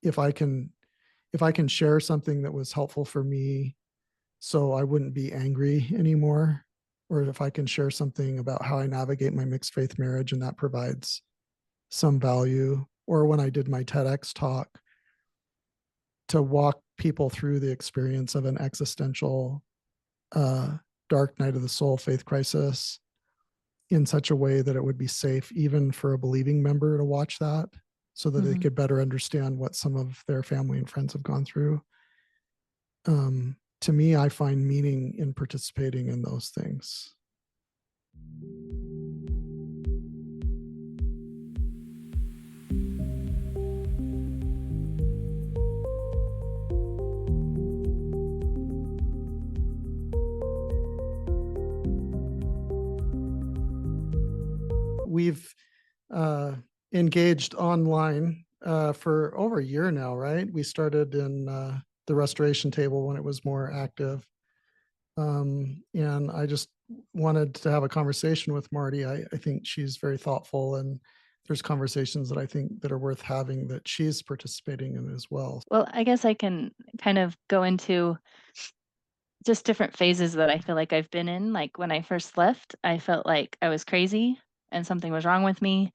if I can share something that was helpful for me so I wouldn't be angry anymore, or if I can share something about how I navigate my mixed faith marriage and that provides some value, or when I did my TEDx talk, to walk people through the experience of an existential dark night of the soul faith crisis in such a way that it would be safe even for a believing member to watch that, so that they could better understand what some of their family and friends have gone through. To me, I find meaning in participating in those things. We've engaged online for over a year now, right? We started in the restoration table when it was more active. And I just wanted to have a conversation with Marty. I think she's very thoughtful, and there's conversations that I think that are worth having that she's participating in as well. Well, I guess I can kind of go into just different phases that I feel like I've been in. Like when I first left, I felt like I was crazy and something was wrong with me.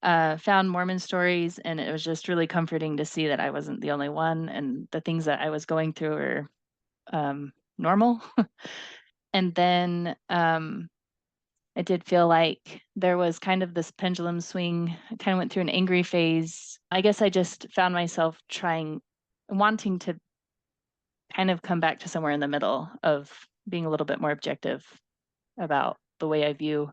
Found Mormon stories, and it was just really comforting to see that I wasn't the only one, and the things that I was going through were normal. And then I did feel like there was kind of this pendulum swing. I kind of went through an angry phase. I guess I just found myself wanting to kind of come back to somewhere in the middle of being a little bit more objective about the way I view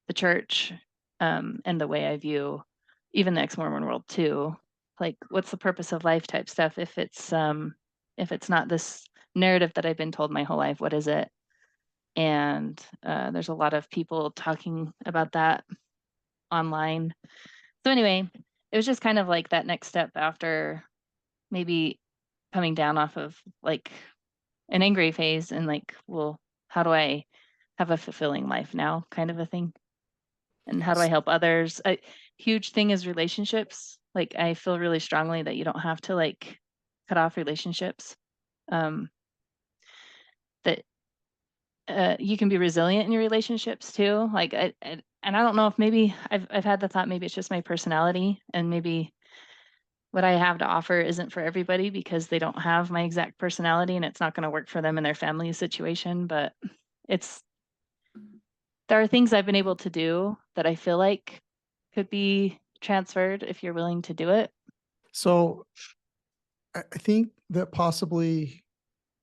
the church, and the way I view even the ex-Mormon world too. Like, what's the purpose of life type stuff? If it's not this narrative that I've been told my whole life, what is it? And there's a lot of people talking about that online. So anyway, it was just kind of like that next step after maybe coming down off of like an angry phase, and like, well, how do I have a fulfilling life now, kind of a thing? And how do I help others? A huge thing is relationships. Like, I feel really strongly that you don't have to like cut off relationships. Um, that you can be resilient in your relationships too. Like, and I don't know if maybe I've had the thought maybe it's just my personality, and maybe what I have to offer isn't for everybody because they don't have my exact personality, and it's not going to work for them in their family situation. But it's there are things I've been able to do that I feel like could be transferred if you're willing to do it. So I think that possibly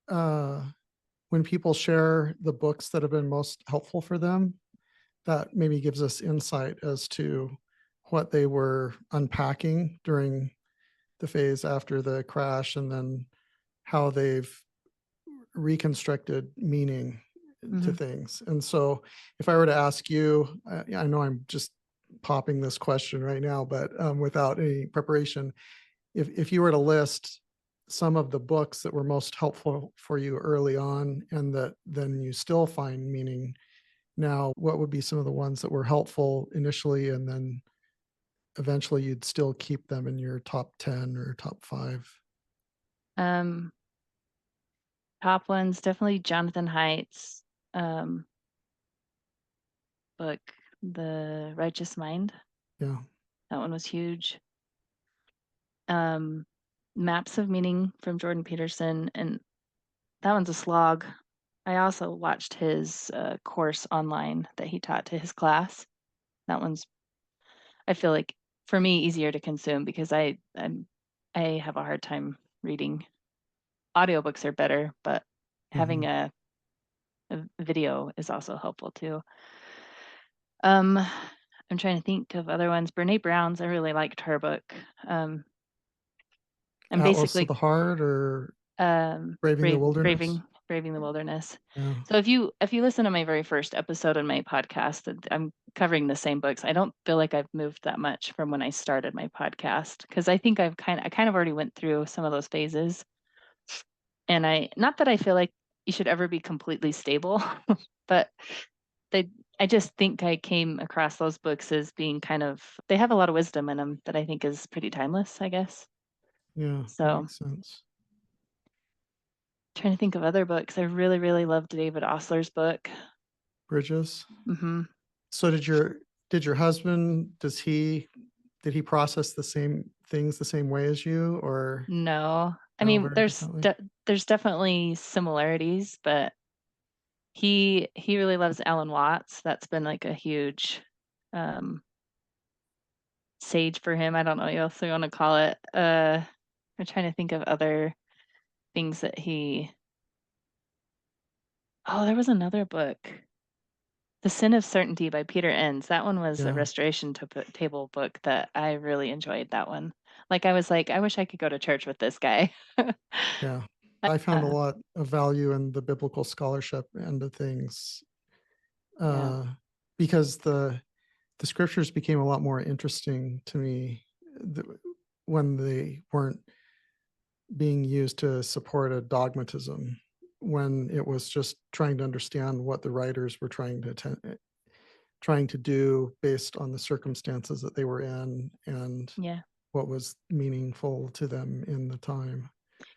when people share the books that have been most helpful for them, that maybe gives us insight as to what they were unpacking during the phase after the crash, and then how they've reconstructed meaning to things. And so if I were to ask you, I know I'm just popping this question right now, but without any preparation, if you were to list some of the books that were most helpful for you early on and that then you still find meaning now, what would be some of the ones that were helpful initially and then eventually you'd still keep them in your top 10 or top 5? Um, Top ones, definitely Jonathan Haidt's um, book, The Righteous Mind. Yeah. That one was huge. Maps of Meaning from Jordan Peterson, and that one's a slog. I also watched his course online that he taught to his class. That one's, I feel like, for me, easier to consume because I have a hard time reading. Audiobooks are better, but having a video is also helpful too. I'm trying to think of other ones. Brené Brown's, I really liked her book. And Atlas of basically, the Heart or Braving the Wilderness? braving the wilderness. Yeah. So if you listen to my very first episode on my podcast, I'm covering the same books. I don't feel like I've moved that much from when I started my podcast because I think I kind of already went through some of those phases. And not that I feel like you should ever be completely stable, but I just think I came across those books as being they have a lot of wisdom in them that I think is pretty timeless, I guess. Yeah, that So makes sense. trying to think of other books. I really, really loved David Osler's book. Bridges. Hmm. So did your husband, did he process the same things the same way as you, or No, I no, mean, very differently? there's definitely similarities, but he really loves Alan Watts. That's been like a huge um sage for him. I don't know what else you want to call it. I'm trying to think of other things that he. Oh, there was another book, The Sin of Certainty by Peter Enns. That one was a Yeah, restoration table book that I really enjoyed. That one, like I was like, I wish I could go to church with this guy. yeah. I found a lot of value in the biblical scholarship end of things, Yeah. uh, because the scriptures became a lot more interesting to me th- when they weren't being used to support a dogmatism, when it was just trying to understand what the writers were trying to do based on the circumstances that they were in and Yeah. what was meaningful to them in the time.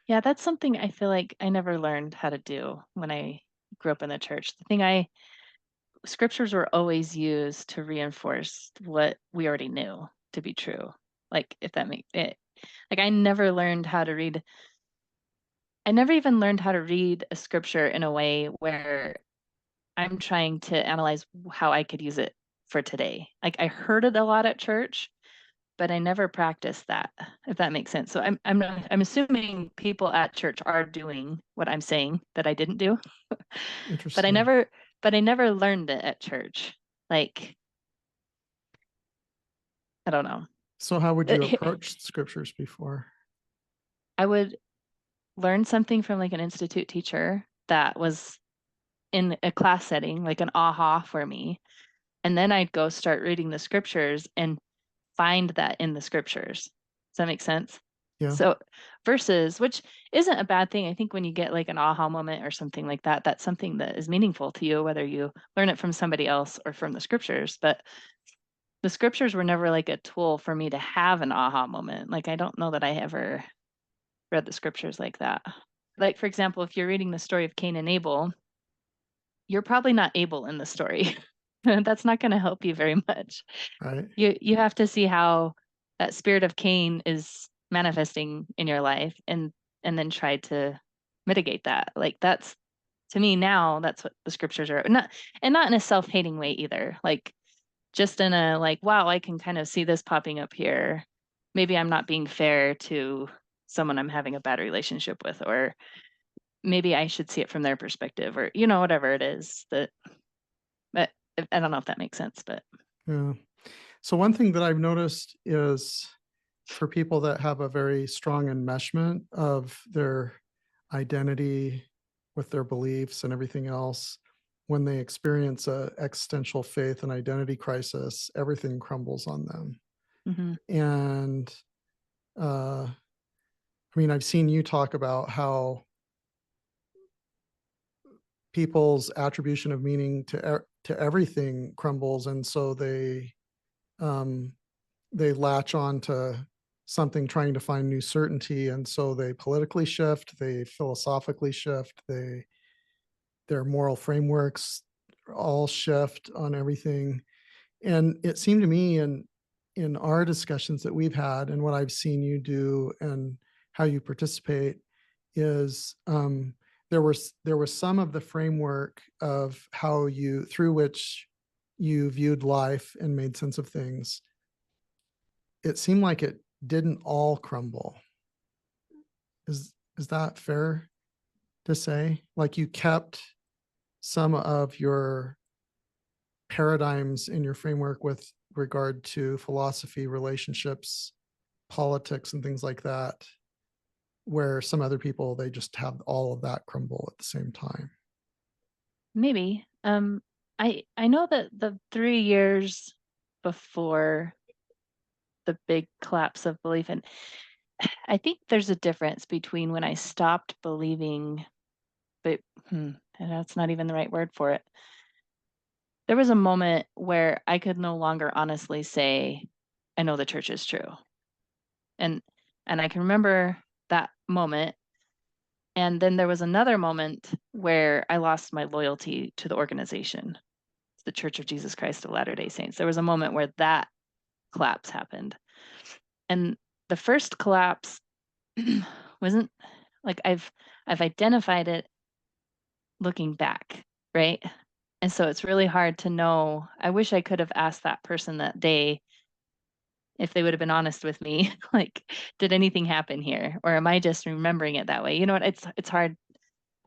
Yeah, that's something I feel like I never learned how to do when I grew up in the church. Scriptures were always used to reinforce what we already knew to be true. Like if that makes it, like I never even learned how to read a scripture in a way where I'm trying to analyze how I could use it for today. Like I heard it a lot at church, but I never practiced that, if that makes sense. So I'm assuming people at church are doing what I'm saying that I didn't do, but I Interesting. never but I never learned it at church. Like I don't know. So how would you approach scriptures before? I would learn something from like an institute teacher that was in a class setting, like an aha for me. And then I'd go start reading the scriptures and find that in the scriptures. Does that make sense? Yeah, So, versus, which isn't a bad thing. I think when you get like an aha moment or something like that, that's something that is meaningful to you, whether you learn it from somebody else or from the scriptures. But the scriptures were never like a tool for me to have an aha moment. Like, I don't know that I ever read the scriptures like that. Like, for example, if you're reading the story of Cain and Abel, you're probably not Abel in the story. That's not going to help you very much. right. You have to see how that spirit of Cain is manifesting in your life and then try to mitigate that. Like that's to me now that's what the scriptures are. Not in a self-hating way either. Like just in a like, wow, I can kind of see this popping up here. Maybe I'm not being fair to someone I'm having a bad relationship with, or maybe I should see it from their perspective, or whatever it is that. But I don't know if that makes sense, but Yeah. So one thing that I've noticed is for people that have a very strong enmeshment of their identity with their beliefs and everything else, when they experience a existential faith and identity crisis, everything crumbles on them. mhm, And I mean, I've seen you talk about how people's attribution of meaning to everything crumbles, and so um, they latch on to something trying to find new certainty, and so they politically shift, they philosophically shift, their moral frameworks all shift on everything. And it seemed to me in our discussions that we've had and what I've seen you do and how you participate is there was some of the framework of how you through which you viewed life and made sense of things. It seemed like it didn't all crumble. Is that fair to say? Like you kept some of your paradigms in your framework with regard to philosophy, relationships, politics, and things like that, where some other people, they just have all of that crumble at the same time. maybe. I know that the 3 years before the big collapse of belief, and I think there's a difference between when I stopped believing, but and that's not even the right word for it. There was a moment where I could no longer honestly say, I know the church is true. And And I can remember that moment. And then there was another moment where I lost my loyalty to the organization, the Church of Jesus Christ of Latter-day Saints. There was a moment where that collapse happened. And the first collapse wasn't like I've identified it looking back, right? And so it's really hard to know. I wish I could have asked that person that day if they would have been honest with me, like, did anything happen here? Or am I just remembering it that way? You know what? It's hard.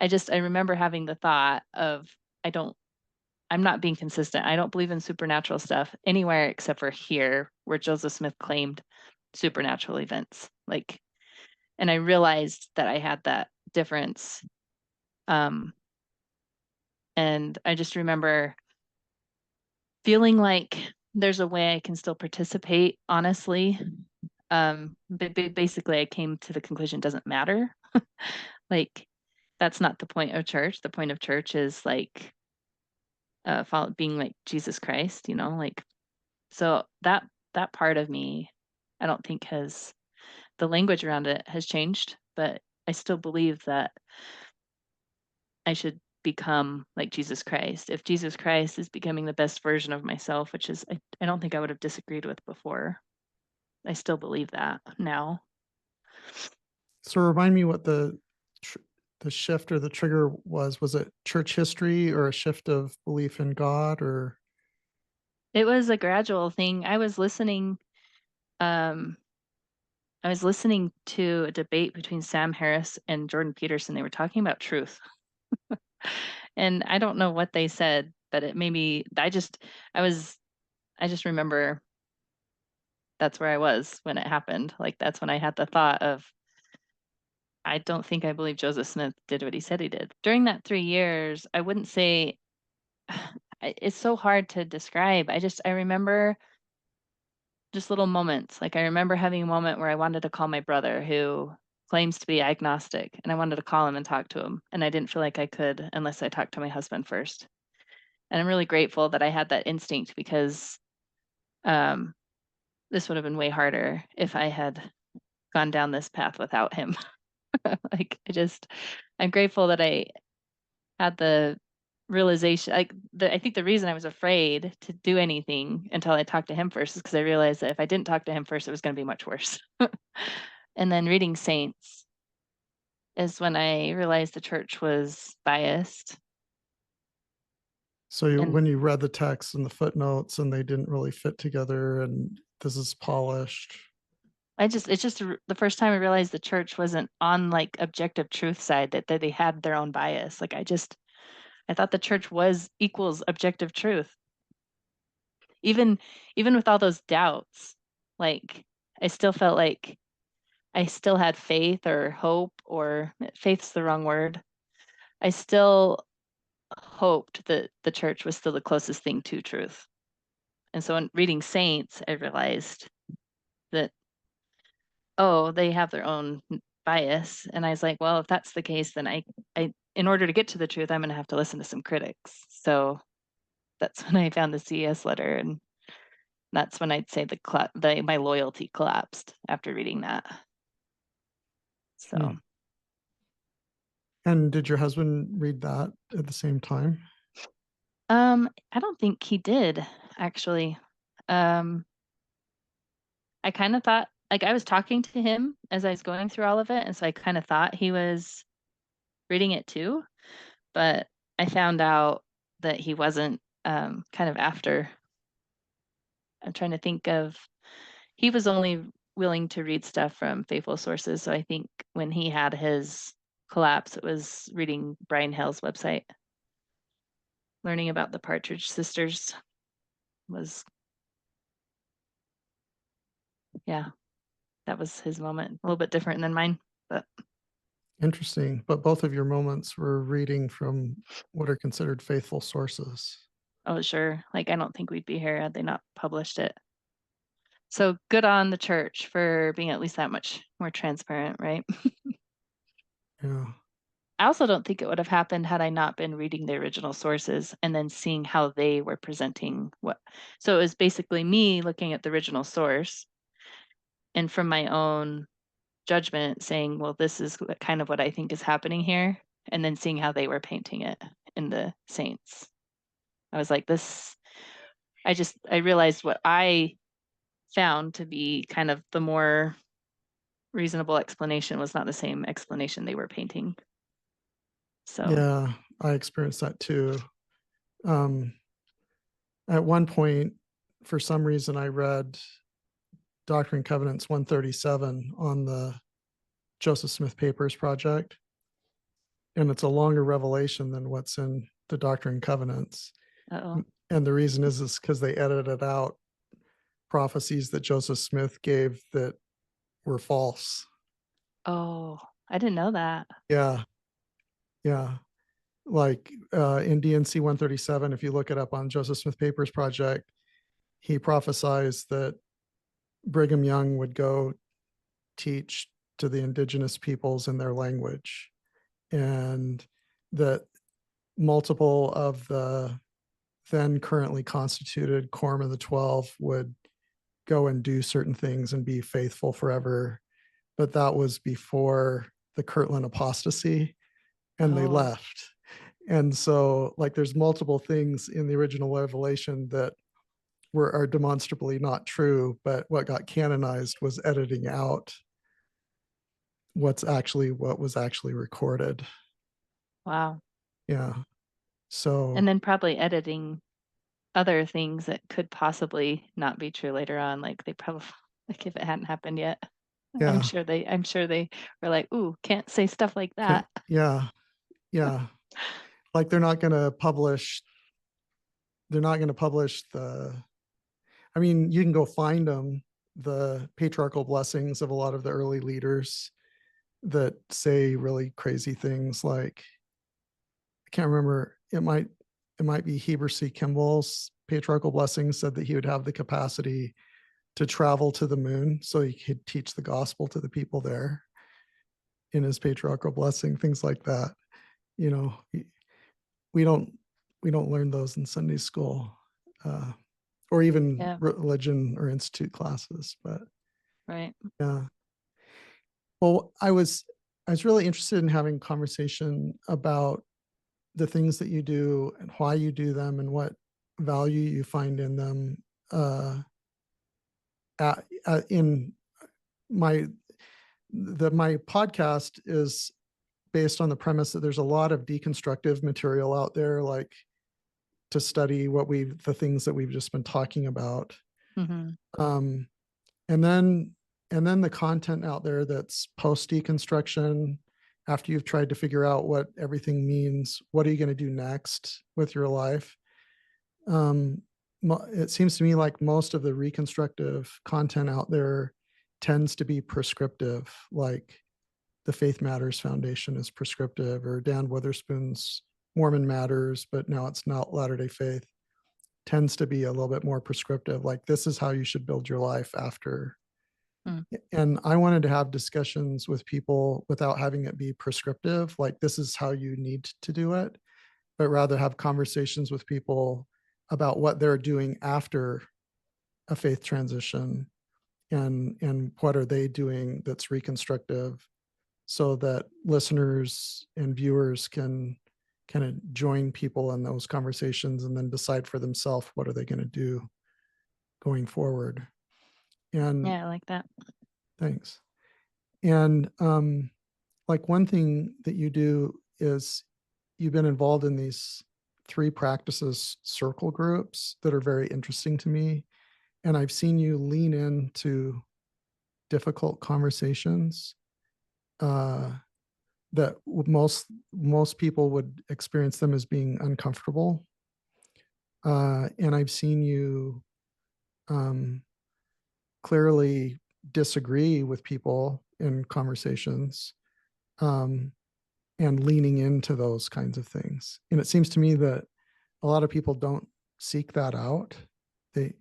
I remember having the thought of I'm not being consistent. I don't believe in supernatural stuff anywhere except for here where Joseph Smith claimed supernatural events. Like, and I realized that I had that difference. And I just remember feeling like there's a way I can still participate honestly. But basically I came to the conclusion it doesn't matter. Like, that's not the point of church. The point of church is like being like Jesus Christ, you know, like, so that part of me, I don't think the language around it has changed, but I still believe that I should become like Jesus Christ. If Jesus Christ is becoming the best version of myself, which is, I don't think I would have disagreed with before. I still believe that now. So remind me what the shift or the trigger was. Was it church history or a shift of belief in God or? It was a gradual thing. Um, I was listening to a debate between Sam Harris and Jordan Peterson. They were talking about truth. And I don't know what they said, but it made me, I just remember that's where I was when it happened. Like, that's when I had the thought of, I don't think I believe Joseph Smith did what he said he did. During that 3 years, I wouldn't say, it's so hard to describe. I remember just little moments. Like, I remember having a moment where I wanted to call my brother who claims to be agnostic, and I wanted to call him and talk to him. And I didn't feel like I could unless I talked to my husband first. And I'm really grateful that I had that instinct because um, this would have been way harder if I had gone down this path without him. Like, I'm grateful that I had the realization. I think the reason I was afraid to do anything until I talked to him first is because I realized that if I didn't talk to him first, it was going to be much worse. And then reading Saints is when I realized the church was biased. So And when you read the text and the footnotes and they didn't really fit together and this is polished. it's just the first time I realized the church wasn't on like objective truth side, that they had their own bias. Like, I thought the church was equals objective truth. Even with all those doubts, like, I still felt like I still had faith or hope, or faith's the wrong word. I still hoped that the church was still the closest thing to truth. And so in reading Saints, I realized that, oh, they have their own bias. And I was like, well, if that's the case, then I in order to get to the truth, I'm going to have to listen to some critics. So that's when I found the CES letter, and that's when I'd say my loyalty collapsed after reading that. So, And did your husband read that at the same time? I don't think he did actually. Um, I kind of thought, like, I was talking to him as I was going through all of it, and so I kind of thought he was reading it too, but I found out that he wasn't. Kind of after. I'm trying to think of. He was only willing to read stuff from faithful sources, so I think when he had his collapse, it was reading Brian Hale's website. Learning about the Partridge Sisters was, yeah, that was his moment. A little bit different than mine, but Interesting. But both of your moments were reading from what are considered faithful sources. oh, sure. Like, I don't think we'd be here had they not published it. So good on the church for being at least that much more transparent, right? Yeah. I also don't think it would have happened had I not been reading the original sources and then seeing how they were presenting what. So it was basically me looking at the original source and from my own judgment, saying, well, this is kind of what I think is happening here, and then seeing how they were painting it in the saints. I was like, I realized what I found to be kind of the more reasonable explanation was not the same explanation they were painting. So, Yeah, I experienced that too. At one point, for some reason, I read Doctrine and Covenants 137 on the Joseph Smith Papers project, and it's a longer revelation than what's in the Doctrine and Covenants. uh-oh. And the reason is because they edited out prophecies that Joseph Smith gave that were false. Oh, I didn't know that. Yeah, yeah. Like in DNC 137, if you look it up on Joseph Smith Papers project, he prophesies that Brigham Young would go teach to the indigenous peoples in their language, and that multiple of the then currently constituted Quorum of the 12 would go and do certain things and be faithful forever. But that was before the Kirtland apostasy, and they Oh, left. And so, like, there's multiple things in the original revelation that are demonstrably not true, but what got canonized was editing out what was actually recorded. wow. Yeah. So And then probably editing other things that could possibly not be true later on. Like they probably, like if it hadn't happened yet, yeah, I'm sure they were like, ooh, can't say stuff like that. yeah, yeah. Like they're not going to publish I mean, you can go find them, the patriarchal blessings of a lot of the early leaders that say really crazy things. Like, I can't remember, it might be Heber C. Kimball's patriarchal blessings said that he would have the capacity to travel to the moon so he could teach the gospel to the people there in his patriarchal blessing, things like that. You know, we don't we don't learn those in Sunday school, or even Yeah, religion or institute classes. But right. yeah, well, I was really interested in having a conversation about the things that you do and why you do them and what value you find in them. Uh, in my my podcast is based on the premise that there's a lot of deconstructive material out there, like to study the things that we've just been talking about. Mm-hmm. Um, and then the content out there that's post deconstruction, after you've tried to figure out what everything means, what are you going to do next with your life? um, it seems to me like most of the reconstructive content out there tends to be prescriptive, like the Faith Matters Foundation is prescriptive, or Dan Witherspoon's Mormon Matters, but now it's not Latter-day Faith, tends to be a little bit more prescriptive, like this is how you should build your life after. Mm. And I wanted to have discussions with people without having it be prescriptive, like this is how you need to do it, but rather have conversations with people about what they're doing after a faith transition, and what are they doing that's reconstructive, so that listeners and viewers can kind of join people in those conversations and then decide for themselves what are they going to do going forward. And Yeah, I like that. thanks. And like one thing that you do is you've been involved in these 3 practices circle groups that are very interesting to me. And I've seen you lean into difficult conversations uh, that most people would experience them as being uncomfortable. And I've seen you um, clearly disagree with people in conversations, um, and leaning into those kinds of things. And it seems to me that a lot of people don't seek that out. They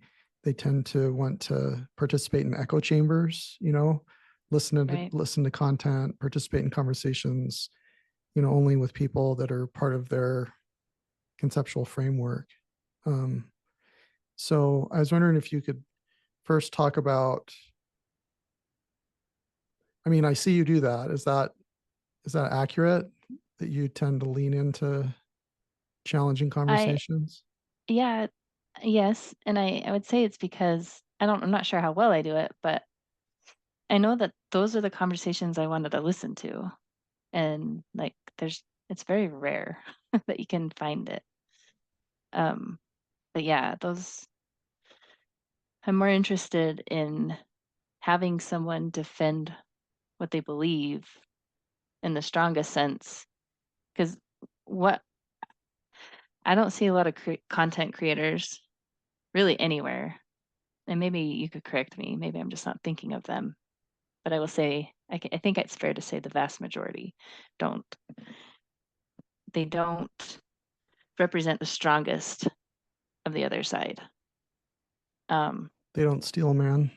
they tend to want to participate in echo chambers, Right. listen to content, participate in conversations, only with people that are part of their conceptual framework. Um, so I was wondering if you could first talk about I mean, I see you do that. Is that accurate, that you tend to lean into challenging I conversations? Yeah, yes, and I would say it's because I'm not sure how well I do it, but I know that those are the conversations I wanted to listen to, and, like, it's very rare that you can find it. Um, but yeah, those I'm more interested in having someone defend what they believe in the strongest sense, because what I don't see a lot of content creators really anywhere, and maybe you could correct me, maybe I'm just not thinking of them, but I will say, I think it's fair to say the vast majority don't. They don't represent the strongest of the other side. Um, They don't steal man.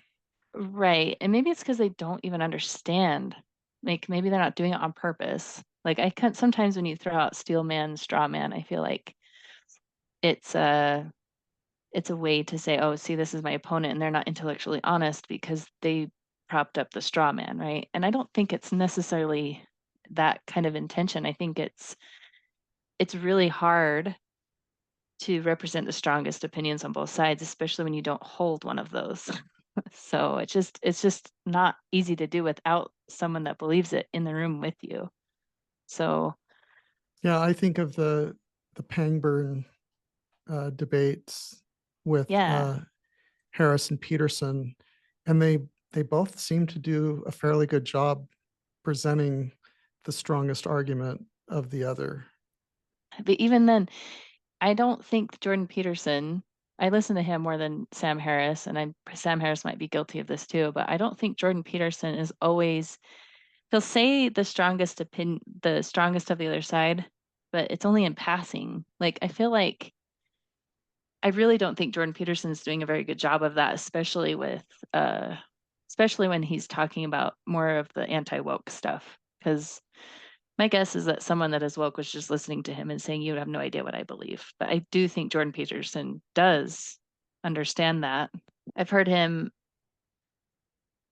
right, and maybe it's because they don't even understand. Like, maybe they're not doing it on purpose. Like, I can't sometimes when you throw out steel man, straw man, I feel like it's a it's a way to say, "Oh, see, this is my opponent," and they're not intellectually honest because they propped up the straw man, right? And I don't think it's necessarily that kind of intention. I think it's really hard to represent the strongest opinions on both sides, especially when you don't hold one of those. So it's just not easy to do without someone that believes it in the room with you. So Yeah, I think of the Pangburn debates with yeah, Harris and Peterson, and they both seem to do a fairly good job presenting the strongest argument of the other. but even then, I don't think Jordan Peterson. I listen to him more than Sam Harris, and Sam Harris might be guilty of this too, but I don't think Jordan Peterson is always he'll say the strongest of the other side, but it's only in passing. Like I feel like I really don't think Jordan Peterson's doing a very good job of that, uh especially when he's talking about more of the anti-woke stuff. Because my guess is that someone that is woke was just listening to him and saying, "You have no idea what I believe." But I do think Jordan Peterson does understand that. I've heard him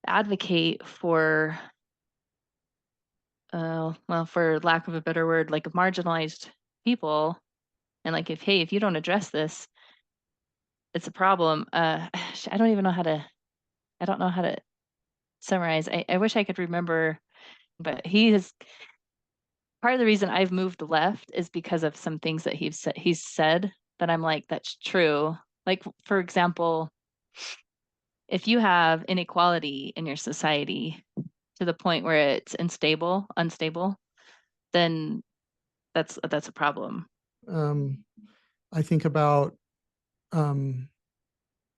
advocate for well, for lack of a better word, like marginalized people, and like if you don't address this, it's a problem. I don't even know how to I don't know how to summarize. I wish I could remember, but he is part of the reason I've moved left is because of some things that he's said that I'm like, that's true. Like, for example, if you have inequality in your society to the point where it's unstable, then that's a problem. Um, I think about um,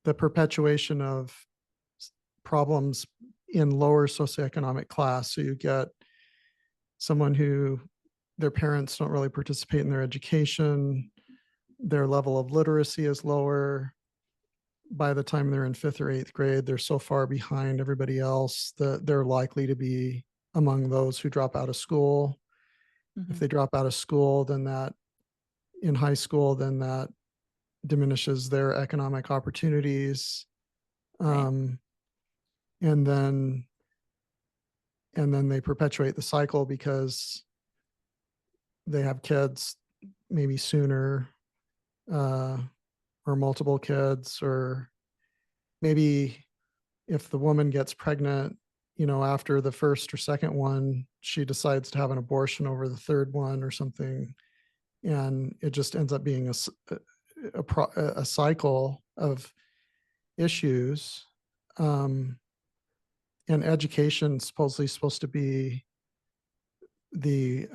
the perpetuation of problems in lower socioeconomic class. So you get someone who their parents don't really participate in their education, their level of literacy is lower. By the time they're in fifth or eighth grade, they're so far behind everybody else that they're likely to be among those who drop out of school. If Mhm. they drop out of school, then that in high school, then that diminishes their economic opportunities. Right. Um, and then they perpetuate the cycle because they have kids maybe sooner, uh, or multiple kids, or maybe if the woman gets pregnant, after the first or second one, she decides to have an abortion over the third one or something. And it just ends up being a cycle of issues. Um, and education supposedly supposed to be the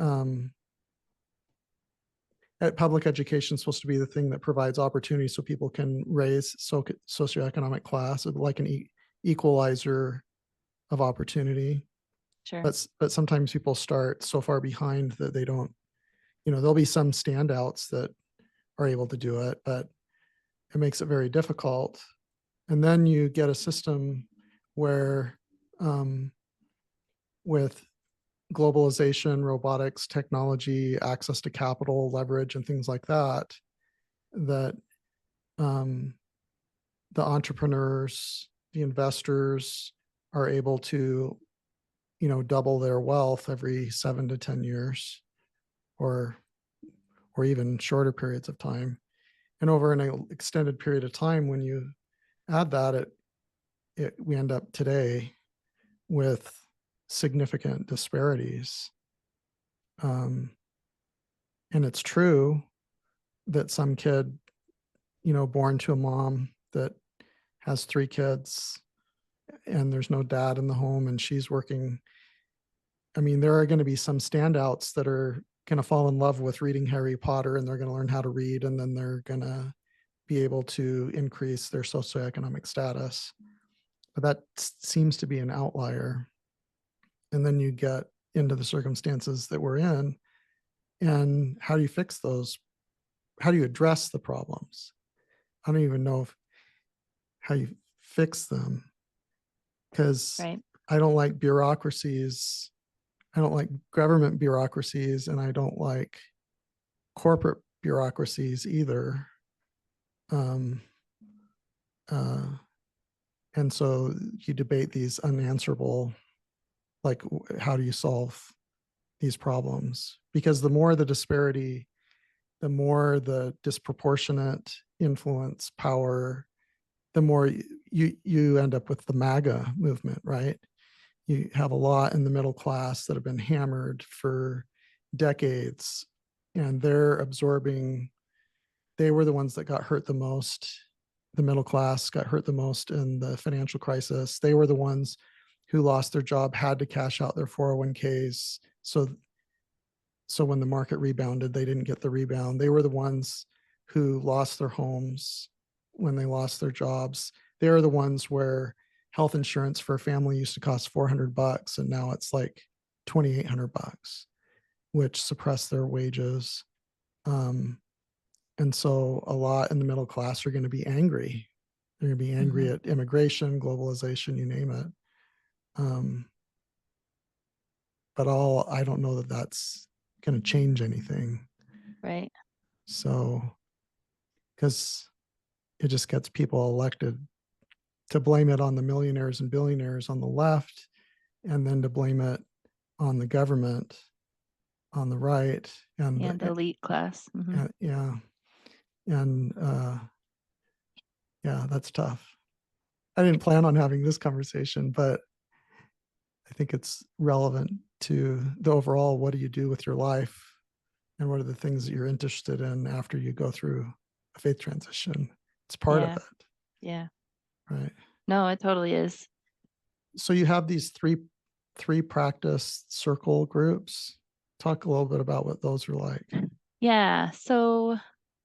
public education is supposed to be the thing that provides opportunity so people can raise socioeconomic class, like an equalizer of opportunity. Sure. But sometimes people start so far behind that they don't. There'll be some standouts that are able to do it, but it makes it very difficult. And then you get a system where, um, with globalization, robotics, technology, access to capital, leverage, and things like that, that um, the entrepreneurs, the investors are able to double their wealth every 7 to 10 years, or even shorter periods of time. And over an extended period of time, when you add that, we end up today with significant disparities. And it's true that some kid, born to a mom that has 3 kids and there's no dad in the home and she's working. I mean, there are going to be some standouts that are going to fall in love with reading Harry Potter, and they're going to learn how to read, and then they're going to be able to increase their socioeconomic status. But that seems to be an outlier. And then you get into the circumstances that we're in, and how do you fix those? How do you address the problems? I don't even know how you fix them, because Right. I don't like bureaucracies. I don't like government bureaucracies, and I don't like corporate bureaucracies either. And so you debate these unanswerable, like, how do you solve these problems? Because the more the disparity, the more the disproportionate influence, power, the more you end up with the MAGA movement, right? You have a lot in the middle class that have been hammered for decades, and they're absorbing. They were the ones that got hurt the most. The middle class got hurt the most in the financial crisis. They were the ones who lost their job, had to cash out their 401ks. So when the market rebounded, they didn't get the rebound. They were the ones who lost their homes when they lost their jobs. They were the ones where health insurance for a family used to cost $400, and now it's like $2,800, which suppressed their wages. And so a lot in the middle class are going to be angry. They're going to be angry at immigration, globalization, you name it. But I don't know that that's going to change anything. Right. So, because it just gets people elected to blame it on the millionaires and billionaires on the left, and then to blame it on the government on the right, and the elite class. yeah, and yeah, that's tough. I didn't plan on having this conversation, but I think it's relevant to the overall, what do you do with your life, and what are the things that you're interested in after you go through a faith transition? It's part of it. Yeah. Right. No, it totally is. So you have these three practice circle groups. Talk a little bit about what those are like. Yeah. So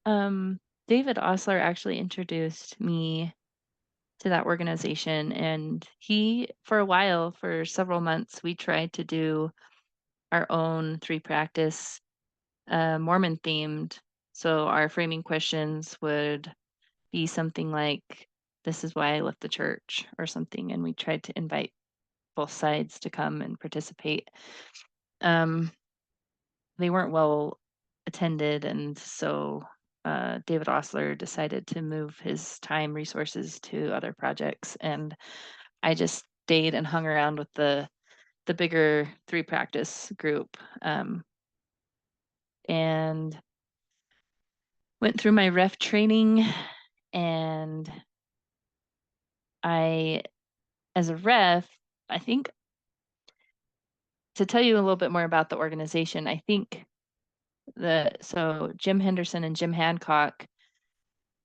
David Osler actually introduced me to that organization, and he, for a while, for several months, we tried to do our own 3 practice Mormon themed. So our framing questions would be something like, "This is why I left the church," or something, and we tried to invite both sides to come and participate. They weren't well attended, and so David Osler decided to move his time resources to other projects, and I just stayed and hung around with the bigger 3 practice group, and went through my ref training. And as a ref, I think, to tell you a little bit more about the organization, I think so Jim Henderson and Jim Hancock,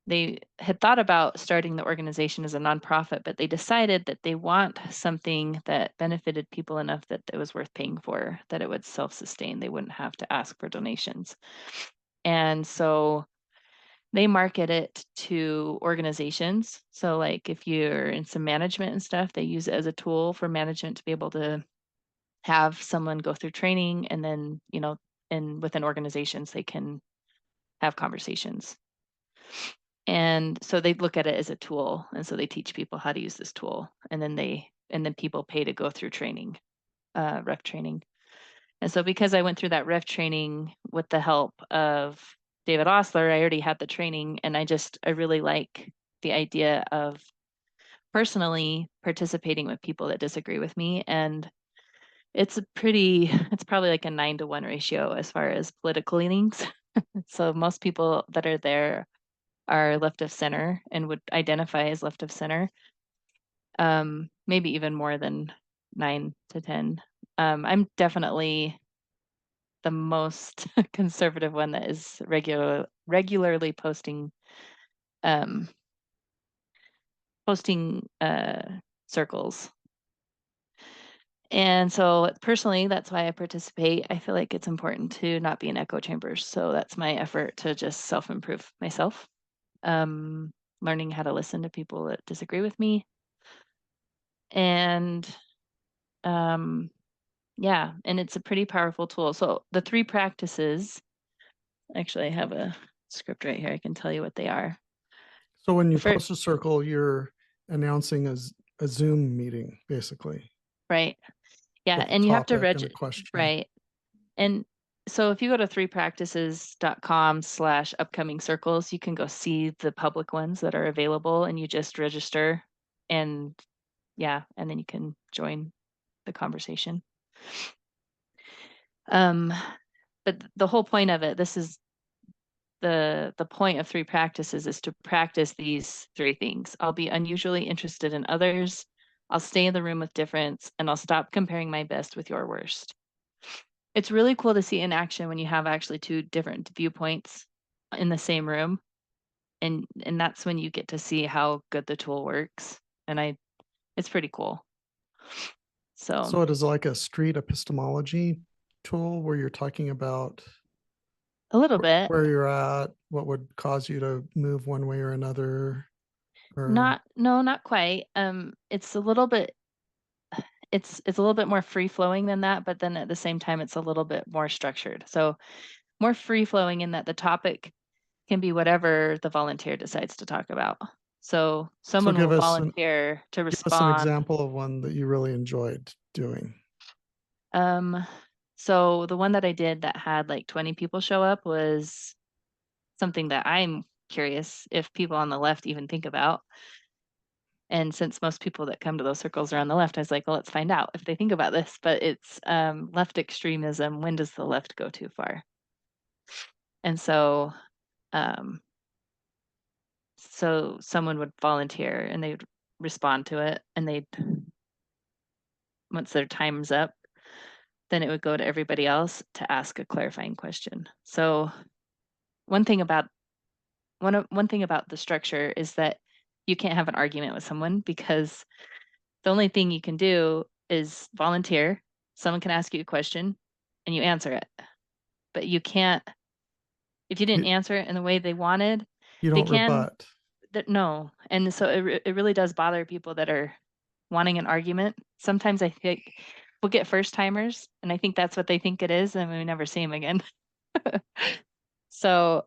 they had thought about starting the organization as a nonprofit, but they decided that they want something that benefited people enough that it was worth paying for, that it would self-sustain. They wouldn't have to ask for donations. And so they market it to organizations. So like if you're in some management and stuff, they use it as a tool for management to be able to have someone go through training, and then, and within organizations, they can have conversations. And so they look at it as a tool. And so they teach people how to use this tool. And then people pay to go through training, ref training. And so because I went through that ref training with the help of David Osler, I already had the training, and I really like the idea of personally participating with people that disagree with me. And it's probably like a 9-to-1 ratio as far as political leanings. So most people that are there are left of center and would identify as left of center. Maybe even more than 9 to 10. I'm definitely the most conservative one that is regularly posting circles. And so personally, that's why I participate. I feel like it's important to not be in echo chambers. So that's my effort to just self-improve myself. Learning how to listen to people that disagree with me. And yeah, and it's a pretty powerful tool. So the 3 practices, actually I have a script right here. I can tell you what they are. So when you For, post a circle, you're announcing a Zoom meeting, basically, right. Yeah, with a and you have to topic and a question. right. And so if you go to 3practices.com/upcoming circles, you can go see the public ones that are available and you just register and yeah, and then you can join the conversation. But the whole point of it, this is the point of 3 practices is to practice these 3 things. I'll be unusually interested in others. I'll stay in the room with difference and I'll stop comparing my best with your worst. It's really cool to see in action when you have actually 2 different viewpoints in the same room. And that's when you get to see how good the tool works. And it's pretty cool. So So it is like a street epistemology tool where you're talking about a little bit, where you're at, what would cause you to move one way or another, or not quite. It's a little bit it's a little bit more free flowing than that, but then at the same time it's a little bit more structured. So more free flowing in that the topic can be whatever the volunteer decides to talk about. So so someone will volunteer to give us an respond. example of one that you really enjoyed doing. So the one that I did that had like 20 people show up was something that I'm curious if people on the left even think about. And since most people that come to those circles are on the left, I was like, well, let's find out if they think about this. But it's left extremism. When does the left go too far? And um, so someone would volunteer and they'd respond to it, and they'd once their time's up, then it would go to everybody else to ask a clarifying question. So one thing about the structure is that you can't have an argument with someone because the only thing you can do is volunteer. Someone can ask you a question and you answer it. But you can't, if you didn't You, answer it in the way they wanted, you they don't can, rebut. no. And so it really does bother people that are wanting an argument. Sometimes I think we'll get first timers and I think that's what they think it is and we never see them again. So,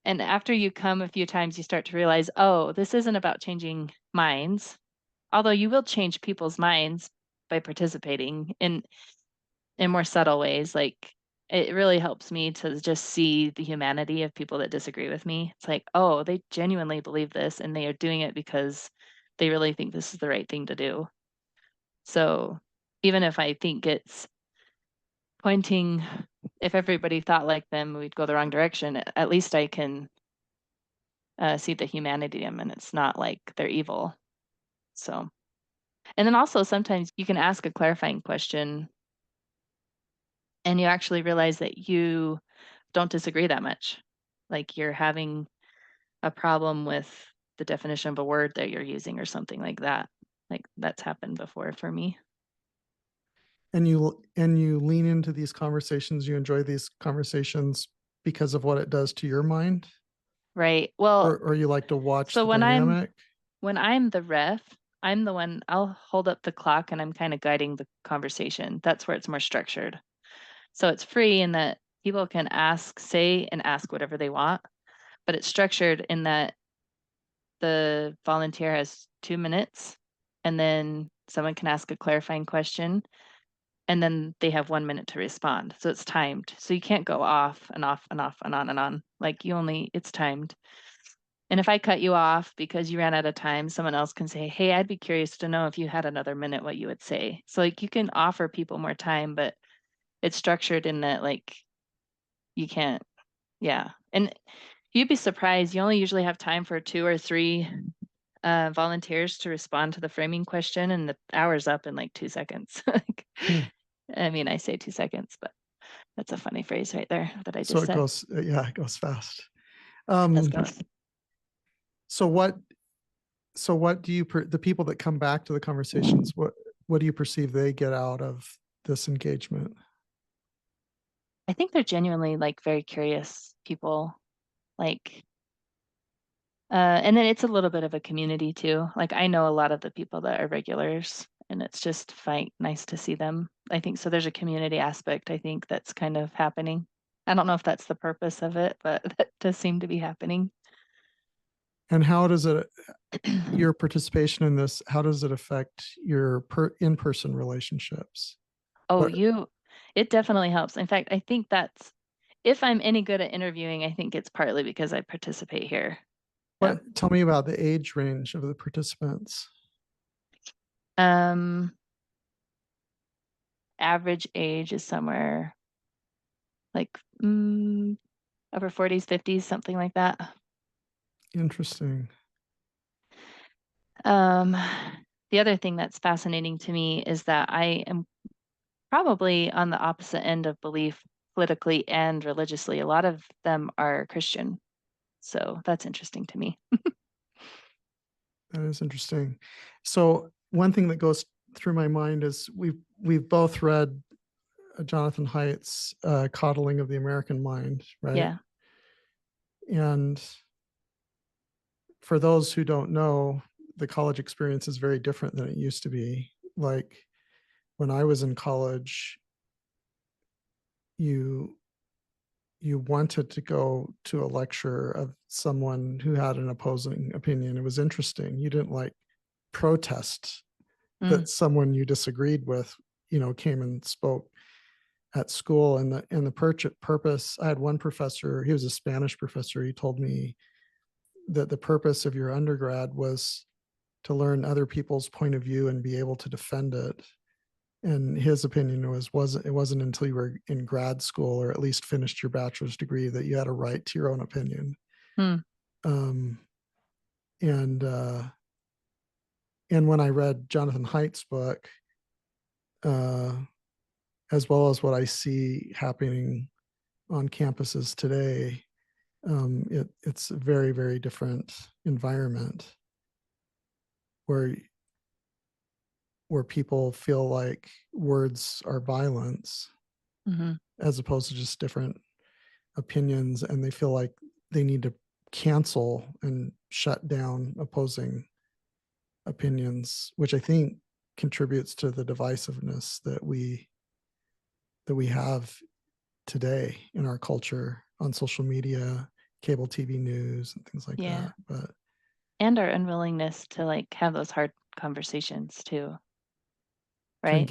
and after you come a few times, you start to realize, oh, this isn't about changing minds, although you will change people's minds by participating in more subtle ways. Like it really helps me to just see the humanity of people that disagree with me. It's like, oh, they genuinely believe this and they are doing it because they really think this is the right thing to do. So even if I think it's pointing, if everybody thought like them, we'd go the wrong direction, at least I can see the humanity in them and it's not like they're evil. So, and then also sometimes you can ask a clarifying question and you actually realize that you don't disagree that much. Like you're having a problem with the definition of a word that you're using or something like that. Like that's happened before for me. And you lean into these conversations, you enjoy these conversations because of what it does to your mind, Right. Well, or you like to watch so the dynamic. when I'm the ref, I'm the one, I'll hold up the clock and I'm kind of guiding the conversation. That's where it's more structured. So it's free in that people can say and ask whatever they want, but it's structured in that the volunteer has 2 minutes and then someone can ask a clarifying question and then they have 1 minute to respond. So it's timed. So you can't go off and off and off and on and on. Like it's timed. And if I cut you off because you ran out of time, someone else can say, hey, I'd be curious to know if you had another minute, what you would say. So like you can offer people more time, but it's structured in that like you can't, yeah. And you'd be surprised, you only usually have time for 2 or 3 volunteers to respond to the framing question, and the hour's up in like 2 seconds. Like, Hmm. I mean, I say 2 seconds, but that's a funny phrase right there that I So just it said. goes, yeah, it goes fast. Let's go. So what do you, the people that come back to the conversations, what do you perceive they get out of this engagement? I think they're genuinely like very curious people. Like, and then it's a little bit of a community too. Like I know a lot of the people that are regulars, and it's just nice to see them. I think so. There's a community aspect, I think, that's kind of happening. I don't know if that's the purpose of it, but that does seem to be happening. And how does it, your participation in this, how does it affect your in-person relationships? Oh, What, it definitely helps. In fact, I think that's, if I'm any good at interviewing, I think it's partly because I participate here. Yeah. tell me about the age range of the participants. Average age is somewhere like upper 40s, 50s, something like that. Interesting. The other thing that's fascinating to me is that I am probably on the opposite end of belief politically and religiously. A lot of them are Christian. So that's interesting to me. That is interesting. So one thing that goes through my mind is we've both read Jonathan Haidt's Coddling of the American Mind, right? Yeah. And for those who don't know, the college experience is very different than it used to be. Like when I was in college, you wanted to go to a lecture of someone who had an opposing opinion. It was interesting. You didn't like protest that someone you disagreed with, came and spoke at school. And the purpose, I had one professor, he was a Spanish professor. He told me that the purpose of your undergrad was to learn other people's point of view and be able to defend it. And his opinion it wasn't until you were in grad school or at least finished your bachelor's degree that you had a right to your own opinion. Um, and when I read Jonathan Haidt's book, as well as what I see happening on campuses today, it's a very, very different environment where people feel like words are violence as opposed to just different opinions, and they feel like they need to cancel and shut down opposing opinions, which I think contributes to the divisiveness that we have today in our culture on social media, cable TV news, and things like Yeah. that. And our unwillingness to like have those hard conversations too. Right?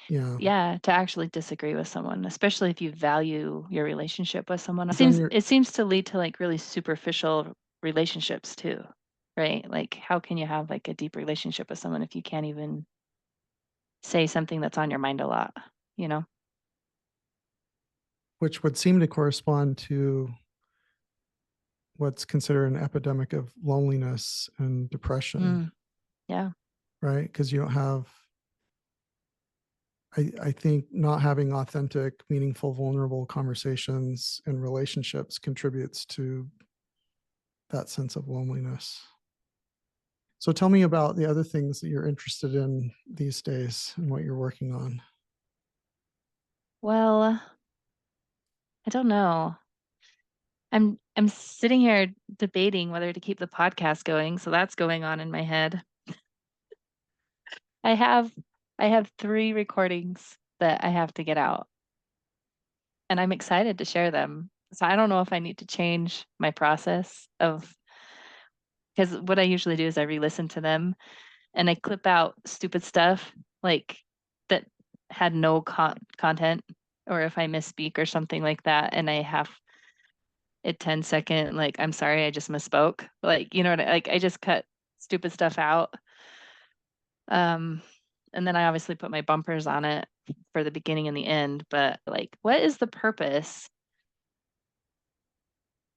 Yeah, to actually disagree with someone, especially if you value your relationship with someone. It seems to lead to like really superficial relationships too, right? Like how can you have like a deep relationship with someone if you can't even say something that's on your mind a lot, you know? Which would seem to correspond to what's considered an epidemic of loneliness and depression. Yeah. Right? Because you don't have, I think not having authentic, meaningful, vulnerable conversations and relationships contributes to that sense of loneliness. So tell me about the other things that you're interested in these days and what you're working on. Well, I don't know. I'm sitting here debating whether to keep the podcast going, so that's going on in my head. I have 3 recordings that I have to get out, and I'm excited to share them. So I don't know if I need to change my process of, because what I usually do is I re-listen to them and I clip out stupid stuff like that had no content, or if I misspeak or something like that, and I have a 10-second, like, I'm sorry, I just misspoke. Like, you know what like I just cut stupid stuff out. And then I obviously put my bumpers on it for the beginning and the end, but like, what is the purpose?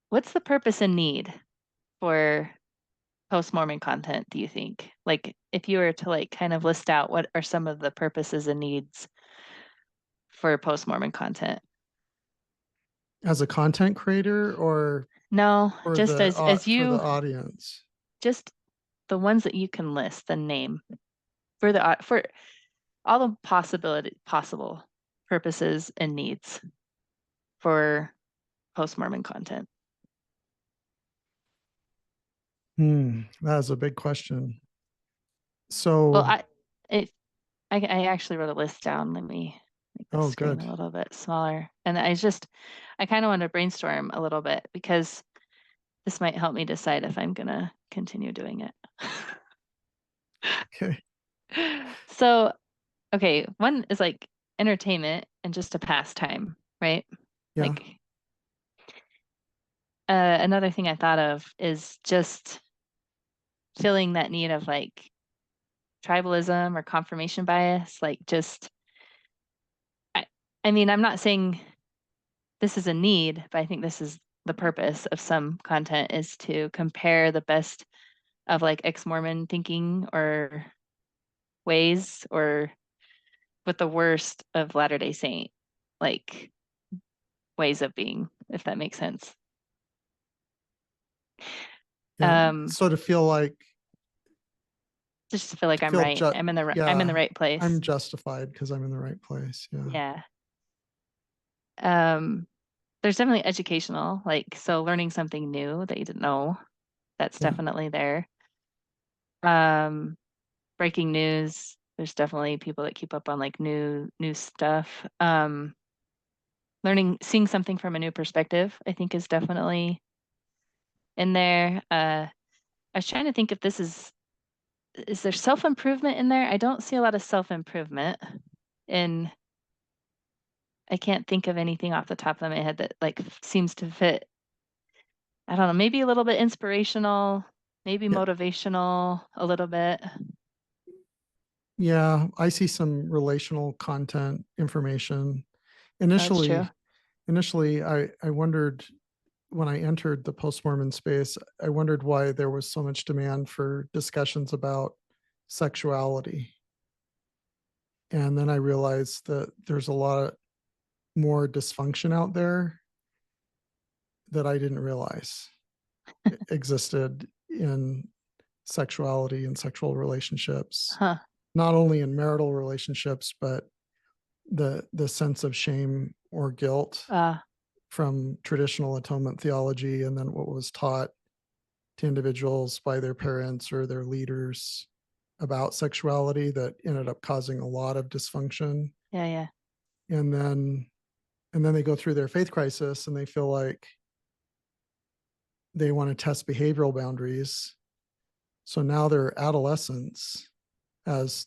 What's the purpose and need for post-Mormon content, do you think? Like, if you were to like kind of list out what are some of the purposes and needs for post-Mormon content? As a content creator or No, for just the as for the you audience? just the ones that you can list, the name for the for all the possible purposes and needs for post-Mormon content. That is a big question. Well, So, I actually wrote a list down. Let me make the oh, screen good. a little bit smaller. And I kind of want to brainstorm a little bit because this might help me decide if I'm gonna continue doing it. Okay. So, okay, one is like entertainment and just a pastime, right? Yeah. Like another thing I thought of is just feeling that need of like tribalism or confirmation bias, like just I, I mean, I'm not saying this is a need, but I think this is the purpose of some content is to compare the best of like ex-Mormon thinking or ways or with the worst of Latter-day Saint like ways of being, if that makes sense. Yeah. Um, So to feel like, just to feel like to I'm feel right. I'm in the yeah, right place. I'm justified because I'm in the right place. Yeah. Yeah. Um, there's definitely educational, like so learning something new that you didn't know. That's Yeah. definitely there. Um, breaking news. There's definitely people that keep up on like new stuff. Seeing something from a new perspective, I think is definitely in there. I was trying to think if this is there self-improvement in there? I don't see a lot of self-improvement in I can't think of anything off the top of my head that like seems to fit. I don't know, maybe a little bit inspirational, maybe Yeah. motivational a little bit. Yeah. I see some relational content information. That's true. Initially, I wondered when I entered the post-Mormon space, I wondered why there was so much demand for discussions about sexuality. And then I realized that there's a lot more dysfunction out there that I didn't realize existed in sexuality and sexual relationships, Huh. not only in marital relationships, but the sense of shame or guilt Uh, from traditional atonement theology, and then what was taught to individuals by their parents or their leaders about sexuality that ended up causing a lot of dysfunction. yeah, yeah. And then they go through their faith crisis and they feel like they want to test behavioral boundaries. So now they're adolescents as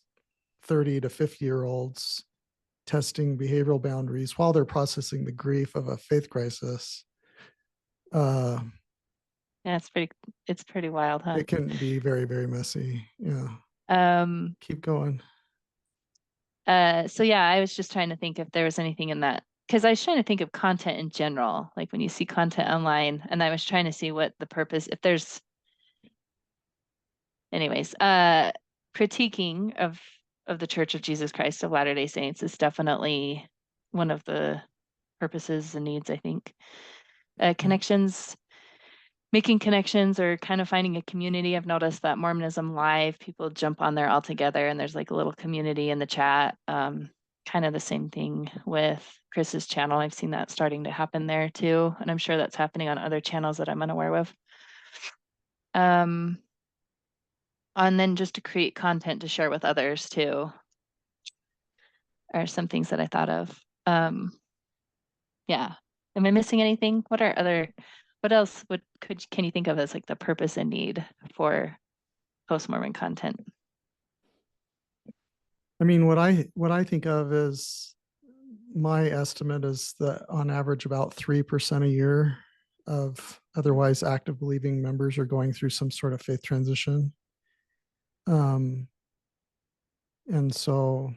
30 to 50-year-olds testing behavioral boundaries while they're processing the grief of a faith crisis. Uh, Yeah, it's pretty wild, huh? it can be very, very messy. Yeah. Um, Keep going. so yeah, I was just trying to think if there was anything in that because I was trying to think of content in general, like when you see content online, and I was trying to see what the purpose, if there's anyways, critiquing of the Church of Jesus Christ of Latter-day Saints is definitely one of the purposes and needs, I think. Yeah. Connections, making connections or kind of finding a community. I've noticed that Mormonism Live, people jump on there all together and there's like a little community in the chat. Kind of the same thing with Chris's channel. I've seen that starting to happen there too. And I'm sure that's happening on other channels that I'm unaware of. Um, and then just to create content to share with others too are some things that I thought of. Yeah. Am I missing anything? What else can you think of as like the purpose and need for post-Mormon content? I mean, what I think of is my estimate is that on average about 3% a year of otherwise active believing members are going through some sort of faith transition. And so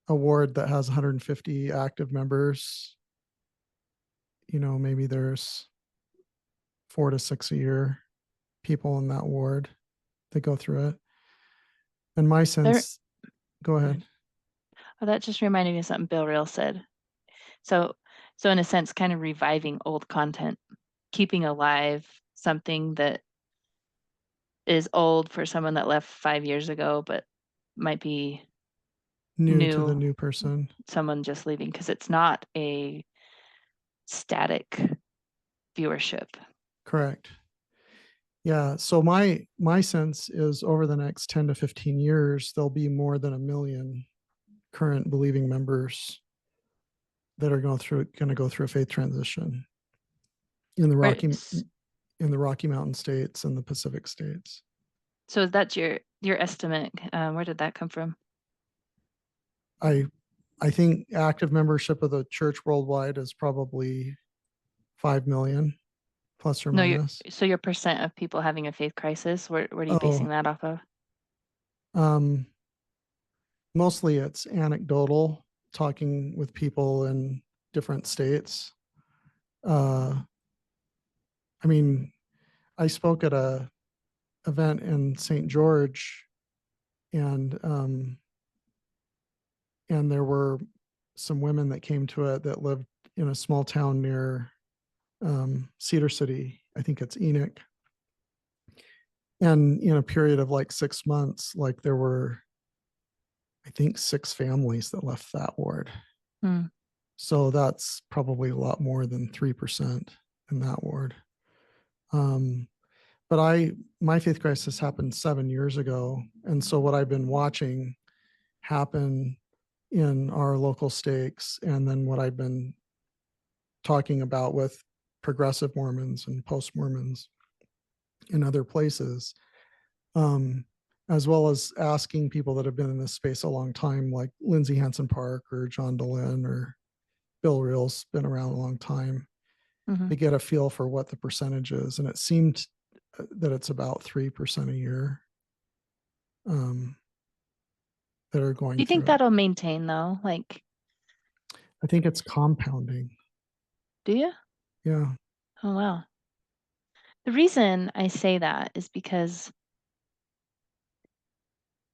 a ward that has 150 active members, maybe there's 4 to 6 a year people in that ward that go through it. And my There, sense, go ahead. oh, that just reminded me of something Bill Real said. So in a sense, kind of reviving old content, keeping alive something that is old for someone that left 5 years ago, but might be New to the new, new person. someone just leaving, because it's not a static viewership. Correct. Yeah. So my sense is over the next 10 to 15 years, there'll be more than 1 million current believing members that are going to go through a faith transition in the Rocky Mountain states and the Pacific states. So that's your estimate. Where did that come from? I think active membership of the church worldwide is probably 5 million plus or No, minus. your percent of people having a faith crisis, where are you basing Oh, that off of? mostly it's anecdotal, talking with people in different states. I mean, I spoke at a event in St. George, and there were some women that came to it that lived in a small town near Cedar City. I think it's Enoch. And in a period of like 6 months, like there were, I think, 6 families that left that ward. Hmm. So that's probably a lot more than 3% in that ward. But my faith crisis happened 7 years ago. And so what I've been watching happen in our local stakes, and then what I've been talking about with progressive Mormons and post Mormons in other places, as well as asking people that have been in this space a long time, like Lindsay Hansen Park or John Dehlin or Bill Reel's been around a long time, to get a feel for what the percentage is. And it seemed that it's about 3% a year that are going Do you through think it. that'll maintain though? Like, I think it's compounding. do you? Yeah. Oh, wow. The reason I say that is because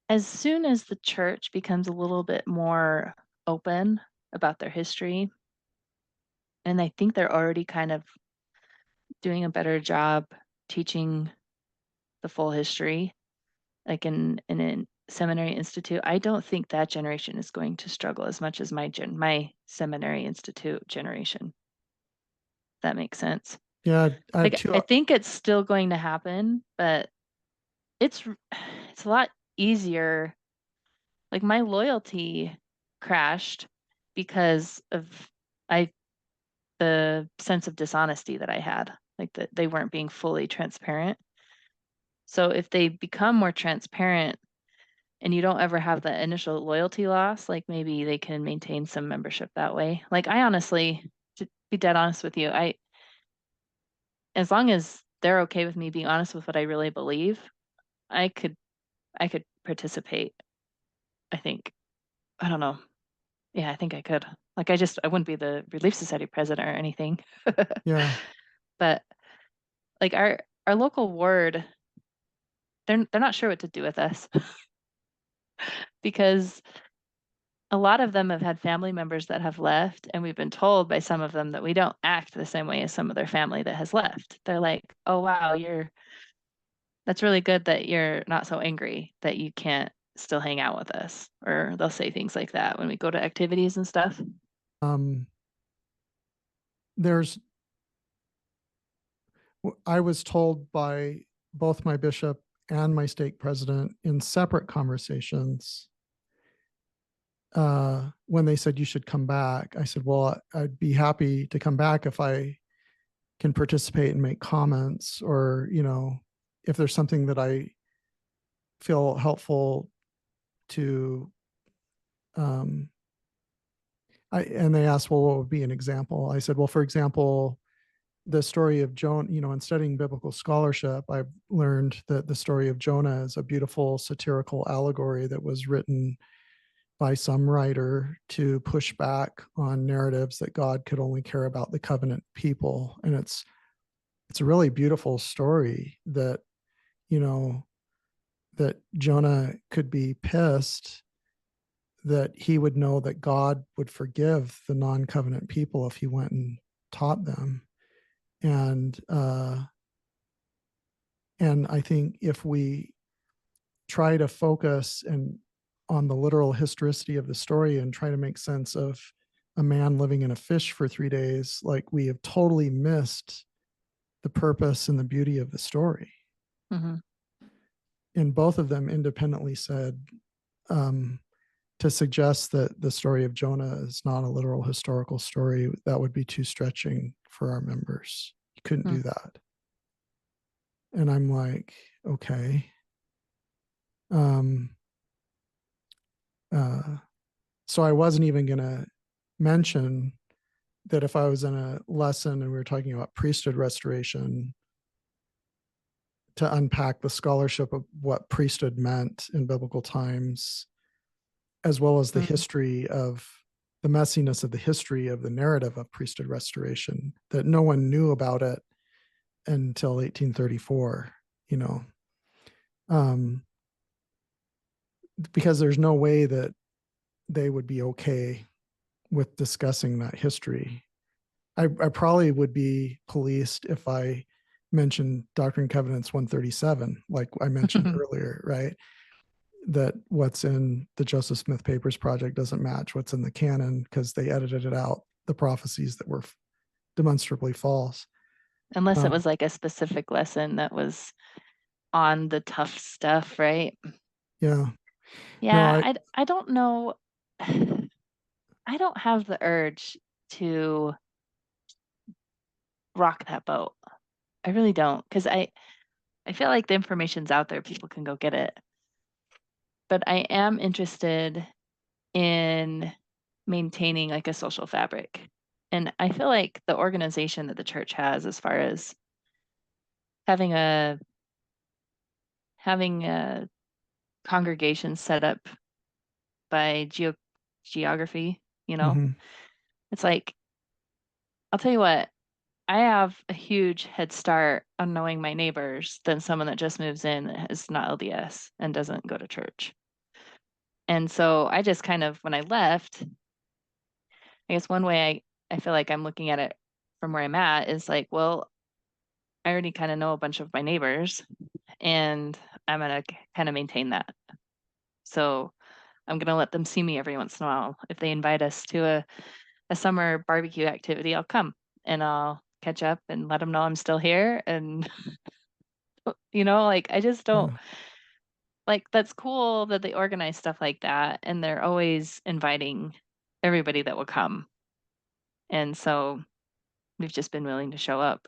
as soon as the church becomes a little bit more open about their history, and I think they're already kind of doing a better job teaching the full history, like in a seminary institute, I don't think that generation is going to struggle as much as my seminary institute generation. If that makes sense. Yeah. I have Like, two. I think it's still going to happen, but it's a lot easier. Like, my loyalty crashed because of I the sense of dishonesty that I had, like that they weren't being fully transparent. So if they become more transparent and you don't ever have the initial loyalty loss, like maybe they can maintain some membership that way. Like, I honestly, to be dead honest with you, as long as they're okay with me being honest with what I really believe, I could participate. I think. I don't know. Yeah, I think I could. Like, I wouldn't be the Relief Society president or anything. Yeah. But like our local ward, they're not sure what to do with us because a lot of them have had family members that have left, and we've been told by some of them that we don't act the same way as some of their family that has left. They're like, "Oh wow, that's really good that you're not so angry that you can't still hang out with us." Or they'll say things like that when we go to activities and stuff. Um, there's, I was told by both my bishop and my stake president in separate conversations, when they said you should come back. I said, well, I'd be happy to come back if I can participate and make comments, or, if there's something that I feel helpful to, and they asked, well, what would be an example? I said, well, for example, the story of Jonah, in studying biblical scholarship, I've learned that the story of Jonah is a beautiful satirical allegory that was written by some writer to push back on narratives that God could only care about the covenant people. And it's a really beautiful story that, that Jonah could be pissed that he would know that God would forgive the non-covenant people if he went and taught them. And I think if we try to focus on the literal historicity of the story and try to make sense of a man living in a fish for 3 days, like, we have totally missed the purpose and the beauty of the story. Mm-hmm. And both of them independently said, to suggest that the story of Jonah is not a literal historical story, that would be too stretching for our members. You couldn't do that. And I'm like, okay. So I wasn't even going to mention that if I was in a lesson and we were talking about priesthood restoration, to unpack the scholarship of what priesthood meant in biblical times, as well as the history of the messiness of the history of the narrative of priesthood restoration, that no one knew about it until 1834, because there's no way that they would be okay with discussing that history. I probably would be policed if I mentioned Doctrine and Covenants 137, like I mentioned earlier, right? That what's in the Joseph Smith Papers Project doesn't match what's in the canon because they edited it out, the prophecies that were demonstrably false. Unless it was like a specific lesson that was on the tough stuff, right? Yeah. Yeah, No, I don't know. I don't have the urge to rock that boat. I really don't, because I feel like the information's out there. People can go get it. But I am interested in maintaining like a social fabric. And I feel like the organization that the church has, as far as having a congregation set up by geography, it's like, I'll tell you what, I have a huge head start on knowing my neighbors than someone that just moves in that is not LDS and doesn't go to church. And so I just kind of, when I left, I guess one way I feel like I'm looking at it from where I'm at is like, well, I already kind of know a bunch of my neighbors and I'm going to kind of maintain that. So I'm going to let them see me every once in a while. If they invite us to a summer barbecue activity, I'll come and I'll catch up and let them know I'm still here. And, like, I just don't like, that's cool that they organize stuff like that. And they're always inviting everybody that will come. And so we've just been willing to show up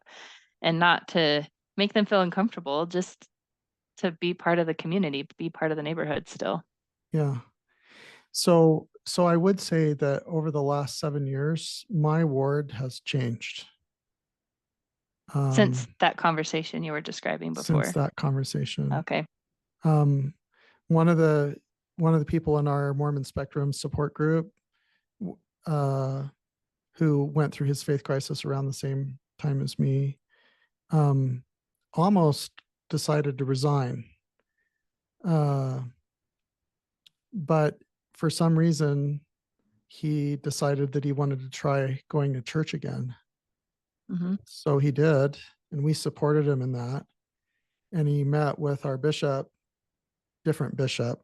and not to make them feel uncomfortable, just to be part of the community, be part of the neighborhood still. Yeah. So I would say that over the last 7 years, my ward has changed. Since that conversation you were describing before. Since that conversation. Okay. One of the people in our Mormon Spectrum support group, who went through his faith crisis around the same time as me, almost decided to resign. But for some reason, he decided that he wanted to try going to church again. Mm-hmm. So he did, and we supported him in that. And he met with our bishop, different bishop,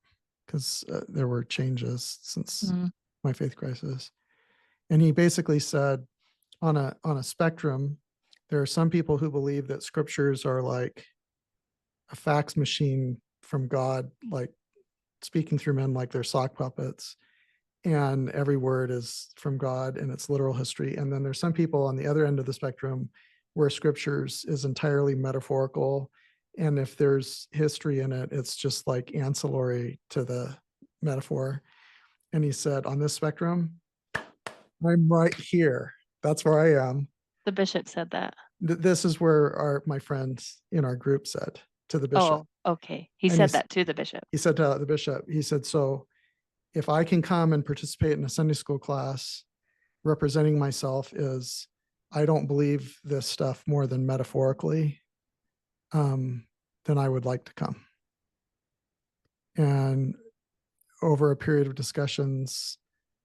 because there were changes since my faith crisis. And he basically said, on a spectrum, there are some people who believe that scriptures are like a fax machine from God, like speaking through men like they're sock puppets, and every word is from God and it's literal history. And then there's some people on the other end of the spectrum where scriptures is entirely metaphorical, and if there's history in it, it's just like ancillary to the metaphor. And he said, on this spectrum, I'm right here. That's where I am. The bishop said that. This is where my friends in our group said to the bishop. Oh, okay. He And said that to the bishop. he said to the bishop, he said, so if I can come and participate in a Sunday school class representing myself is I don't believe this stuff more than metaphorically, then I would like to come. And over a period of discussions,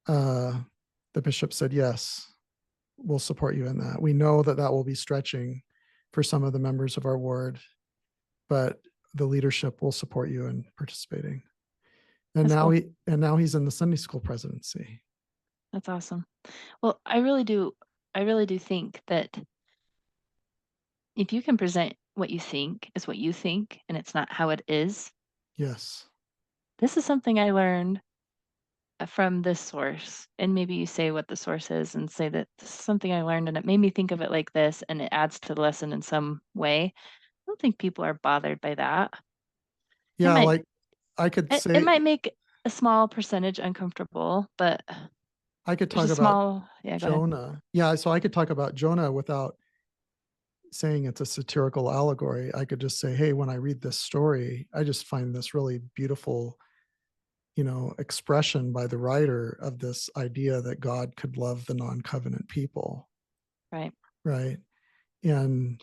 the bishop said, yes, we'll support you in that. We know that that will be stretching for some of the members of our ward, but the leadership will support you in participating. And That's now cool. he's in the Sunday school presidency. That's awesome. Well, I really do think that if you can present what you think is what you think and it's not how it is, Yes. this is something I learned from this source. And maybe you say what the source is and say that this is something I learned and it made me think of it like this and it adds to the lesson in some way. I don't think people are bothered by that. It Yeah, might like I could it say, might make a small percentage uncomfortable, but I could there's talk a about small, yeah, go ahead. Jonah. Yeah, so I could talk about Jonah without saying it's a satirical allegory. I could just say, hey, when I read this story, I just find this really beautiful, expression by the writer of this idea that God could love the non-covenant people, Right. right? And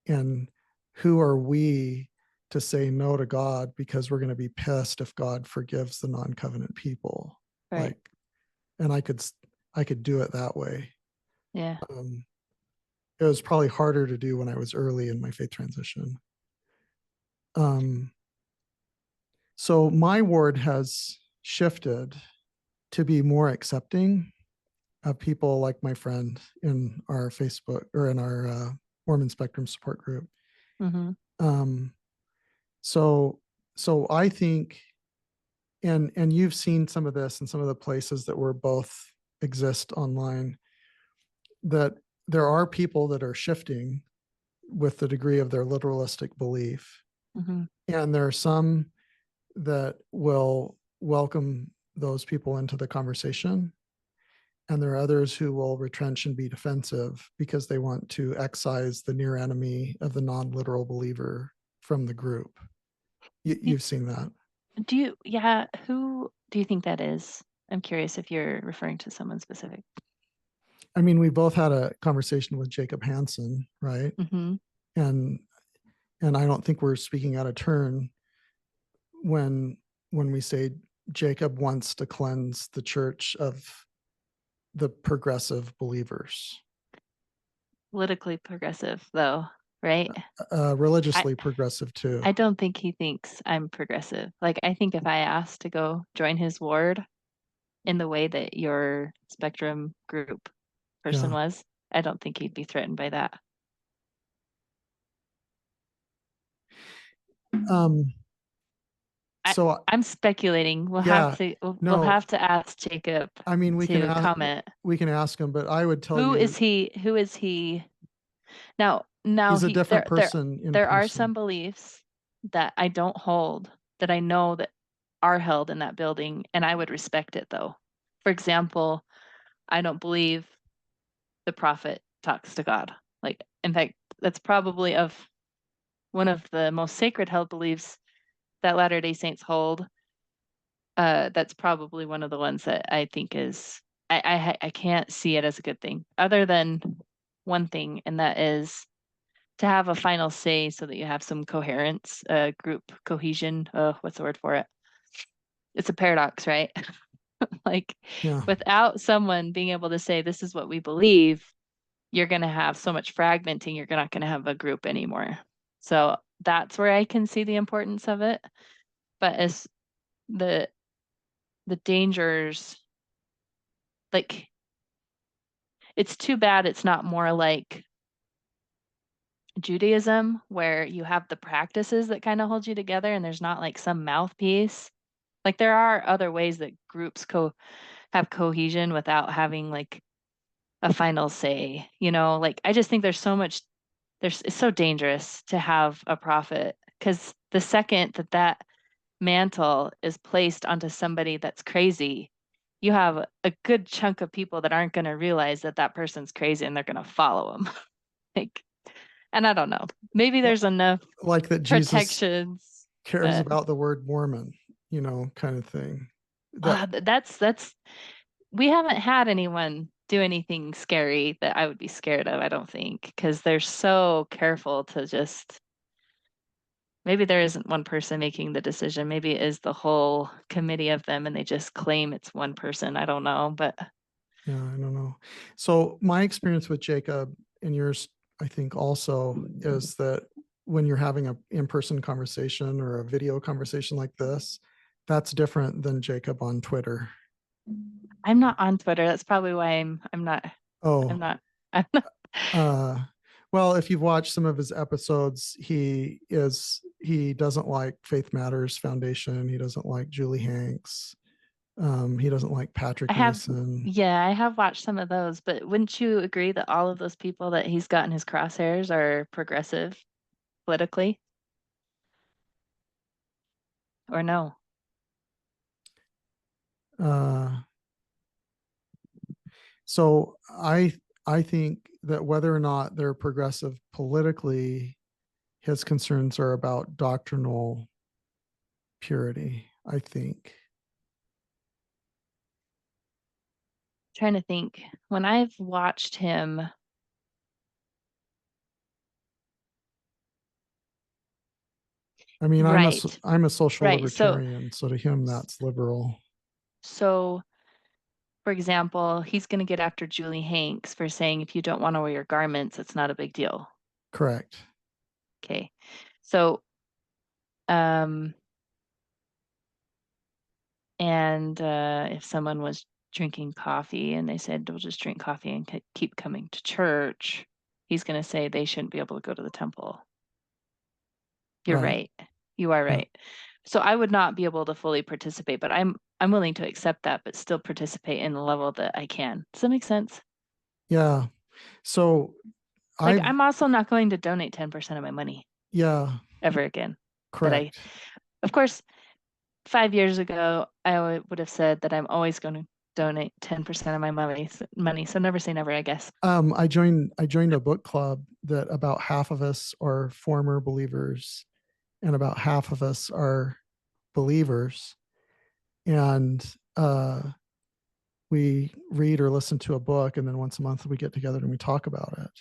and who are we to say no to God because we're going to be pissed if God forgives the non-covenant people? Right. Like, and I could do it that way. Yeah. It was probably harder to do when I was early in my faith transition. Um, so my ward has shifted to be more accepting of people like my friend in our Facebook or in our Mormon Spectrum support group. Mm-hmm. Um, so so I think, and you've seen some of this in some of the places that we're both exist online, that there are people that are shifting with the degree of their literalistic belief. Mm-hmm. And there are some that will welcome those people into the conversation. And there are others who will retrench and be defensive because they want to excise the near enemy of the non-literal believer from the group. You've seen that. Yeah, who do you think that is? I'm curious if you're referring to someone specific. I mean, we both had a conversation with Jacob Hansen, right? Mm-hmm. And and I don't think we're speaking out of turn when we say Jacob wants to cleanse the church of the progressive believers, Politically progressive, though, right? I religiously progressive too. I don't think he thinks I'm progressive. Like, I think if I asked to go join his ward in the way that your spectrum group person Yeah. was, I don't think he'd be threatened by that. Um, I so I'm speculating. yeah, We'll no, have to ask Jacob I mean, to comment. we can ask him, but I would tell Who you is he? Who is he? Now he's a different person in there are person. some beliefs that I don't hold that I know that are held in that building, and I would respect it though. For example, I don't believe the prophet talks to God. Like, in fact, that's probably of one of the most sacred held beliefs that Latter-day Saints hold. That's probably one of the ones that I think is I can't see it as a good thing, other than one thing, and that is to have a final say so that you have some coherence, group cohesion. What's the word for it? It's a paradox, right? Like, Yeah. without someone being able to say, this is what we believe, you're going to have so much fragmenting, you're not going to have a group anymore. So that's where I can see the importance of it. But as the dangers, like, it's too bad it's not more like Judaism, where you have the practices that kind of hold you together and there's not like some mouthpiece. Like, there are other ways that groups have cohesion without having like a final say, like, I just think it's so dangerous to have a prophet, because the second that mantle is placed onto somebody that's crazy, you have a good chunk of people that aren't going to realize that that person's crazy and they're going to follow them. Like, and I don't know, maybe Li- there's enough Like that Jesus protections, cares but about the word Mormon, kind of thing. That that's we haven't had anyone do anything scary that I would be scared of, I don't think, because they're so careful to just, maybe there isn't one person making the decision. Maybe it is the whole committee of them and they just claim it's one person. I don't know, but Yeah, I don't know. So my experience with Jacob and yours, I think also is that when you're having a in-person conversation or a video conversation like this, that's different than Jacob on Twitter. I'm not on Twitter. That's probably why I'm not, I'm Oh, not, I'm not. uh, well, if you've watched some of his episodes, he doesn't like Faith Matters Foundation. He doesn't like Julie Hanks. He doesn't like I Patrick have, Mason. yeah, I have watched some of those, but wouldn't you agree that all of those people that he's got in his crosshairs are progressive politically, or no? Uh, so I think that whether or not they're progressive politically, his concerns are about doctrinal purity, I think. Trying to think. When I've watched him, I mean, right, I'm a social right. So, libertarian, so to him that's liberal. so for example, he's going to get after Julie Hanks for saying if you don't want to wear your garments, it's not a big deal. Correct. Okay. So, um, and if someone was drinking coffee and they said, we'll just drink coffee and keep coming to church, he's going to say they shouldn't be able to go to the temple. You're Right. right. You are Yeah. right. So I would not be able to fully participate, but I'm willing to accept that, but still participate in the level that I can. Does that make sense? Yeah. So Like I've I'm also not going to donate 10% of my money yeah, ever again. That I, correct. of course, 5 years ago, I would have said that I'm always going to donate 10% of my money. So never say never, I guess. I joined a book club that about half of us are former believers and about half of us are believers. And we read or listen to a book, and then once a month we get together and we talk about it.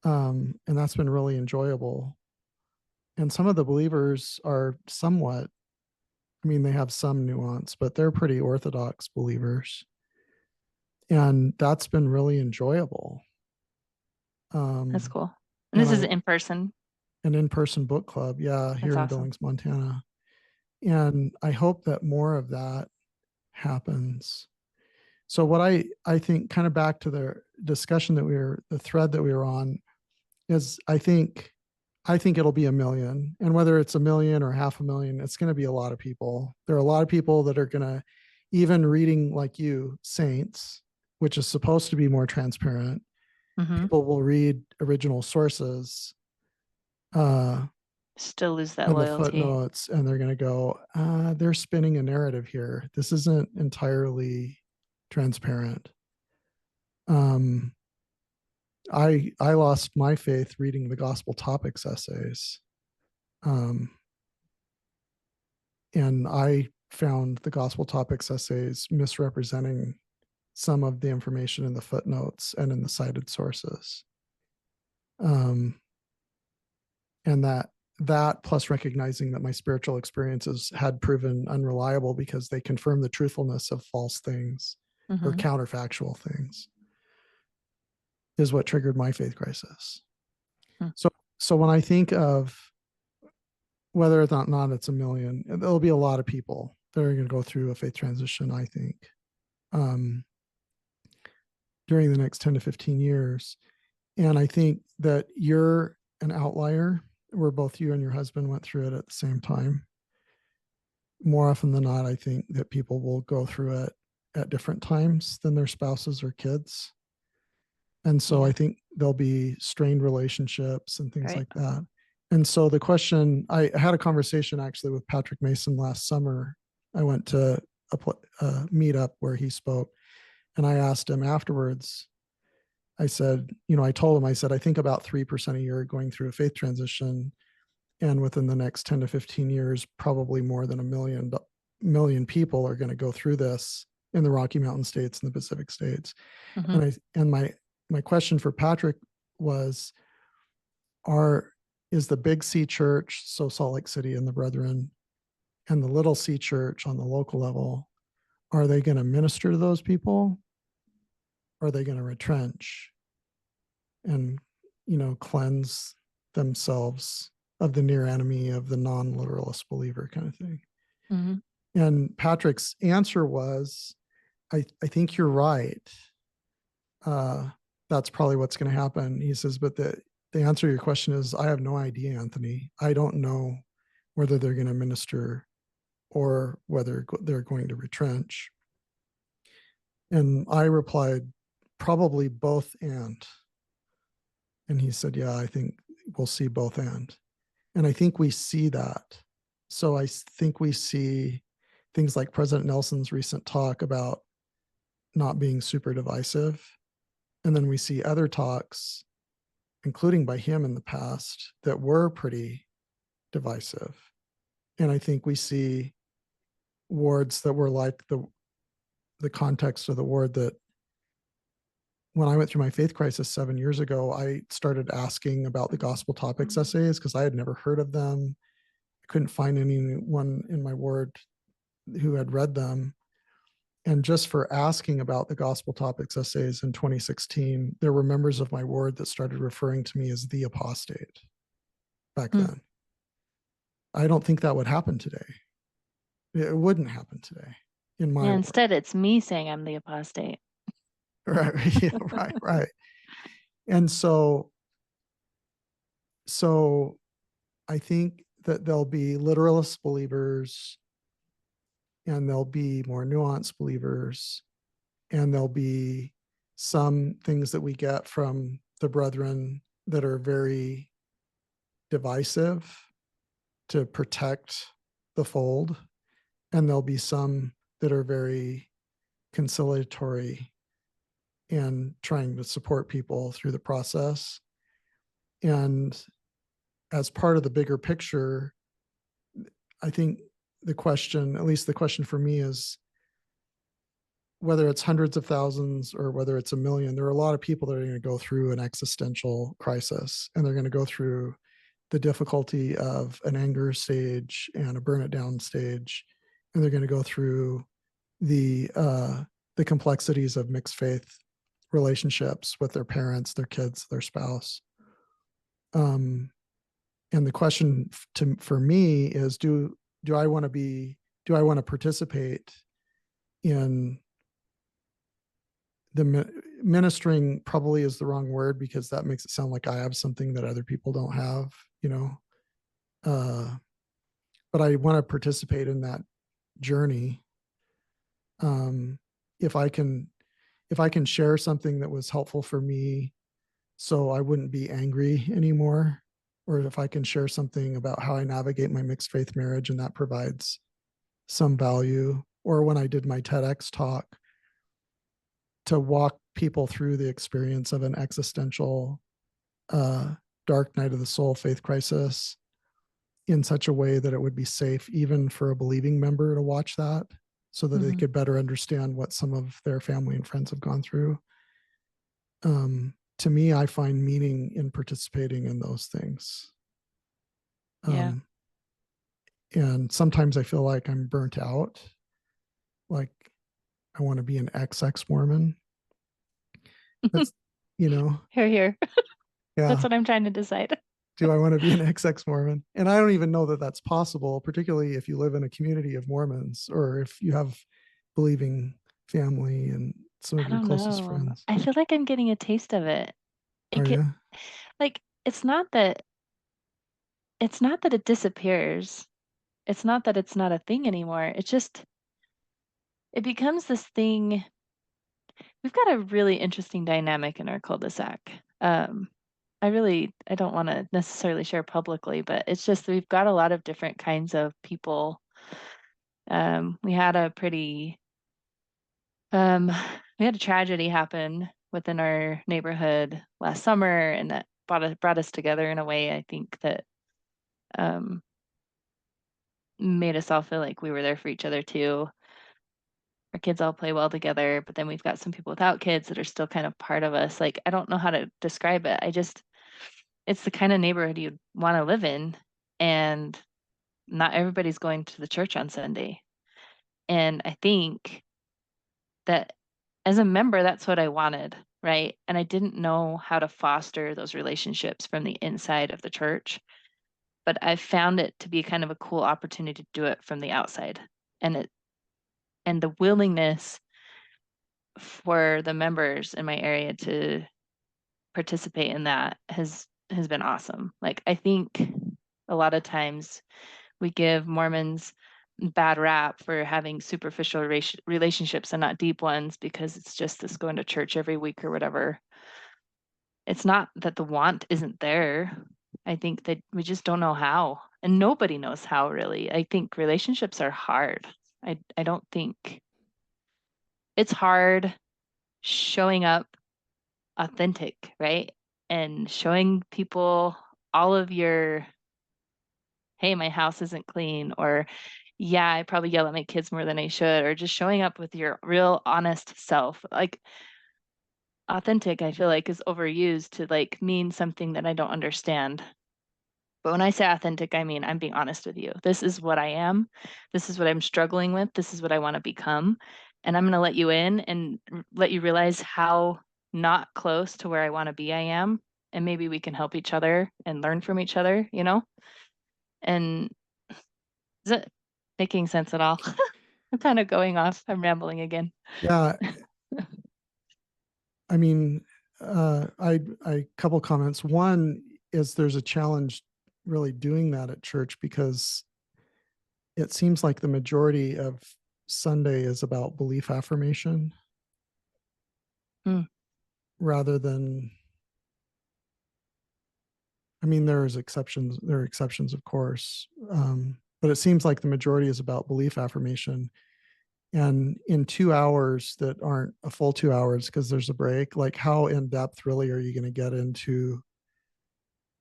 And that's been really enjoyable. And some of the believers are somewhat, I mean, they have some nuance, but they're pretty orthodox believers. And that's been really enjoyable. That's Um, cool. And and this is I, in person. an in-person book club, yeah, That's here in awesome. Billings, Montana. And I hope that more of that happens. So what I think, kind of back to the discussion that the thread that we were on, is I think it'll be a million. And whether it's a million or 500,000, it's going to be a lot of people. There are a lot of people that are going to, even reading like you, Saints, which is supposed to be more transparent, Mm-hmm. people will read original sources Still lose that and the loyalty. footnotes, and they're going to go, they're spinning a narrative here. This isn't entirely transparent. Um, I lost my faith reading the gospel topics essays. Um, and I found the gospel topics essays misrepresenting some of the information in the footnotes and in the cited sources. Um, and that plus recognizing that my spiritual experiences had proven unreliable because they confirmed the truthfulness of false things or Mm-hmm. counterfactual things is what triggered my faith crisis. Hmm. So when I think of whether or not it's a million, there'll be a lot of people that are going to go through a faith transition, I think, um, during the next 10 to 15 years. And I think that you're an outlier where both you and your husband went through it at the same time. More often than not, I think that people will go through it at different times than their spouses or kids. And so Yeah. I think there'll be strained relationships and things Right. like that. And so the question, I had a conversation actually with Patrick Mason last summer. I went to meetup where he spoke. And I asked him afterwards, I said, I told him, I said, I think about 3% a year going through a faith transition. And within the next 10 to 15 years, probably more than a million people are going to go through this in the Rocky Mountain states and the Pacific states. Mm-hmm. And my question for Patrick was, is the big C church, so Salt Lake City and the Brethren, and the little C church on the local level, are they going to minister to those people? Or are they going to retrench and, cleanse themselves of the near enemy of the non-literalist believer kind of thing? Mm-hmm. And Patrick's answer was, I think you're right. That's probably what's going to happen. He says, but the answer to your question is, I have no idea, Anthony. I don't know whether they're going to minister or whether they're going to retrench. And I replied, probably both and. And he said, yeah, I think we'll see both and. And I think we see that. So I think we see things like President Nelson's recent talk about not being super divisive. And then we see other talks, including by him in the past, that were pretty divisive. And I think we see wards that were like the context of the ward that when I went through my faith crisis 7 years ago, I started asking about the gospel topics essays because I had never heard of them. I couldn't find anyone in my ward who had read them. And just for asking about the gospel topics essays in 2016, there were members of my ward that started referring to me as the apostate back then. I don't think that would happen today. It wouldn't happen today in my ward. Instead, it's me saying I'm the apostate. Right. Yeah, right. And so I think that there'll be literalist believers and there'll be more nuanced believers and there'll be some things that we get from the brethren that are very divisive to protect the fold. And there'll be some that are very conciliatory and trying to support people through the process. And as part of the bigger picture, I think the question, at least the question for me, is whether it's hundreds of thousands or whether it's a million, there are a lot of people that are going to go through an existential crisis, and they're going to go through the difficulty of an anger stage and a burn it down stage, and they're going to go through the complexities of mixed faith relationships with their parents, their kids, their spouse. And the question for me is, do I want to participate in the ministering? Probably is the wrong word, because that makes it sound like I have something that other people don't have, but I want to participate in that journey. If I can share something that was helpful for me so I wouldn't be angry anymore, or if I can share something about how I navigate my mixed faith marriage and that provides some value, or when I did my TEDx talk, to walk people through the experience of an existential dark night of the soul faith crisis in such a way that it would be safe even for a believing member to watch that, so that they could better understand what some of their family and friends have gone through. To me, I find meaning in participating in those things. Yeah. And sometimes I feel like I'm burnt out. Like I want to be an XX Mormon. That's, Here, here. Yeah. That's what I'm trying to decide. Do I want to be an XX Mormon? And I don't even know that that's possible, particularly if you live in a community of Mormons, or if you have believing family and some of your closest friends. I feel like I'm getting a taste of it. Are you? Like, it's not that it disappears. It's not that it's not a thing anymore. It's just, it becomes this thing. We've got a really interesting dynamic in our cul-de-sac. I don't want to necessarily share publicly, but it's just we've got a lot of different kinds of people We had a pretty, um, we had a tragedy happen within our neighborhood last summer, and that brought us together in a way I think that um, made us all feel like we were there for each other too. Our kids all play well together, but then we've got some people without kids that are still kind of part of us. Like, I don't know how to describe it. It's the kind of neighborhood you'd want to live in. And not everybody's going to the church on Sunday. And I think that as a member, that's what I wanted, right? And I didn't know how to foster those relationships from the inside of the church, but I found it to be kind of a cool opportunity to do it from the outside. And the willingness for the members in my area to participate in that has been awesome. Like, I think a lot of times we give Mormons bad rap for having superficial relationships and not deep ones because it's just this going to church every week or whatever. It's not that the want isn't there. I think that we just don't know how, and nobody knows how, really. I think relationships are hard. I don't think it's hard showing up authentic, right? And showing people all of your, hey, my house isn't clean, or yeah, I probably yell at my kids more than I should, or just showing up with your real honest self. Like, authentic, I feel like, is overused to like mean something that I don't understand. But when I say authentic, I mean I'm being honest with you. This is what I am. This is what I'm struggling with. This is what I want to become. And I'm going to let you in and let you realize how not close to where I want to be I am. And maybe we can help each other and learn from each other, you know? And is it making sense at all? I'm kind of going off. I'm rambling again. Yeah. I mean, I couple comments. One is there's a challenge really doing that at church because it seems like the majority of Sunday is about belief affirmation Mm, rather than, I mean, there are exceptions, of course. But it seems like the majority is about belief affirmation. And in 2 hours that aren't a full 2 hours because there's a break, like how in depth really are you going to get into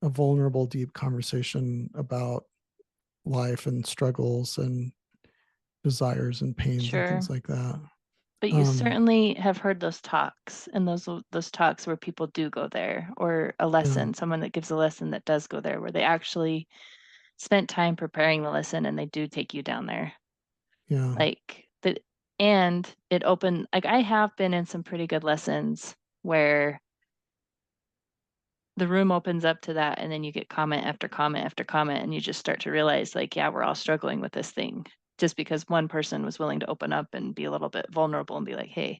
a vulnerable, deep conversation about life and struggles and desires and pains and sure. things like that? But you Um, certainly have heard those talks, and those talks where people do go there, or a yeah, lesson, someone that gives a lesson that does go there, where they actually spent time preparing the lesson and they do take you down there. yeah, Like that, and it opened, like, I have been in some pretty good lessons where the room opens up to that, and then you get comment after comment after comment, and you just start to realize, like, yeah, we're all struggling with this thing. Just because one person was willing to open up and be a little bit vulnerable and be like, hey,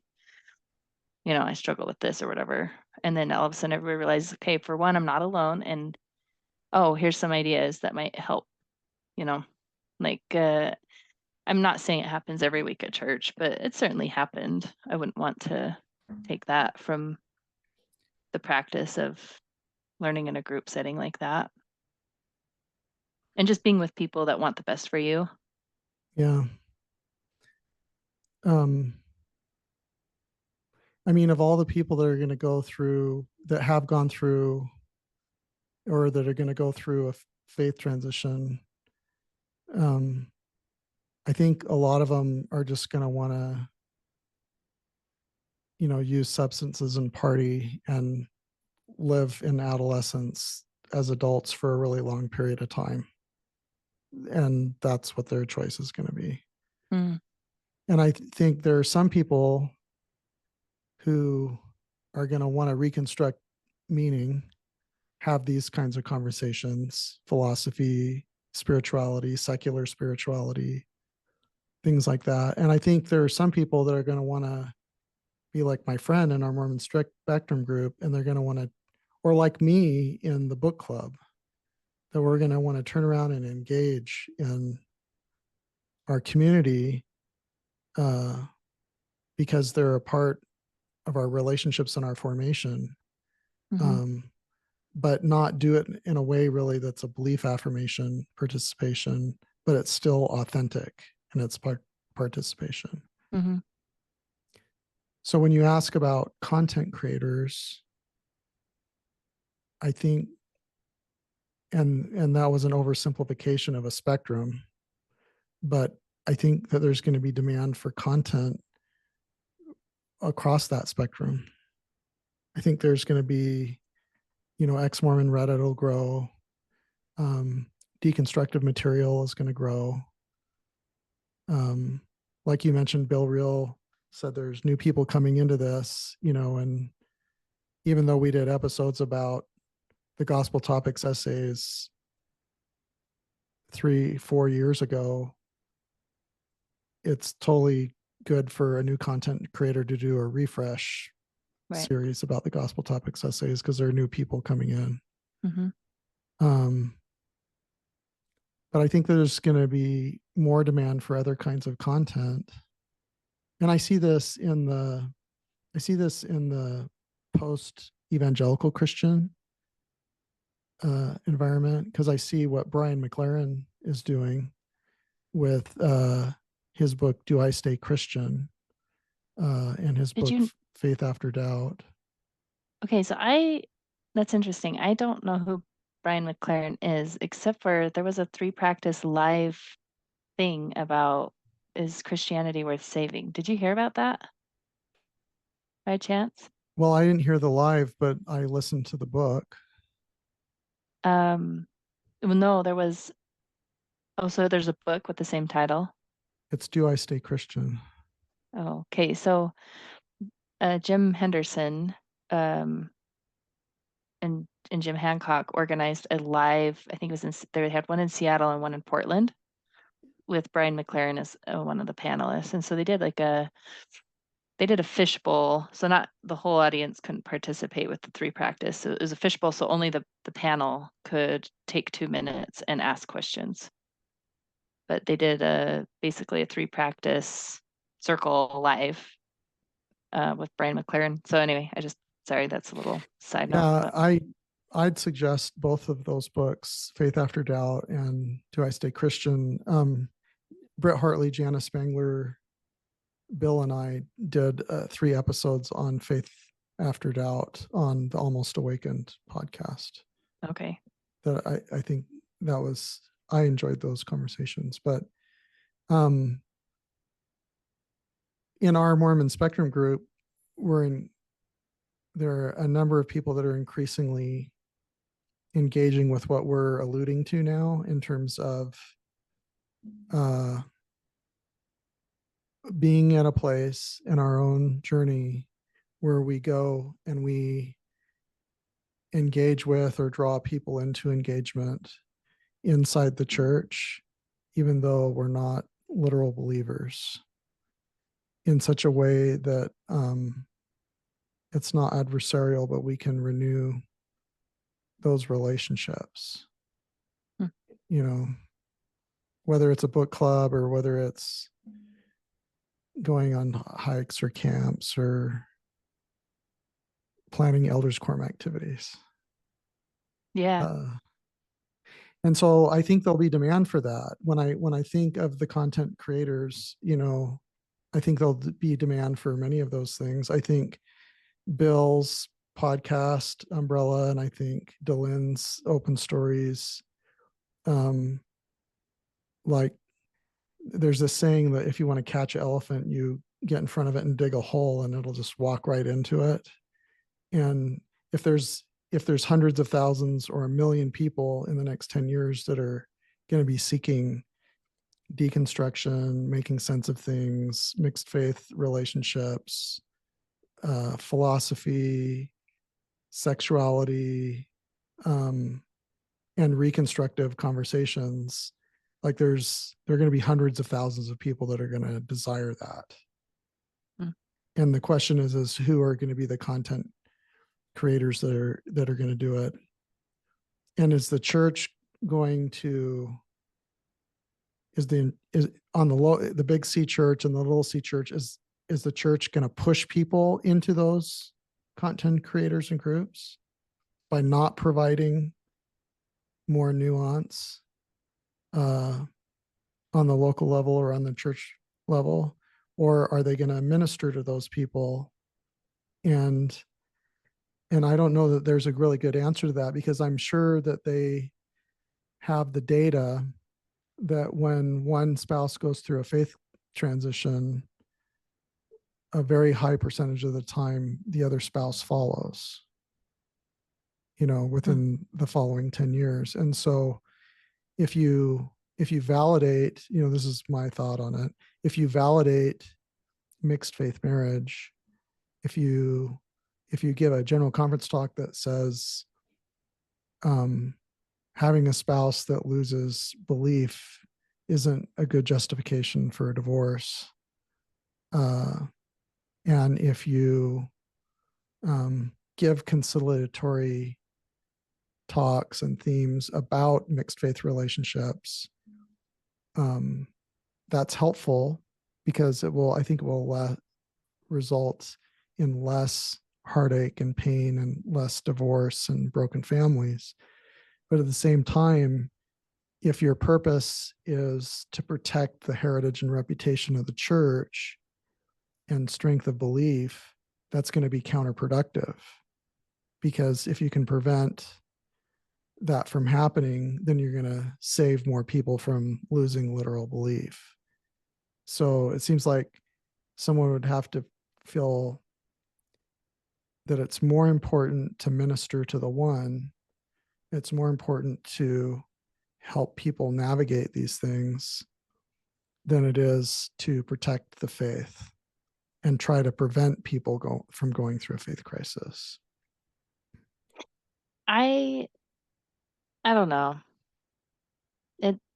I struggle with this or whatever. And then all of a sudden everybody realizes, okay, for one, I'm not alone. And oh, here's some ideas that might help, you know, like, I'm not saying it happens every week at church, but it certainly happened. I wouldn't want to take that from the practice of learning in a group setting like that. And just being with people that want the best for you. yeah. Um, I mean, of all the people that are going to go through, that have gone through, or that are going to go through a faith transition, um, I think a lot of them are just going to want to, use substances and party and live in adolescence as adults for a really long period of time. And that's what their choice is going to be. Mm, And I think there are some people who are going to want to reconstruct meaning, have these kinds of conversations, philosophy, spirituality, secular spirituality, things like that. And I think there are some people that are going to want to be like my friend in our Mormon spectrum group, and they're going to want to, or like me in the book club, that we're going to want to turn around and engage in our community uh, because they're a part of our relationships and our formation, hmm um, but not do it in a way really that's a belief affirmation participation, but it's still authentic and its participation. Mm-hmm. So when you ask about content creators, I think, and that was an oversimplification of a spectrum, but I think that there's going to be demand for content across that spectrum. I think there's going to be, ex-Mormon Reddit will grow. Deconstructive material is going to grow. Like you mentioned, Bill Reel said there's new people coming into this, and even though we did episodes about the gospel topics essays 3-4 years ago, it's totally good for a new content creator to do a refresh Right. series about the gospel topics essays because there are new people coming in. Mm-hmm. But I think there's going to be more demand for other kinds of content. And I see this in the post evangelical Christian environment, because I see what Brian Mclaren is doing with his book Do I Stay Christian, and his Did book you? Faith After Doubt. Okay, so that's interesting. I don't know who Brian McLaren is, except for there was a 3 Practice live thing about, is Christianity worth saving? Did you hear about that by chance? Well, I didn't hear the live, but I listened to the book. Well, no, there was, oh, so there's a book with the same title. It's Do I Stay Christian? Oh, okay. So Jim Henderson um, and Jim Hancock organized a live, I think it was they had one in Seattle and one in Portland with Brian McLaren as one of the panelists. And so they did a fishbowl. So not the whole audience couldn't participate with the 3 Practice. So it was a fishbowl. So only the panel could take 2 minutes and ask questions. But they did basically a 3 Practice circle live with Brian McLaren. So anyway, sorry, that's a little side note. Yeah, But. I'd suggest both of those books, Faith After Doubt and Do I Stay Christian. Britt Hartley, Janice Spangler, Bill, and I did 3 episodes on Faith After Doubt on the Almost Awakened podcast. Okay. That I think I enjoyed those conversations. But in our Mormon Spectrum group, there are a number of people that are increasingly engaging with what we're alluding to now in terms of being at a place in our own journey where we go and we engage with or draw people into engagement inside the church, even though we're not literal believers, in such a way that it's not adversarial, but we can renew those relationships. Whether it's a book club or whether it's going on hikes or camps or planning elders quorum activities. Yeah. And so I think there'll be demand for that. When I think of the content creators, I think there'll be demand for many of those things. I think Bill's podcast umbrella, and I think Dylan's open stories, like there's this saying that if you want to catch an elephant, you get in front of it and dig a hole and it'll just walk right into it. And if there's hundreds of thousands or 1 million people in the next 10 years that are going to be seeking deconstruction, making sense of things, mixed faith relationships, philosophy, sexuality, and reconstructive conversations, like there are going to be hundreds of thousands of people that are going to desire that. And the question is who are going to be the content creators that are going to do it? And is the church going to, is on the big C church and the little C church, is the church going to push people into those content creators and groups by not providing more nuance, on the local level or on the church level? Or are they going to minister to those people? And I don't know that there's a really good answer to that, because I'm sure that they have the data that when one spouse goes through a faith transition, a very high percentage of the time the other spouse follows, Hmm. within the following 10 years. And so if you validate, this is my thought on it, if you validate mixed faith marriage, if you give a general conference talk that says um, having a spouse that loses belief isn't a good justification for a divorce, and if you give conciliatory talks and themes about mixed faith relationships, um, that's helpful, because I think it will result in less heartache and pain and less divorce and broken families. But at the same time, if your purpose is to protect the heritage and reputation of the church and strength of belief, that's going to be counterproductive. Because if you can prevent that from happening, then you're going to save more people from losing literal belief. So it seems like someone would have to feel that it's more important to minister to the one, it's more important to help people navigate these things than it is to protect the faith and try to prevent people from going through a faith crisis. I don't know.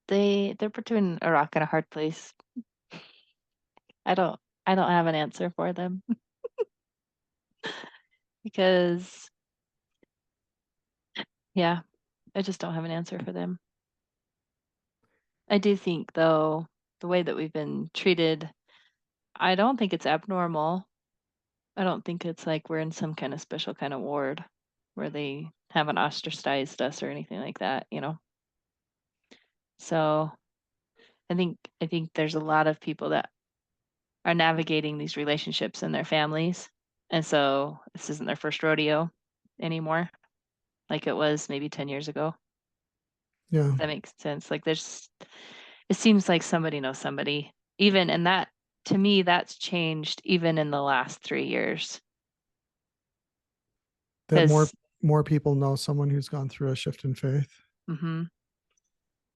They're between a rock and a hard place. I don't have an answer for them because yeah, I just don't have an answer for them. I do think though the way that we've been treated, I don't think it's abnormal. I don't think it's like we're in some kind of special kind of ward where they haven't ostracized us or anything like that. So I think there's a lot of people that are navigating these relationships in their families. And so this isn't their first rodeo anymore, like it was maybe 10 years ago. Yeah, That makes sense. Like it seems like somebody knows somebody, even, and that to me, that's changed even in the last 3 years. that more Because people know someone who's gone through a shift in faith.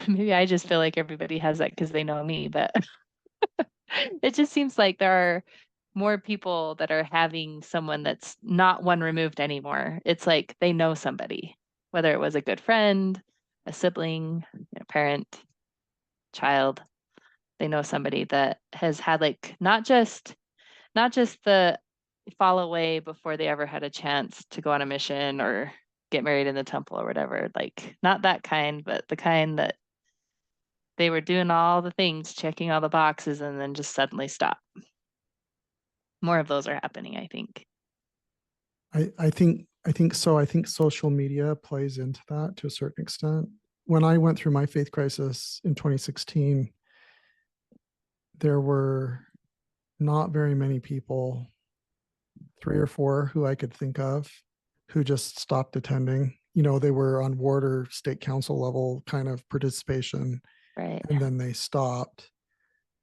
maybe I just feel like everybody has that because they know me, but it just seems like there are more people that are having someone that's not one removed anymore. It's like they know somebody, whether it was a good friend, a sibling, parent, child. They know somebody that has had like not just the fall away before they ever had a chance to go on a mission or get married in the temple or whatever. Like not that kind, but the kind that they were doing all the things, checking all the boxes, and then just suddenly stop. More of those are happening, I think. I think so. I think social media plays into that to a certain extent. When I went through my faith crisis in 2016, there were not very many people, three or four who I could think of, who just stopped attending. They were on ward or state council level kind of participation, Right. and then they stopped.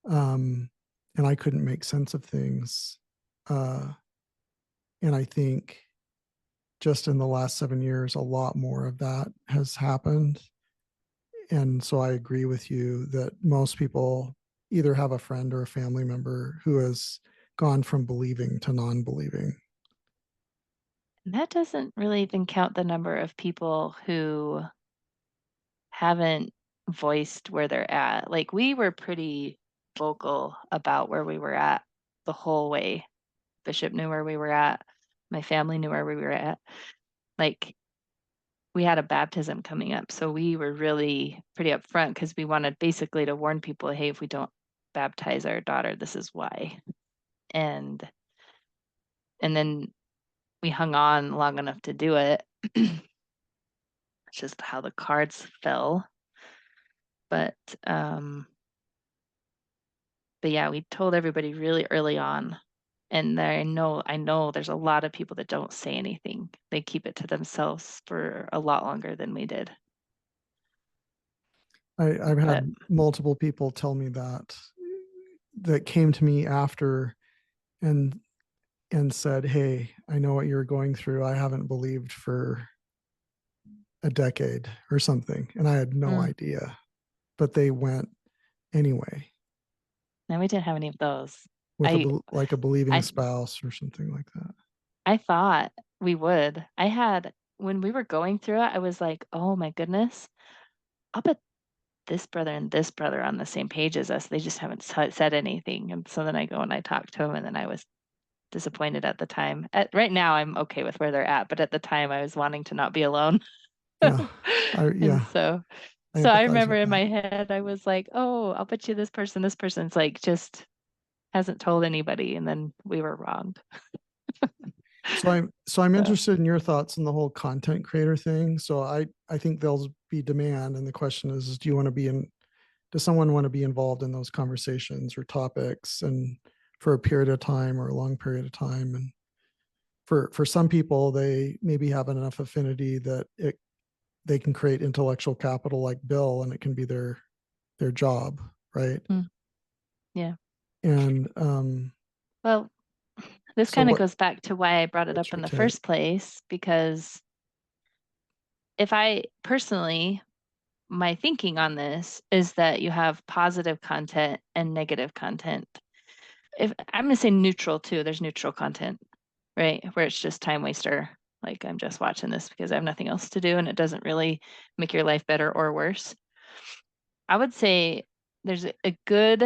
Um, and I couldn't make sense of things. And I think just in the last 7 years, a lot more of that has happened. And so I agree with you that most people either have a friend or a family member who has gone from believing to non-believing. And that doesn't really even count the number of people who haven't voiced where they're at. Like we were pretty vocal about where we were at the whole way. Bishop knew where we were at. My family knew where we were at. Like we had a baptism coming up. So we were really pretty upfront because we wanted basically to warn people, hey, if we don't baptize our daughter, this is why. And then we hung on long enough to do it. It's just how the cards fell. But But yeah, we told everybody really early on. And I know there's a lot of people that don't say anything. They keep it to themselves for a lot longer than we did. I've But had multiple people tell me that came to me after and said, "Hey, I know what you're going through. I haven't believed for a decade or something." And I had no idea, but they went anyway no, we didn't have any of those. with I like a believing I spouse or something like that. I thought we would. I had when we were going through it, I was like, oh my goodness, I'll bet this brother and this brother are on the same page as us. They just haven't said anything. And so then I go and I talk to him, and then I was disappointed at the time. Right now, I'm okay with where they're at, but at the time, I was wanting to not be alone. Yeah. And Yeah, I so I empathize remember with in that. my head, I was like, oh, I'll bet you this person's like just hasn't told anybody. And then we were wrong. So I'm So, interested in your thoughts on the whole content creator thing. So I think there'll be demand, and the question is do you want to be in? Does someone want to be involved in those conversations or topics, and for a period of time or a long period of time? And for some people, they maybe have enough affinity that they can create intellectual capital like Bill, and it can be their job, right? yeah. And Well, this so kind of goes back to why I brought it what's up your in the take? first place, because if I personally, my thinking on this is that you have positive content and negative content. If I'm going to say neutral too, there's neutral content, right? Where it's just time waster. Like I'm just watching this because I have nothing else to do and it doesn't really make your life better or worse. I would say there's a good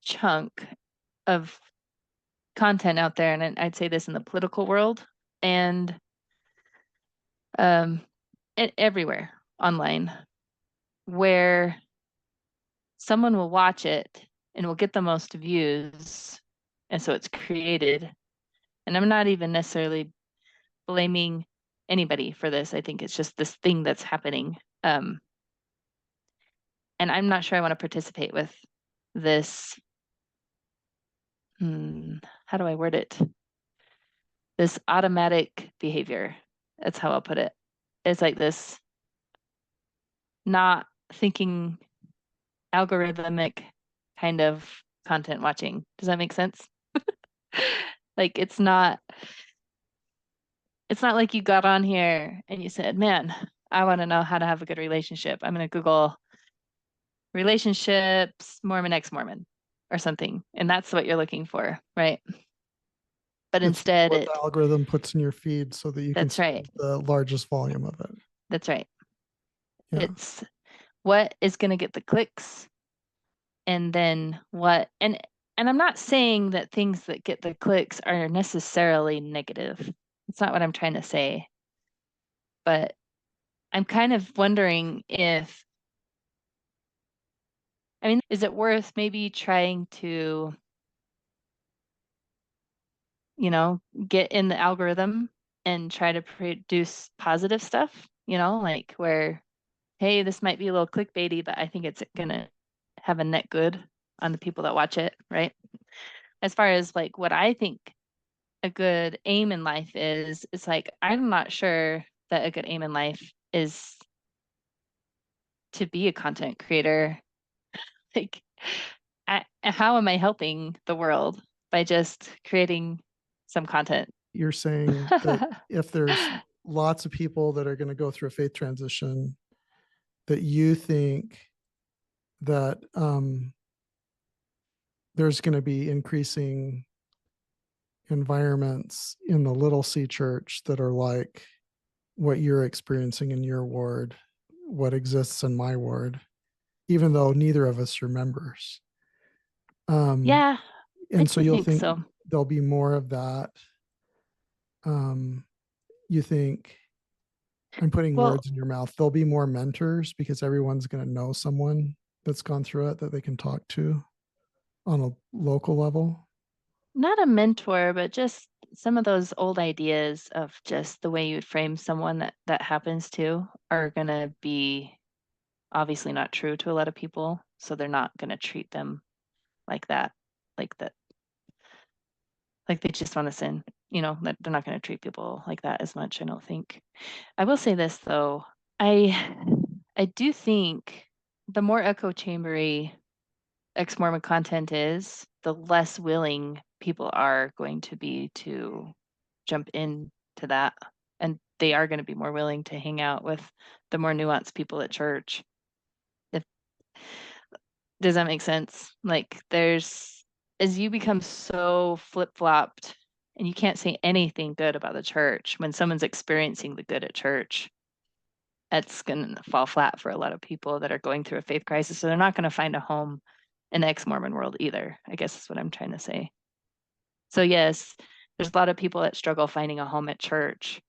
chunk of content out there, and I'd say this in the political world and um, everywhere online, where someone will watch it and will get the most views. And so it's created. And I'm not even necessarily blaming anybody for this. I think it's just this thing that's happening. And I'm not sure I want to participate with this. How do I word it? This automatic behavior. That's how I'll put it. It's like this not thinking algorithmic kind of content watching. Does that make sense? Like it's not like you got on here and you said, "Man, I want to know how to have a good relationship. I'm going to Google relationships, Mormon ex Mormon or something." And that's what you're looking for, right? But It's instead what the algorithm puts in your feed so that you can that's see right. the largest volume of it. That's right. Yeah. It's what is going to get the clicks, and then what and I'm not saying that things that get the clicks are necessarily negative. It's not what I'm trying to say. But I'm kind of wondering if, I mean, is it worth maybe trying to, get in the algorithm and try to produce positive stuff, like where, hey, this might be a little clickbaity, but I think it's gonna have a net good on the people that watch it, right? As far as like what I think a good aim in life is, it's like I'm not sure that a good aim in life is to be a content creator. Like, how am I helping the world by just creating some content? You're saying that if there's lots of people that are going to go through a faith transition, that you think that there's going to be increasing environments in the little C church that are like what you're experiencing in your ward, what exists in my ward, even though neither of us are members. Yeah, I And so do you'll think think so. there'll be more of that. You think I'm putting Well, words in your mouth. There'll be more mentors because everyone's going to know someone that's gone through it that they can talk to on a local level. not a mentor, but just some of those old ideas of just the way you would frame someone that happens to are going to be obviously not true to a lot of people. So they're not going to treat them like that, like that, like they just want to sin, that they're not going to treat people like that as much, I don't think. I will say this though, I do think the more echo chambery ex-Mormon content is, the less willing people are going to be to jump into that. And they are going to be more willing to hang out with the more nuanced people at church. Does that make sense? Like as you become so flip-flopped and you can't say anything good about the church when someone's experiencing the good at church, it's going to fall flat for a lot of people that are going through a faith crisis. So they're not going to find a home in the ex-Mormon world either, I guess is what I'm trying to say. So yes, there's a lot of people that struggle finding a home at church,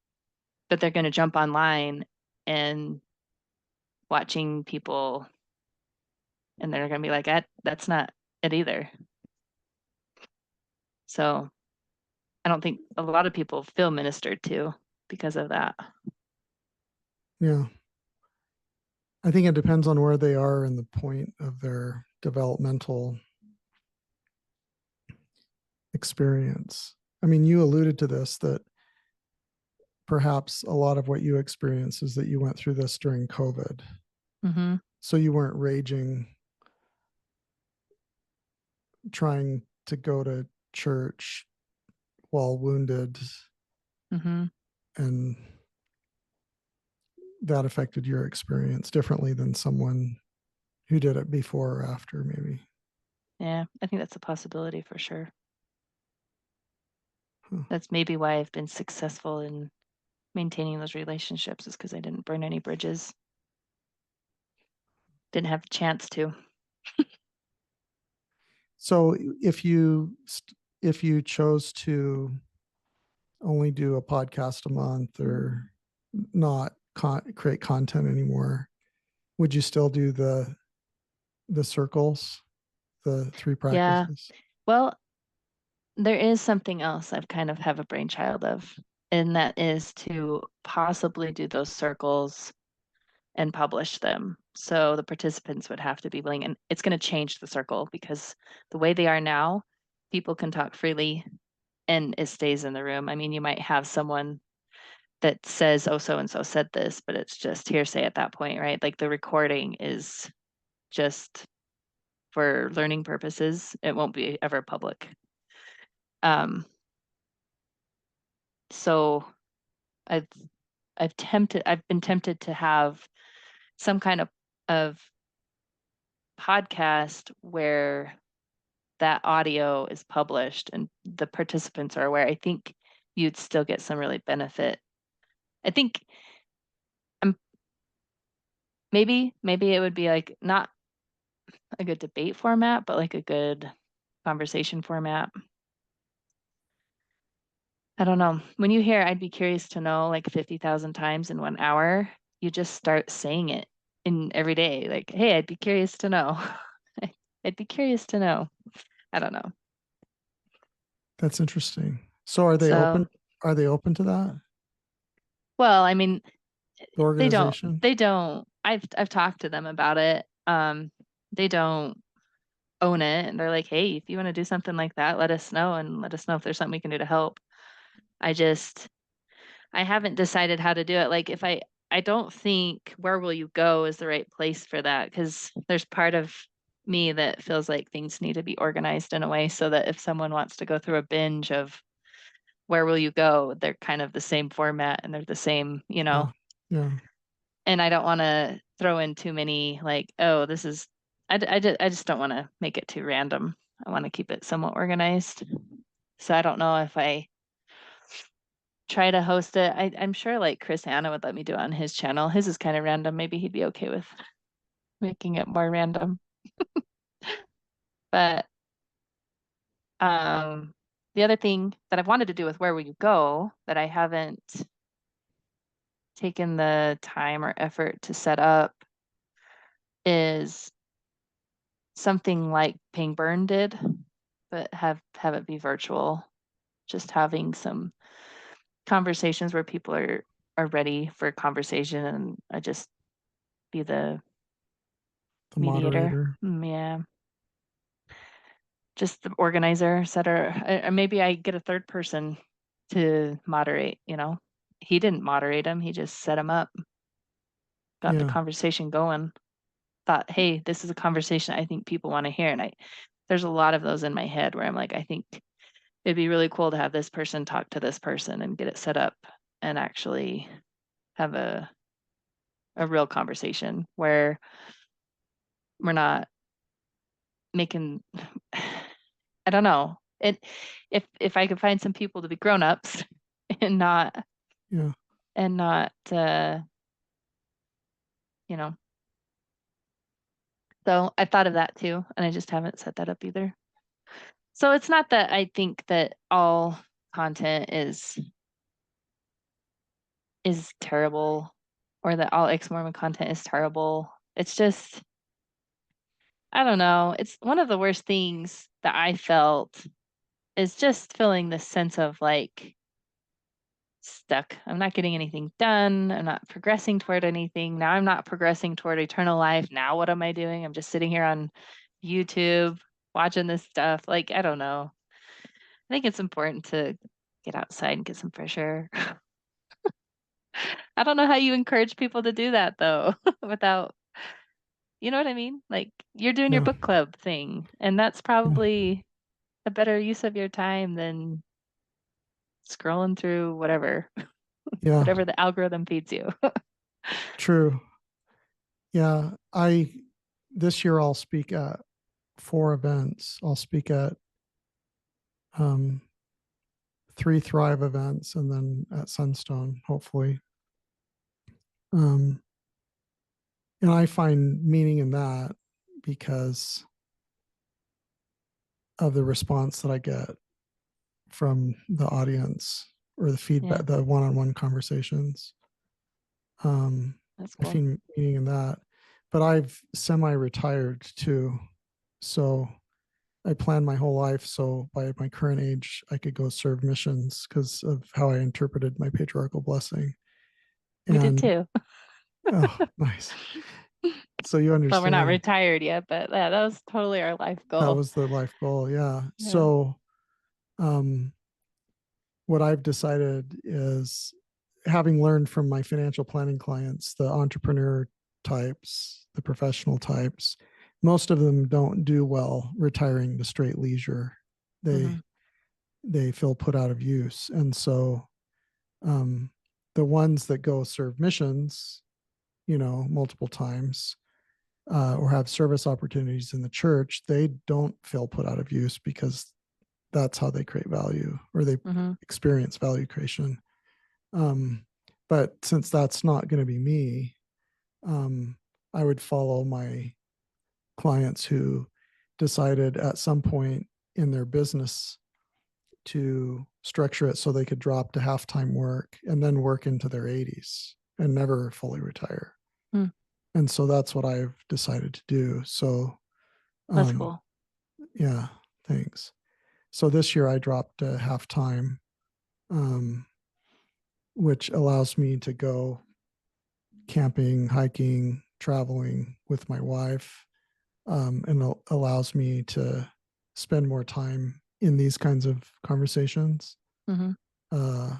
but they're going to jump online and watching people, and they're going to be like, that's not it either. So I don't think a lot of people feel ministered to because of that. Yeah. I think it depends on where they are in the point of their developmental experience. I mean, you alluded to this, that perhaps a lot of what you experience is that you went through this during COVID. Mm-hmm. So you weren't raging, trying to go to church while wounded, Mm-hmm. and that affected your experience differently than someone who did it before or after, maybe. Yeah, I think that's a possibility for sure. Huh. That's maybe why I've been successful in maintaining those relationships, is because I didn't burn any bridges. Didn't have a chance to. So if you chose to only do a podcast a month or not create content anymore, would you still do the circles, the 3 Yeah. practices? Well, there is something else I've kind of have a brainchild of, and that is to possibly do those circles and publish them. So the participants would have to be willing, and it's going to change the circle because the way they are now, people can talk freely and it stays in the room. I mean, you might have someone that says, oh, so and so said this, but it's just hearsay at that point, right? Like the recording is just for learning purposes. It won't be ever public. So I've I've been tempted to have some kind of podcast where that audio is published and the participants are aware. I think you'd still get some really benefit. I think maybe it would be like not a good debate format, but like a good conversation format. I don't know. When you hear I'd be curious to know like 50,000 times in 1 hour, you just start saying it in every day. Like, hey, I'd be curious to know. I'd be curious to know. I don't know. That's interesting. So are they So, open? Are they open to that? well, I mean, The they don't organization? they don't I've talked to them about it. They don't own it, and they're like, hey, if you want to do something like that, let us know, and let us know if there's something we can do to help. I haven't decided how to do it. Like I don't think Where Will You Go is the right place for that, because there's part of me that feels like things need to be organized in a way so that if someone wants to go through a binge of Where Will You Go, they're kind of the same format and they're the same, Yeah. Yeah. and I don't want to throw in too many like, oh, this is, I just don't want to make it too random. I want to keep it somewhat organized. So I don't know if I try to host it. I'm sure like Chris Anna would let me do it on his channel. His is kind of random. Maybe he'd be okay with making it more random. But the other thing that I've wanted to do with Where Will You Go that I haven't taken the time or effort to set up is something like Pingburn did, but have it be virtual. Just having some conversations where people are ready for conversation, and I just be the The mediator. moderator. Yeah. just the organizer, setter, or maybe I get a third person to moderate, He didn't moderate them, he just set them up, got the Yeah. conversation going, thought, hey, this is a conversation I think people want to hear. And there's a lot of those in my head where I'm like, I think it'd be really cool to have this person talk to this person and get it set up and actually have a real conversation where we're not making I don't know. If I could find some people to be grown-ups and not Yeah. and not you know. So I thought of that too, and I just haven't set that up either. So it's not that I think that all content is terrible or that all ex-Mormon content is terrible. It's just, I don't know. It's one of the worst things that I felt is just feeling this sense of like stuck. I'm not getting anything done. I'm not progressing toward anything. Now I'm not progressing toward eternal life. Now what am I doing? I'm just sitting here on YouTube watching this stuff. Like, I don't know. I think it's important to get outside and get some fresh air. I don't know how you encourage people to do that though, without, you know what I mean? Like you're doing your Yeah. book club thing, and that's Yeah. probably a better use of your time than scrolling through whatever, Yeah. whatever the algorithm feeds you. True. Yeah. This year I'll speak at 4 events. I'll speak at um, 3 Thrive events and then at Sunstone, hopefully. Um, and I find meaning in that because of the response that I get from the audience or the Yeah, feedback, the one-on-one conversations. that's I cool. find meaning in that. But I've semi-retired too. So I planned my whole life so by my current age I could go serve missions because of how I interpreted my patriarchal blessing. We did And too. oh, nice. So you But we're not understand retired yet, but yeah, that was totally our life that goal. was the life goal. Yeah. Yeah. So um what I've decided is having learned from my financial planning clients, the entrepreneur types, the professional types, most of them don't do well retiring to straight leisure. Hmm. They feel put out of use. And so um, the ones that go serve missions, multiple times, or have service opportunities in the church, they don't feel put out of use because that's how they create value or they Hmm. experience value creation. Um, but since that's not going to be me, um, I would follow my clients who decided at some point in their business to structure it so they could drop to half-time work and then work into their 80s and never fully retire. Mm, And so that's what I've decided to do. So, that's um, cool. yeah, thanks. So this year I dropped to half-time, um, which allows me to go camping, hiking, traveling with my wife, and allows me to spend more time in these kinds of conversations. Hmm. Uh,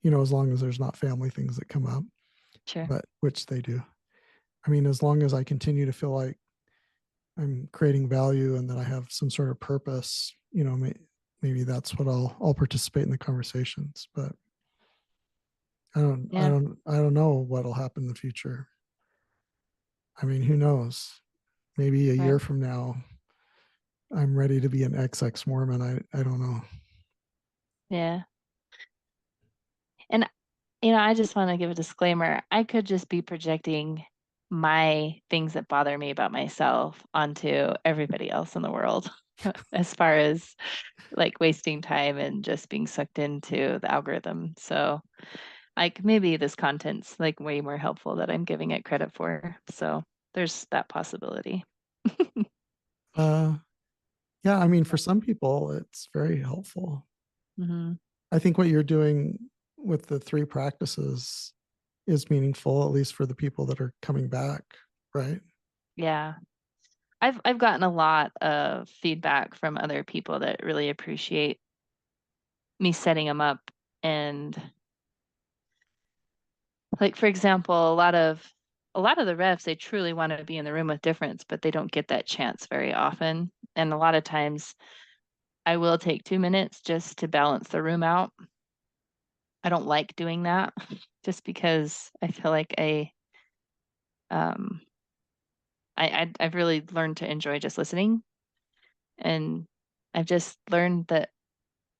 as long as there's not family things that come up, Sure. but which they do. I mean, as long as I continue to feel like I'm creating value and that I have some sort of purpose, maybe that's what I'll participate in the conversations. But Yeah. I don't know what'll happen in the future. I mean, who knows? Maybe a Right. year from now, I'm ready to be an XX Mormon. I don't know. Yeah. And I just want to give a disclaimer. I could just be projecting my things that bother me about myself onto everybody else in the world as far as like wasting time and just being sucked into the algorithm. So like maybe this content's like way more helpful that I'm giving it credit for. So there's that possibility. Uh, yeah, I mean, for some people, it's very helpful. Hmm. I think what you're doing with the 3 practices is meaningful, at least for the people that are coming back, right? Yeah. I've gotten a lot of feedback from other people that really appreciate me setting them up. And like, for example, a lot of the refs, they truly want to be in the room with difference, but they don't get that chance very often. And a lot of times I will take 2 minutes just to balance the room out. I don't like doing that just because I feel like um I've really learned to enjoy just listening. And I've just learned that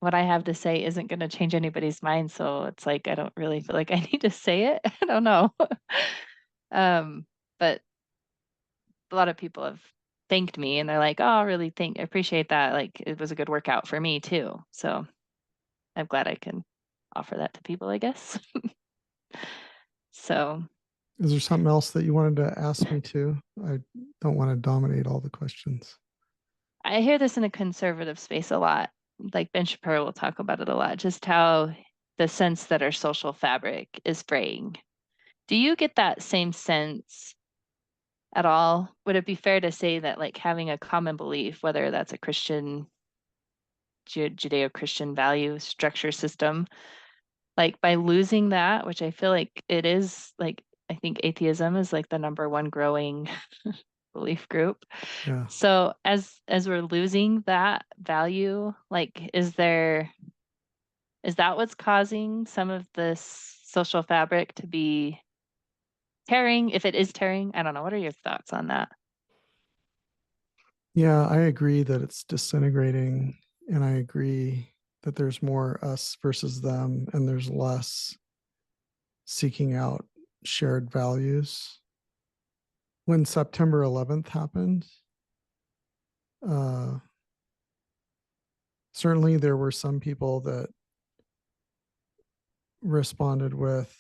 what I have to say isn't going to change anybody's mind. So it's like I don't really feel like I need to say it. I don't know. But a lot of people have thanked me and they're like, "Oh, really appreciate that. Like it was a good workout for me too." So I'm glad I can offer that to people, I guess. So Is there something else that you wanted to ask me too? I don't want to dominate all the questions. I hear this in a conservative space a lot. Like Ben Shapiro will talk about it a lot, just how the sense that our social fabric is fraying. Do you get that same sense at all? Would it be fair to say that like having a common belief, whether that's a Christian, Judeo-Christian value structure system, like by losing that, which I feel like it is like, I think atheism is like the number one growing belief group. Yeah. So as we're losing that value, like is that what's causing some of this social fabric to be tearing? If it is tearing, I don't know. What are your thoughts on that? Yeah, I agree that it's disintegrating. And I agree that there's more us versus them, and there's less seeking out shared values. When September 11th happened, uh, certainly there were some people that responded with,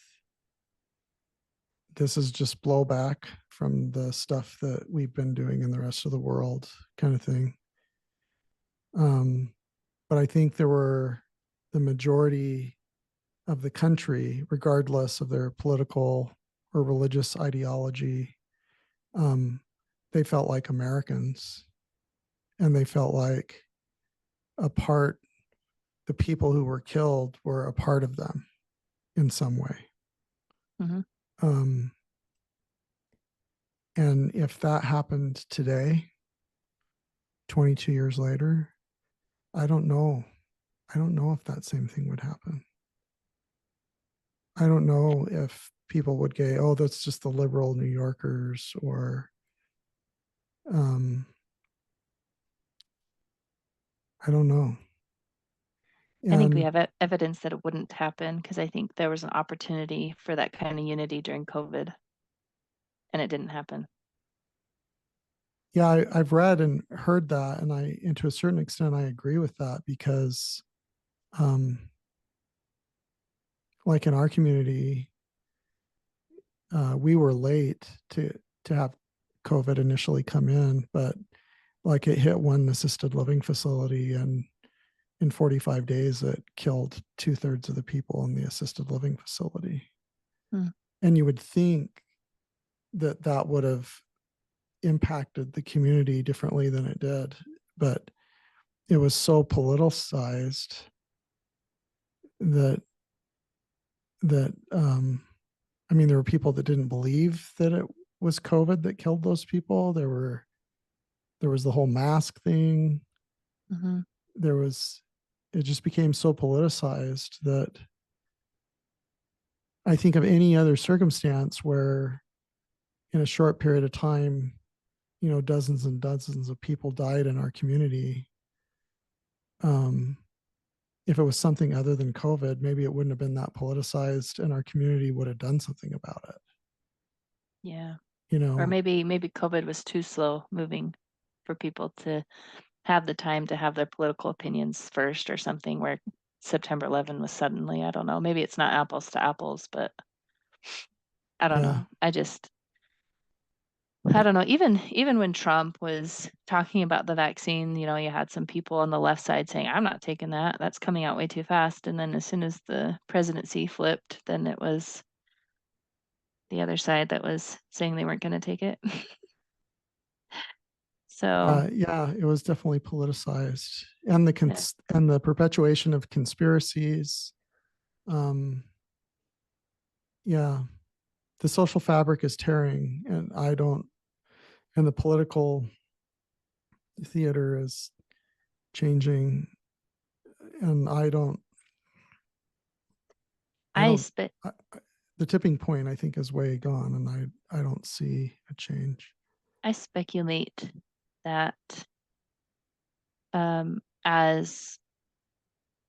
this is just blowback from the stuff that we've been doing in the rest of the world, kind of thing. But I think there were the majority of the country, regardless of their political or religious ideology, um, they felt like Americans, and they felt like a part, the people who were killed were a part of them in some way. Hmm. Um, and if that happened today, 22 years later, I don't know. I don't know if that same thing would happen. I don't know if people would go, oh, that's just the liberal New Yorkers, or um, I don't know. I think we And have evidence that it wouldn't happen because I think there was an opportunity for that kind of unity during COVID and it didn't happen. yeah, I've read and heard that, and to a certain extent, I agree with that because, um, like in our community, we were late to have COVID initially come in, but like it hit one assisted living facility, and in 45 days, it killed 2/3 of the people in the assisted living facility. Hmm. And you would think that that would have impacted the community differently than it did, but it was so politicized that I mean, there were people that didn't believe that it was COVID that killed those people. There was the whole mask thing. Hmm. There was It just became so politicized that I think of any other circumstance where in a short period of time, dozens and dozens of people died in our community. Um, if it was something other than COVID, maybe it wouldn't have been that politicized, and our community would have done something about it. Yeah. You Or know, maybe COVID was too slow moving for people to have the time to have their political opinions first or something where September 11 was suddenly, I don't know, maybe it's not apples to apples, but I don't yeah, know. I don't know. Even when Trump was talking about the vaccine, you had some people on the left side saying, "I'm not taking that. That's coming out way too fast." And then as soon as the presidency flipped, then it was the other side that was saying they weren't going to take it. So Yeah, it was definitely politicized, and yeah, and the perpetuation of conspiracies. Um, yeah, the social fabric is tearing, and and the political theater is changing, and I I don't, spe- the tipping point I think is way gone, and I don't see a change. I speculate that as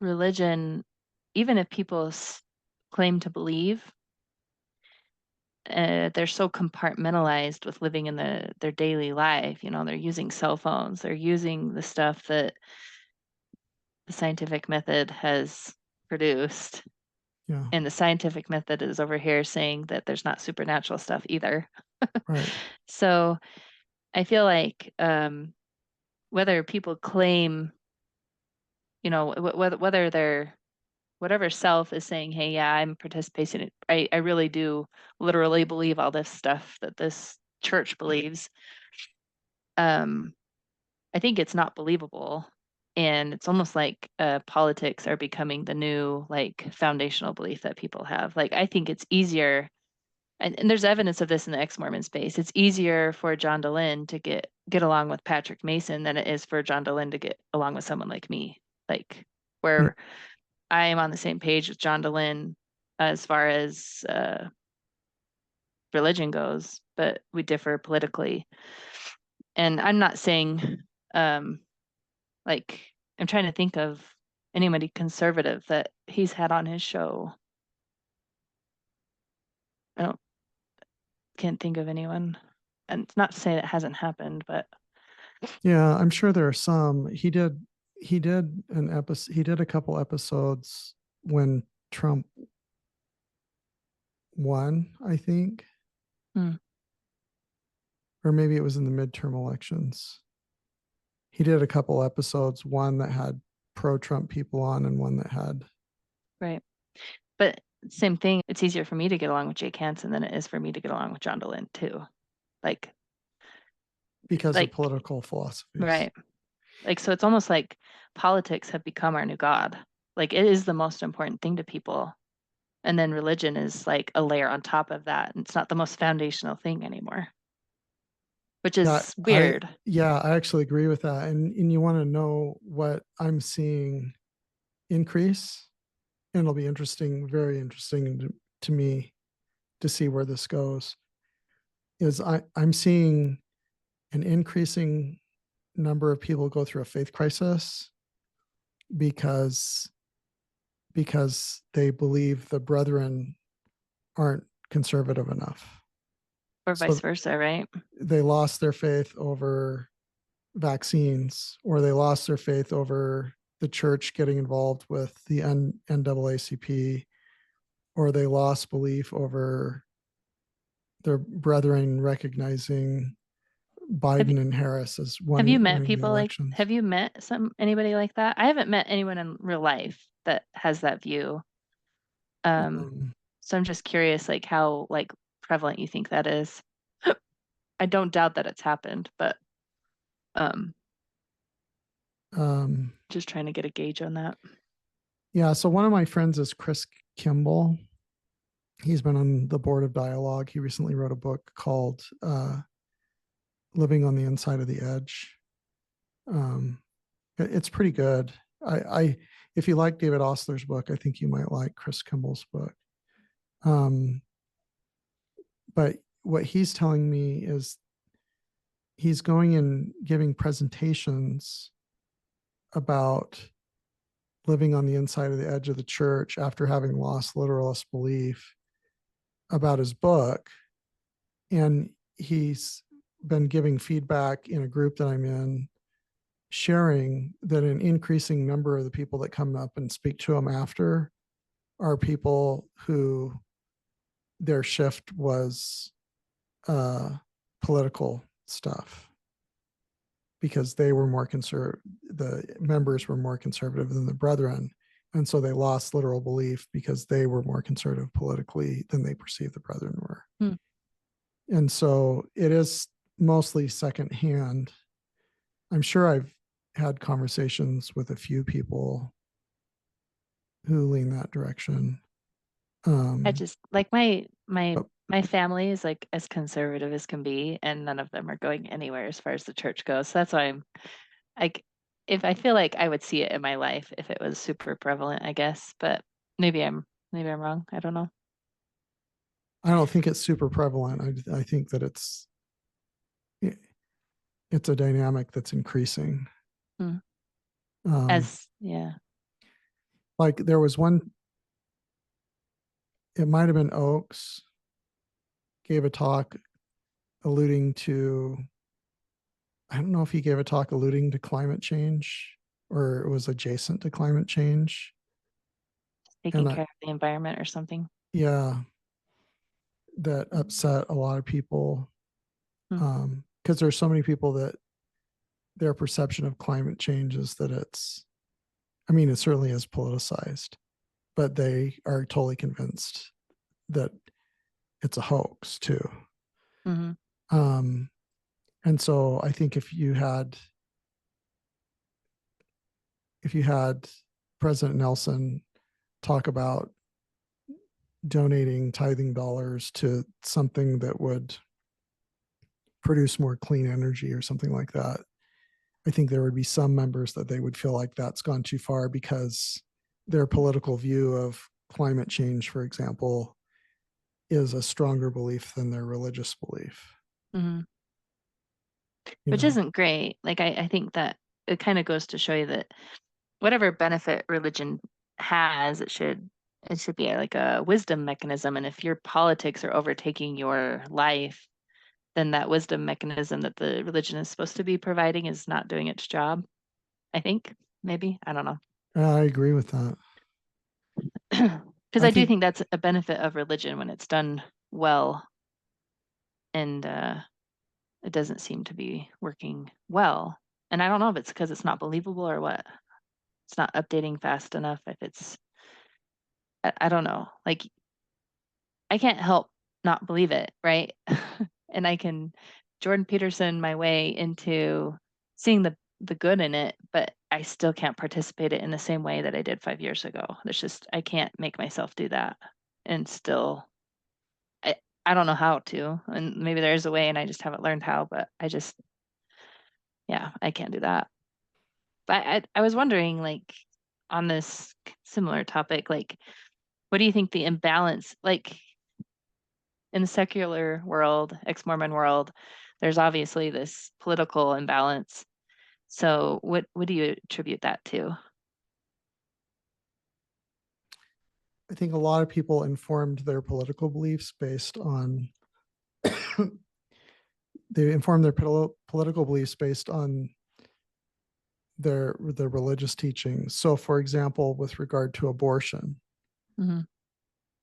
religion, even if people claim to believe, they're so compartmentalized with living in their daily life. You know, they're using cell phones, they're using the stuff that the scientific method has produced. Yeah, And the scientific method is over here saying that there's not supernatural stuff either. right. So I feel like whether people claim, you know, whether they're whatever self is saying, hey, yeah, I'm participating. I really do literally believe all this stuff that this church believes. Um, I think it's not believable. And it's almost like politics are becoming the new like foundational belief that people have. Like I think it's easier, and there's evidence of this in the ex-Mormon space. It's easier for John Dehlin to get along with Patrick Mason than it is for John Dehlin to get along with someone like me. Like Mm. where I am on the same page with John Dehlin as far as religion goes, but we differ politically. And I'm not saying, um, like, I'm trying to think of anybody conservative that he's had on his show. I don't can't think of anyone. And it's not to say that hasn't happened, but Yeah, I'm sure there are some. He did a couple episodes when Trump won, I think, hmm, or maybe it was in the midterm elections. He did a couple episodes, one that had pro-Trump people on and one that had, right. But same thing, it's easier for me to get along with Jake Hansen than it is for me to get along with John Dehlin too. Like, because of like, political philosophies. right. Like, so it's almost like politics have become our new God. Like, it is the most important thing to people. And then religion is like a layer on top of that. And it's not the most foundational thing anymore, which Yeah, is weird. I actually agree with that. And you want to know what I'm seeing increase, and it'll be interesting, very interesting to me to see where this goes. Is I'm seeing an increasing number of people go through a faith crisis because they believe the brethren aren't conservative enough. Or vice So versa, right? they lost their faith over vaccines, or they lost their faith over the church getting involved with the NAACP, or they lost belief over their brethren recognizing Have you Biden and Harris as have you met winning the people like elections. have you met anybody like that? I haven't met anyone in real life that has that view. Um, Um, so I'm just curious like how like prevalent you think that is. I don't doubt that it's happened, but um um, just trying to get a gauge on that. yeah, so one of my friends is Chris Kimball. He's been on the board of Dialogue. He recently wrote a book called Living on the Inside of the Edge. Um, it's pretty good. If you like David Osler's book, I think you might like Chris Kimball's book. Um, but what he's telling me is he's going and giving presentations about living on the inside of the edge of the church after having lost literalist belief about his book. And he's been giving feedback in a group that I'm in, sharing that an increasing number of the people that come up and speak to him after are people who their shift was uh, political stuff, because they were more conservative. The members were more conservative than the brethren. And so they lost literal belief because they were more conservative politically than they perceived the brethren were. Hmm. And so it is mostly secondhand. I'm sure I've had conversations with a few people who lean that direction. I just like But my family is like as conservative as can be, and none of them are going anywhere as far as the church goes. So that's why I'm like, if I feel like I would see it in my life if it was super prevalent, I guess. But maybe I'm wrong. I don't know. I don't think it's super prevalent. I think that it's a dynamic that's increasing. Hmm. Um, Yeah. like there was one, it might have been Oaks, gave a talk alluding to, I don't know if he gave a talk alluding to climate change or it was adjacent to climate change. Taking And I, care of the environment or something. yeah, that upset a lot of people. Hmm. Because there's so many people that their perception of climate change is that I mean, it certainly is politicized, but they are totally convinced that it's a hoax too. Hmm. Um, and so I think if you had President Nelson talk about donating tithing dollars to something that would produce more clean energy or something like that, I think there would be some members that they would feel like that's gone too far because their political view of climate change, for example, is a stronger belief than their religious belief. Hmm. You Which know, isn't great. Like I think that it kind of goes to show you that whatever benefit religion has, it should be like a wisdom mechanism. And if your politics are overtaking your life, then that wisdom mechanism that the religion is supposed to be providing is not doing its job. I think maybe I don't know. I agree with that. Because I I do think think that's a benefit of religion when it's done well, and it doesn't seem to be working well. And I don't know if it's because it's not believable or what. It's not updating fast enough. If it's, I don't know. Like I can't help not believe it, right? And I can Jordan Peterson my way into seeing the good in it, but I still can't participate it in the same way that I did 5 years ago. There's just I can't make myself do that, and still I I don't know how to, and maybe there is a way, and I just haven't learned how. But I just yeah, I can't do that. But I was wondering like on this similar topic, like what do you think the imbalance like in the secular world, ex-Mormon world, there's obviously this political imbalance. So what do you attribute that to? I think a lot of people informed their political beliefs based on they informed their political beliefs based on their religious teachings. So, for example, with regard to abortion, Hmm.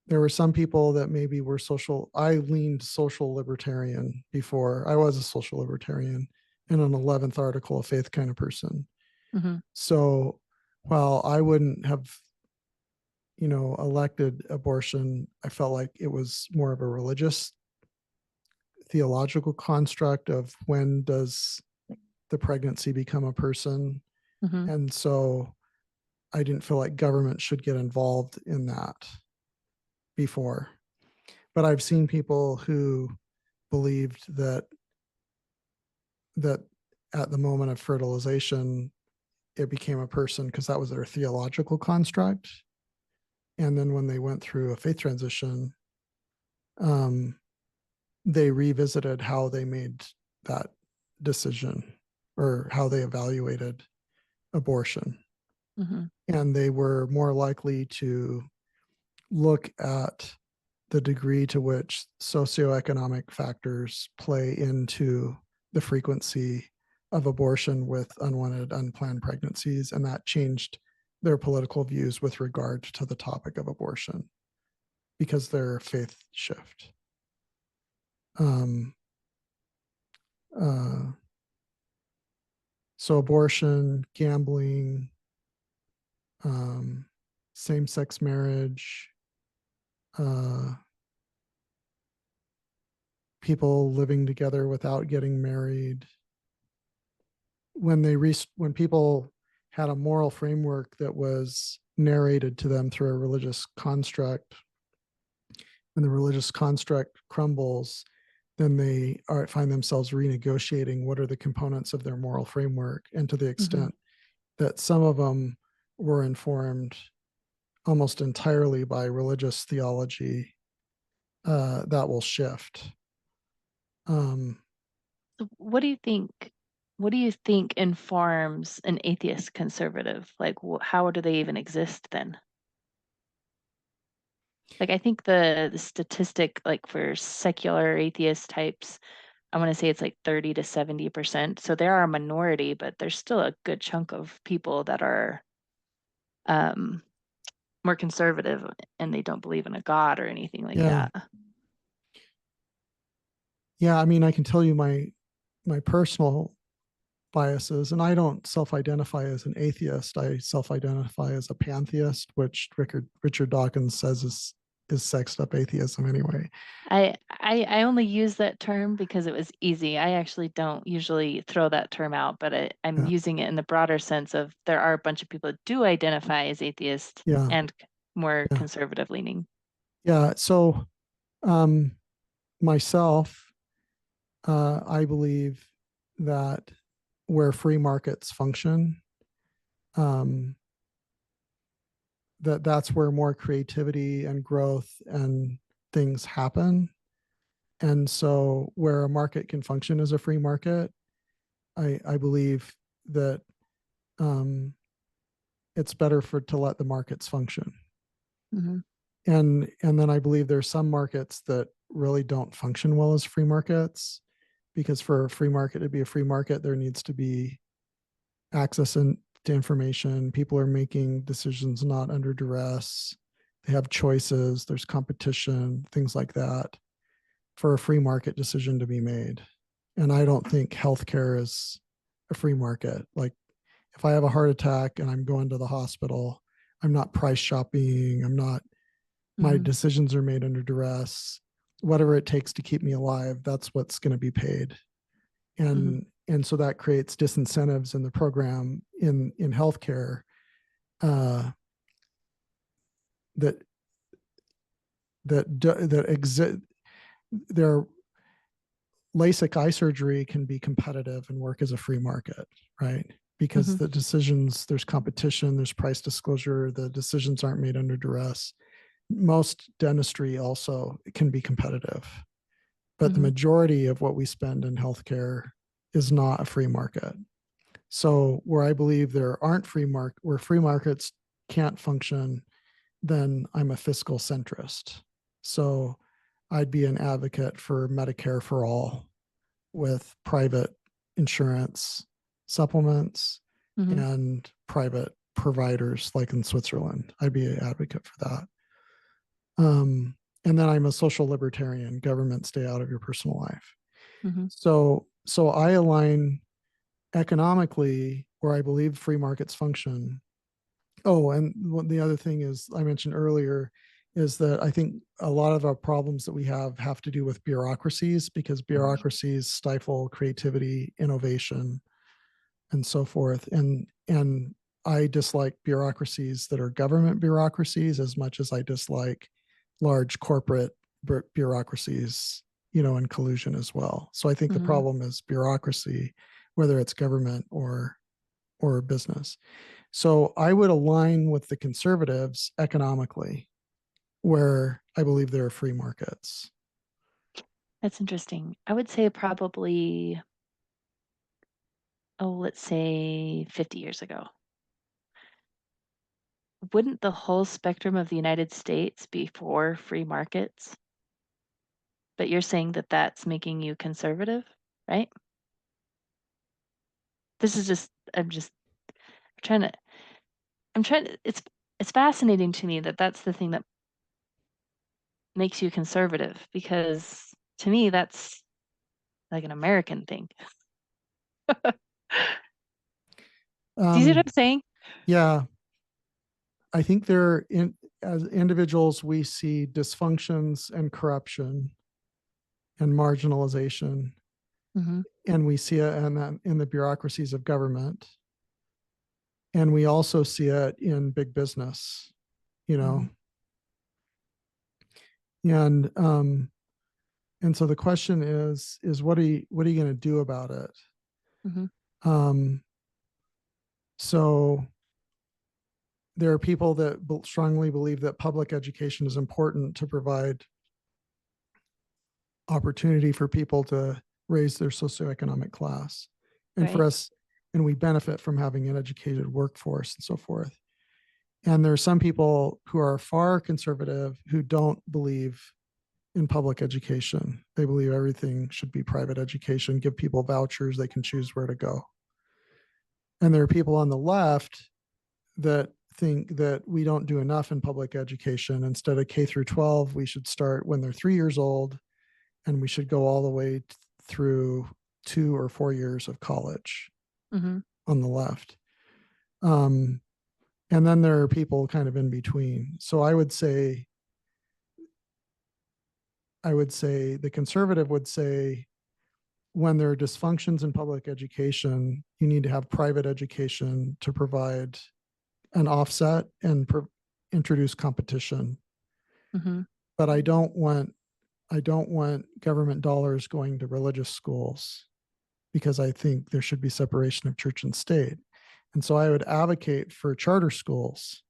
there were some people that maybe were social. I leaned social libertarian before. I was a social libertarian and an 11th article of faith kind of person. Hmm. So, while I wouldn't have elected abortion, I felt like it was more of a religious theological construct of when does the pregnancy become a person. Hmm. And so I didn't feel like government should get involved in that before. But I've seen people who believed that at the moment of fertilization, it became a person because that was their theological construct. And then when they went through a faith transition, um, they revisited how they made that decision or how they evaluated abortion. Hmm. And they were more likely to look at the degree to which socioeconomic factors play into the frequency of abortion with unwanted, unplanned pregnancies. And that changed their political views with regard to the topic of abortion because their faith shift. Um, uh, so abortion, gambling, um, same-sex marriage, uh, people living together without getting married, when people had a moral framework that was narrated to them through a religious construct, and the religious construct crumbles, then they find themselves renegotiating what are the components of their moral framework. And to the Mm-hmm. extent that some of them were informed almost entirely by religious theology, that will shift. So what do you think? What do you think informs an atheist conservative? Like, how do they even exist then? Like, I think the statistic, like for secular atheist types, I want to say it's like 30 to 70%. So there are a minority, but there's still a good chunk of people that are um, more conservative and they don't believe in a God or anything like Yeah. that. Yeah. I mean, I can tell you my personal biases, and I don't self-identify as an atheist. I self-identify as a pantheist, which Richard Dawkins says is sexed up atheism anyway. I only use that term because it was easy. I actually don't usually throw that term out, but I'm Yeah. using it in the broader sense of there are a bunch of people that do identify as atheist Yeah. and more Yeah. conservative leaning. Yeah. So um, myself, I believe that where free markets function, um, that's where more creativity and growth and things happen. And so where a market can function as a free market, I believe that um, it's better to let the markets function. Mm-hmm. And then I believe there's some markets that really don't function well as free markets, because for a free market to be a free market, there needs to be access to information. People are making decisions not under duress. They have choices. There's competition, things like that, for a free market decision to be made. And I don't think healthcare is a free market. Like, if I have a heart attack and I'm going to the hospital, I'm not price shopping. I'm not, my Mm-hmm. decisions are made under duress. Whatever it takes to keep me alive, that's what's going to be paid. Mm-hmm. And so that creates disincentives in the program in healthcare, uh, that that exist. Their LASIK eye surgery can be competitive and work as a free market, right? Because Mm-hmm. the decisions, there's competition, there's price disclosure, the decisions aren't made under duress. Most dentistry also can be competitive, but the Mm-hmm. majority of what we spend in healthcare is not a free market. So where I believe there aren't where free markets can't function, then I'm a fiscal centrist. So I'd be an advocate for Medicare for all, with private insurance supplements Mm-hmm. and private providers like in Switzerland. I'd be an advocate for that. And then I'm a social libertarian. Government, stay out of your personal life. Mm-hmm. So I align economically where I believe free markets function. Oh, and the other thing is I mentioned earlier is that I think a lot of our problems that we have to do with bureaucracies, because bureaucracies stifle creativity, innovation, and so forth. And I dislike bureaucracies that are government bureaucracies as much as I dislike large corporate bureaucracies, in collusion as well. So I think the Mm-hmm. problem is bureaucracy, whether it's government or business. So I would align with the conservatives economically, where I believe there are free markets. That's interesting. I would say probably, let's say 50 years ago. Wouldn't the whole spectrum of the United States be for free markets? But you're saying that that's making you conservative, right? This is just, I'm trying to, it's fascinating to me that that's the thing that makes you conservative, because to me, that's like an American thing. Do you see what Um, I'm saying? yeah, I think as individuals, we see dysfunctions and corruption and marginalization. And we see it in the bureaucracies of government. And we also see it in big business, you know. And so the question is what are you going to do about it? So there are people that strongly believe that public education is important to provide opportunity for people to raise their socioeconomic class, and for us, and we benefit from having an educated workforce and so forth. And there are some people who are far conservative who don't believe in public education. They believe everything should be private education, give people vouchers, they can choose where to go. And there are people on the left that think that we don't do enough in public education. Instead of K through 12, we should start when they're 3 years old, and we should go all the way through 2 or 4 years of college on the left. And then there are people kind of in between. So I would say the conservative would say, when there are dysfunctions in public education, you need to have private education to provide an offset and introduce competition. But I don't want government dollars going to religious schools, because I think there should be separation of church and state. And so I would advocate for charter schools,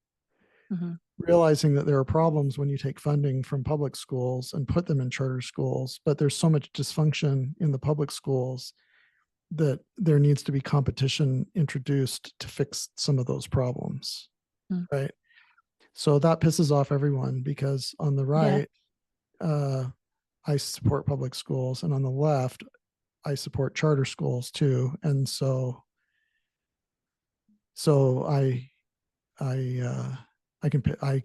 realizing that there are problems when you take funding from public schools and put them in charter schools, but there's so much dysfunction in the public schools that there needs to be competition introduced to fix some of those problems. Right. So that pisses off everyone, because on the right, I support public schools, and on the left, I support charter schools too. And so I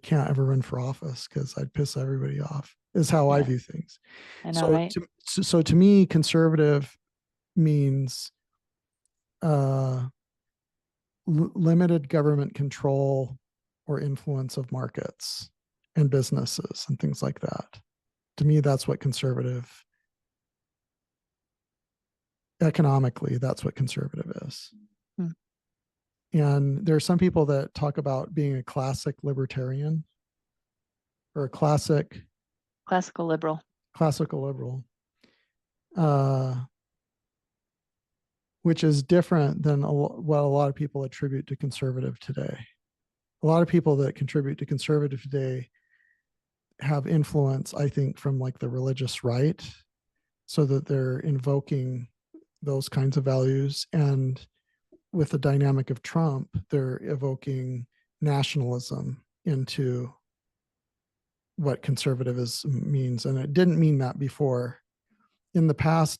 can't ever run for office because I'd piss everybody off, is how I view things. I know, right? So to me, conservative means limited government control or influence of markets and businesses and things like that. To me, that's what conservative, economically, that's what conservative is. And there are some people that talk about being a classic libertarian, or a classical liberal, which is different than what a lot of people attribute to conservative today. A lot of people that contribute to conservative today have influence, I think, from like the religious right, so that they're invoking those kinds of values. And with the dynamic of Trump, they're evoking nationalism into what conservatism means. And it didn't mean that before. In the past,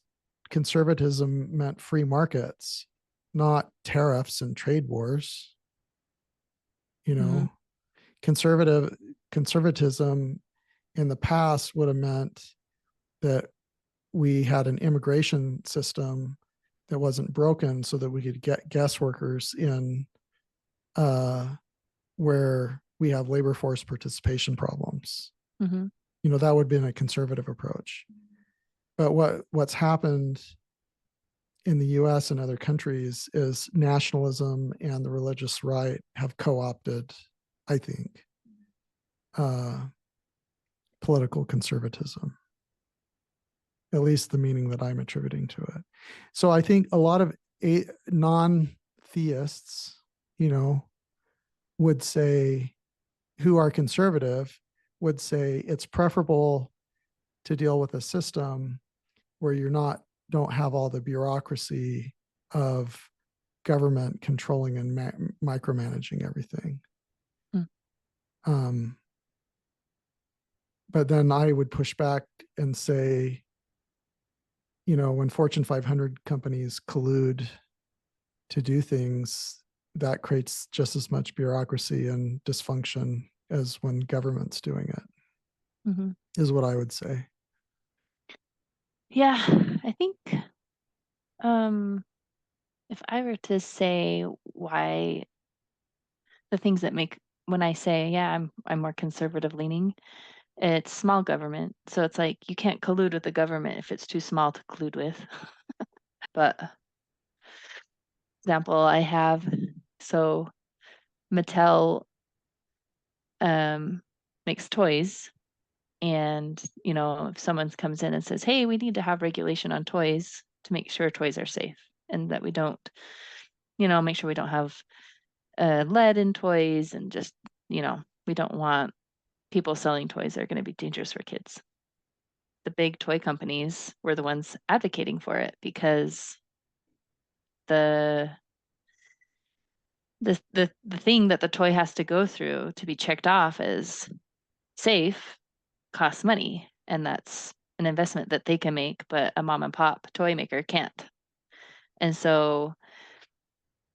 conservatism meant free markets, not tariffs and trade wars. You know, conservatism in the past would have meant that we had an immigration system that wasn't broken, so that we could get guest workers in where we have labor force participation problems. You know, that would have been a conservative approach. But what's happened in the US and other countries is nationalism and the religious right have co-opted, I think, political conservatism, at least the meaning that I'm attributing to it. So I think a lot of non-theists, you know, would say, who are conservative, would say it's preferable to deal with a system where don't have all the bureaucracy of government controlling and micromanaging everything. But then I would push back and say, you know, when Fortune 500 companies collude to do things, that creates just as much bureaucracy and dysfunction as when government's doing it, is what I would say. Yeah, I think if I were to say why the things that make, when I say, I'm more conservative leaning, it's small government. So it's like you can't collude with the government if it's too small to collude with. But example, I have, so Mattel makes toys. And, if someone comes in and says, hey, we need to have regulation on toys to make sure toys are safe and that we don't, make sure we don't have lead in toys and just, we don't want people selling toys that are going to be dangerous for kids. The big toy companies were the ones advocating for it because the the thing that the toy has to go through to be checked off as safe costs money, and that's an investment that they can make, but a mom and pop toy maker can't. And so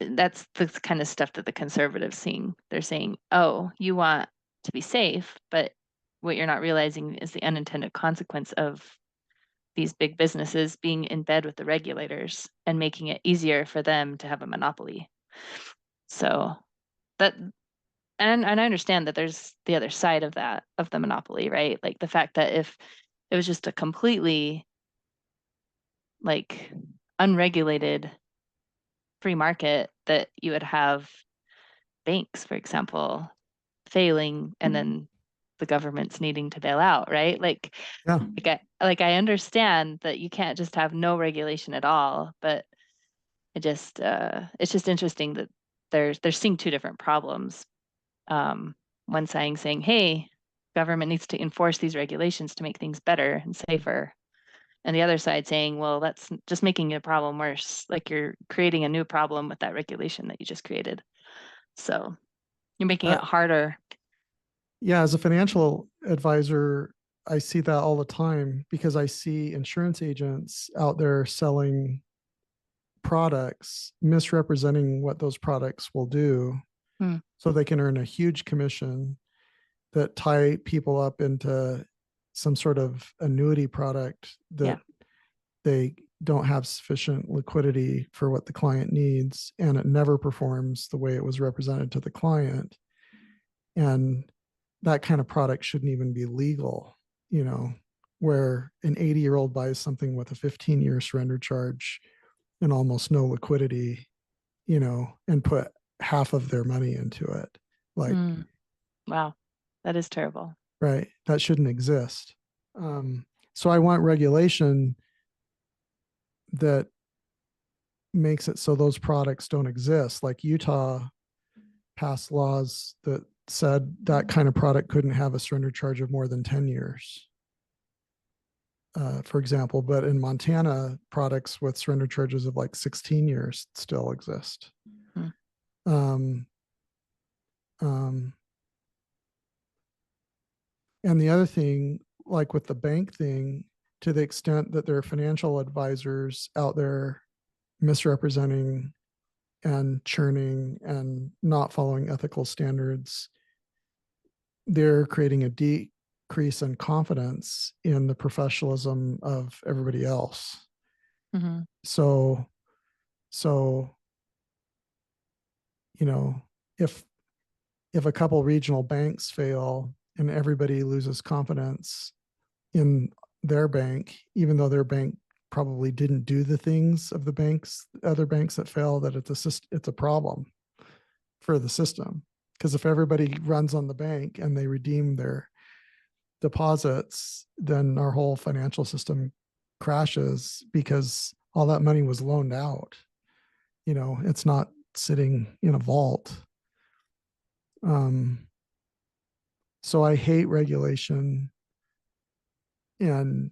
that's the kind of stuff that the conservatives seeing. They're saying, oh, you want to be safe, but what you're not realizing is the unintended consequence of these big businesses being in bed with the regulators and making it easier for them to have a monopoly. So that, and I understand that there's the other side of that, of the monopoly, right? Like the fact that if it was just a completely like unregulated free market, that you would have banks, for example, failing and then the government's needing to bail out, right? Yeah. I understand that you can't just have no regulation at all, but it's just interesting that they're seeing two different problems. One side saying, hey, government needs to enforce these regulations to make things better and safer. And the other side saying, well, that's just making a problem worse. Like you're creating a new problem with that regulation that you just created. So you're making Uh, it harder. yeah. As a financial advisor, I see that all the time because I see insurance agents out there selling products, misrepresenting what those products will do Hmm. so they can earn a huge commission that tie people up into some sort of annuity product Yeah. that they don't have sufficient liquidity for what the client needs, and it never performs the way it was represented to the client. And that kind of product shouldn't even be legal, where an 80-year-old buys something with a 15-year surrender charge and almost no liquidity, and put half of their money into it. Like, Wow. That is terrible. right, that shouldn't exist. So I want regulation that makes it so those products don't exist. Like Utah passed laws that said that kind of product couldn't have a surrender charge of more than 10 years, for example. But in Montana, products with surrender charges of like 16 years still exist. Hmm. Um, and the other thing, like with the bank thing, to the extent that there are financial advisors out there misrepresenting and churning and not following ethical standards, they're creating a decrease in confidence in the professionalism of everybody else. Mm-hmm. So, so, you know, if if a couple regional banks fail and everybody loses confidence in their bank, even though their bank probably didn't do the things of the other banks that fail, that it's a problem for the system. Because if everybody runs on the bank and they redeem their deposits, then our whole financial system crashes because all that money was loaned out. It's not sitting in a vault. Um, so I hate regulation, and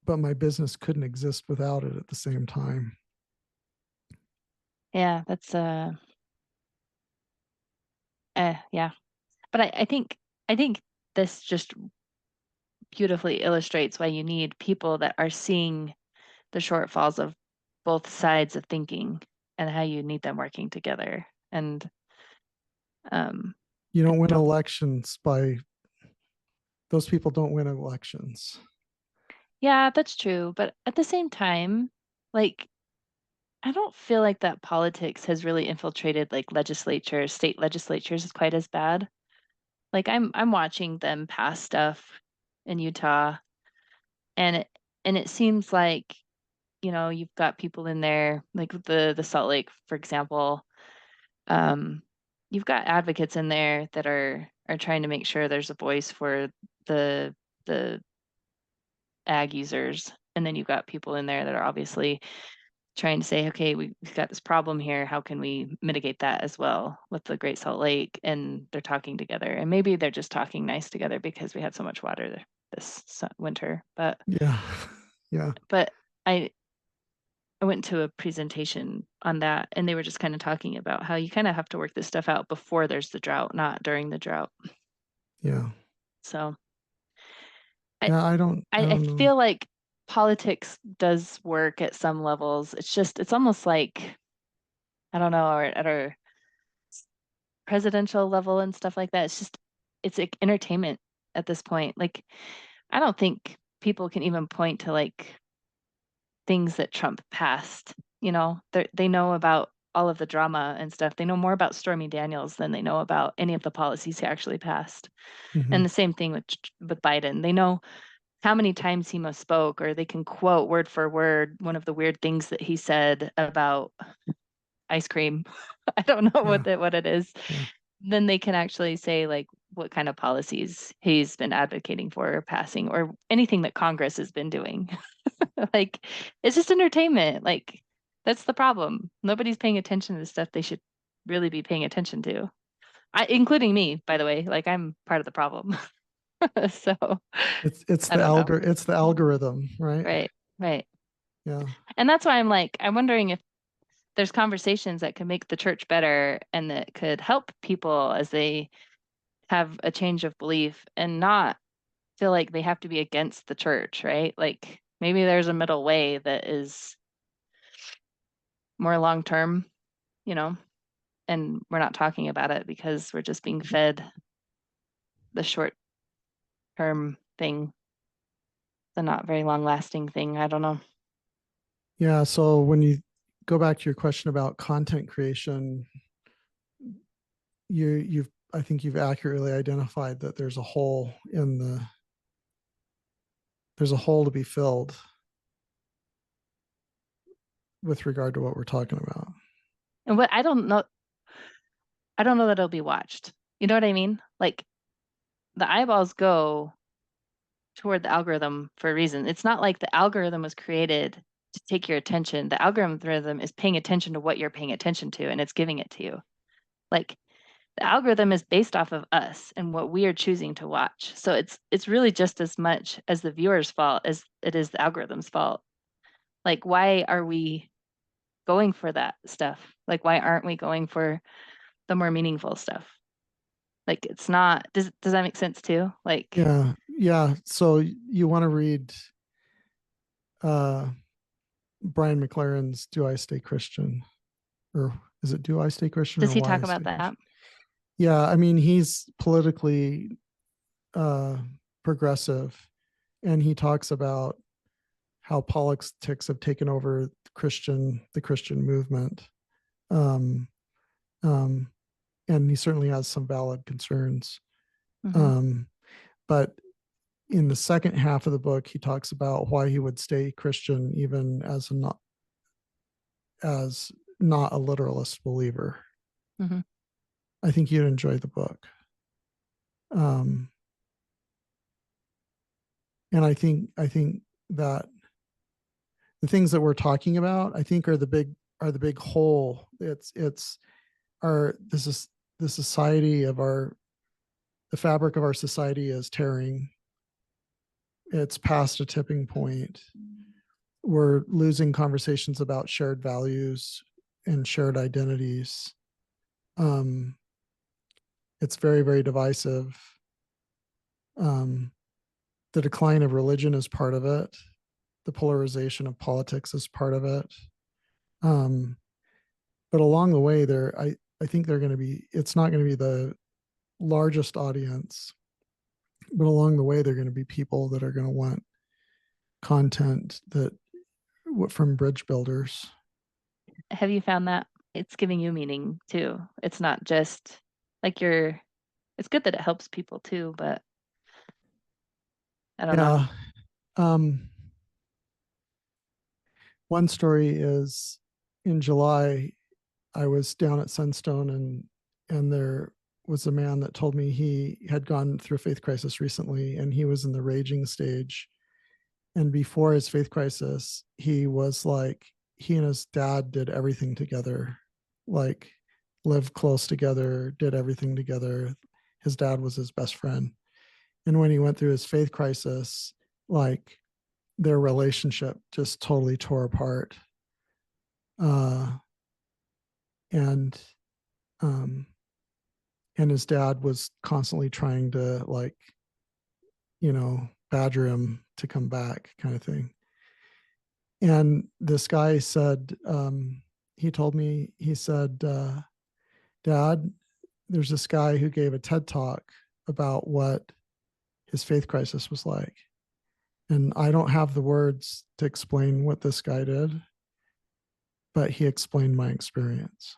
but my business couldn't exist without it at the same time. Yeah, that's yeah. But I think this just beautifully illustrates why you need people that are seeing the shortfalls of both sides of thinking and how you need them working together. And um You I don't win don't elections by those people don't win elections. yeah, that's true. But at the same time, like I don't feel like that politics has really infiltrated like legislatures, state legislatures is quite as bad. Like I'm watching them pass stuff in Utah and it seems like, you know, you've got people in there, like the Salt Lake, for example. You've got advocates in there that are trying to make sure there's a voice for the the ag users. And then you've got people in there that are obviously trying to say, okay, we've got this problem here. How can we mitigate that as well with the Great Salt Lake? And they're talking together. And maybe they're just talking nice together because we had so much water this winter. But Yeah. Yeah. but I went to a presentation on that, and they were just kind of talking about how you kind of have to work this stuff out before there's the drought, not during the drought. Yeah. So I Yeah. I don't know. feel like politics does work at some levels. It's just it's almost like I don't know, or at our presidential level and stuff like that. It's just it's like entertainment at this point. Like I don't think people can even point to like things that Trump passed. You know, they know about all of the drama and stuff. They know more about Stormy Daniels than they know about any of the policies he actually passed. Mhm. And the same thing with Biden. They know how many times he misspoke, or they can quote word for word one of the weird things that he said about ice cream. I don't know Yeah. what it is. Yeah. Then they can actually say like what kind of policies he's been advocating for or passing or anything that Congress has been doing. Like it's just entertainment. Like that's the problem. Nobody's paying attention to the stuff they should really be paying attention to. Including me, by the way. Like I'm part of the problem. So It's I the don't know. it's the algorithm, right? Right, right. Yeah. And that's why I'm like, I'm wondering if there's conversations that could make the church better and that could help people as they have a change of belief and not feel like they have to be against the church, right? Like maybe there's a middle way that is more long term, you know, and we're not talking about it because we're just being fed the short term thing, the not very long lasting thing. I don't know. Yeah. So when you go back to your question about content creation, you've I think you've accurately identified that there's a hole to be filled with regard to what we're talking about. And what I don't know that it'll be watched. You know what I mean? Like the eyeballs go toward the algorithm for a reason. It's not like the algorithm was created to take your attention. The algorithm is paying attention to what you're paying attention to and it's giving it to you. Like the algorithm is based off of us and what we are choosing to watch. So it's really just as much as the viewer's fault as it is the algorithm's fault. Like why are we going for that stuff? Like why aren't we going for the more meaningful stuff? Like it's not does that make sense too? Like Yeah. Yeah. So you want to read uh Brian Mclaren's Do I Stay Christian? Or is it Do I Stay Christian does or he Why talk I about Stay that? Christian? Yeah, I mean he's politically uh progressive, and he talks about how politics have taken over the Christian movement. Um, um, and he certainly has some valid concerns. Mm-hmm. Um, but in the second half of the book, he talks about why he would stay Christian even as not a literalist believer. Mm-hmm. I think you'd enjoy the book. Um, and I think that the things that we're talking about, I think are the big whole. It's our this is the society of our the fabric of our society is tearing. It's past a tipping point. We're losing conversations about shared values and shared identities. Um, it's very, very divisive. Um, the decline of religion is part of it. The polarization of politics is part of it. Um, but along the way, I think they're going to be. It's not going to be the largest audience, but along the way, they're going to be people that are going to want content that from bridge builders. Have you found that it's giving you meaning too? It's not just like it's good that it helps people too, but I don't know. Yeah. Um, One story is in July, I was down at Sunstone and there was a man that told me he had gone through a faith crisis recently and he was in the raging stage. And before his faith crisis, he was like, he and his dad did everything together, like lived close together, did everything together. His dad was his best friend. And when he went through his faith crisis, like their relationship just totally tore apart. Uh, and um, and his dad was constantly trying to like, badger him to come back, kind of thing. And this guy said, he told me, he said, Dad, there's this guy who gave a TED talk about what his faith crisis was like. And I don't have the words to explain what this guy did, but he explained my experience.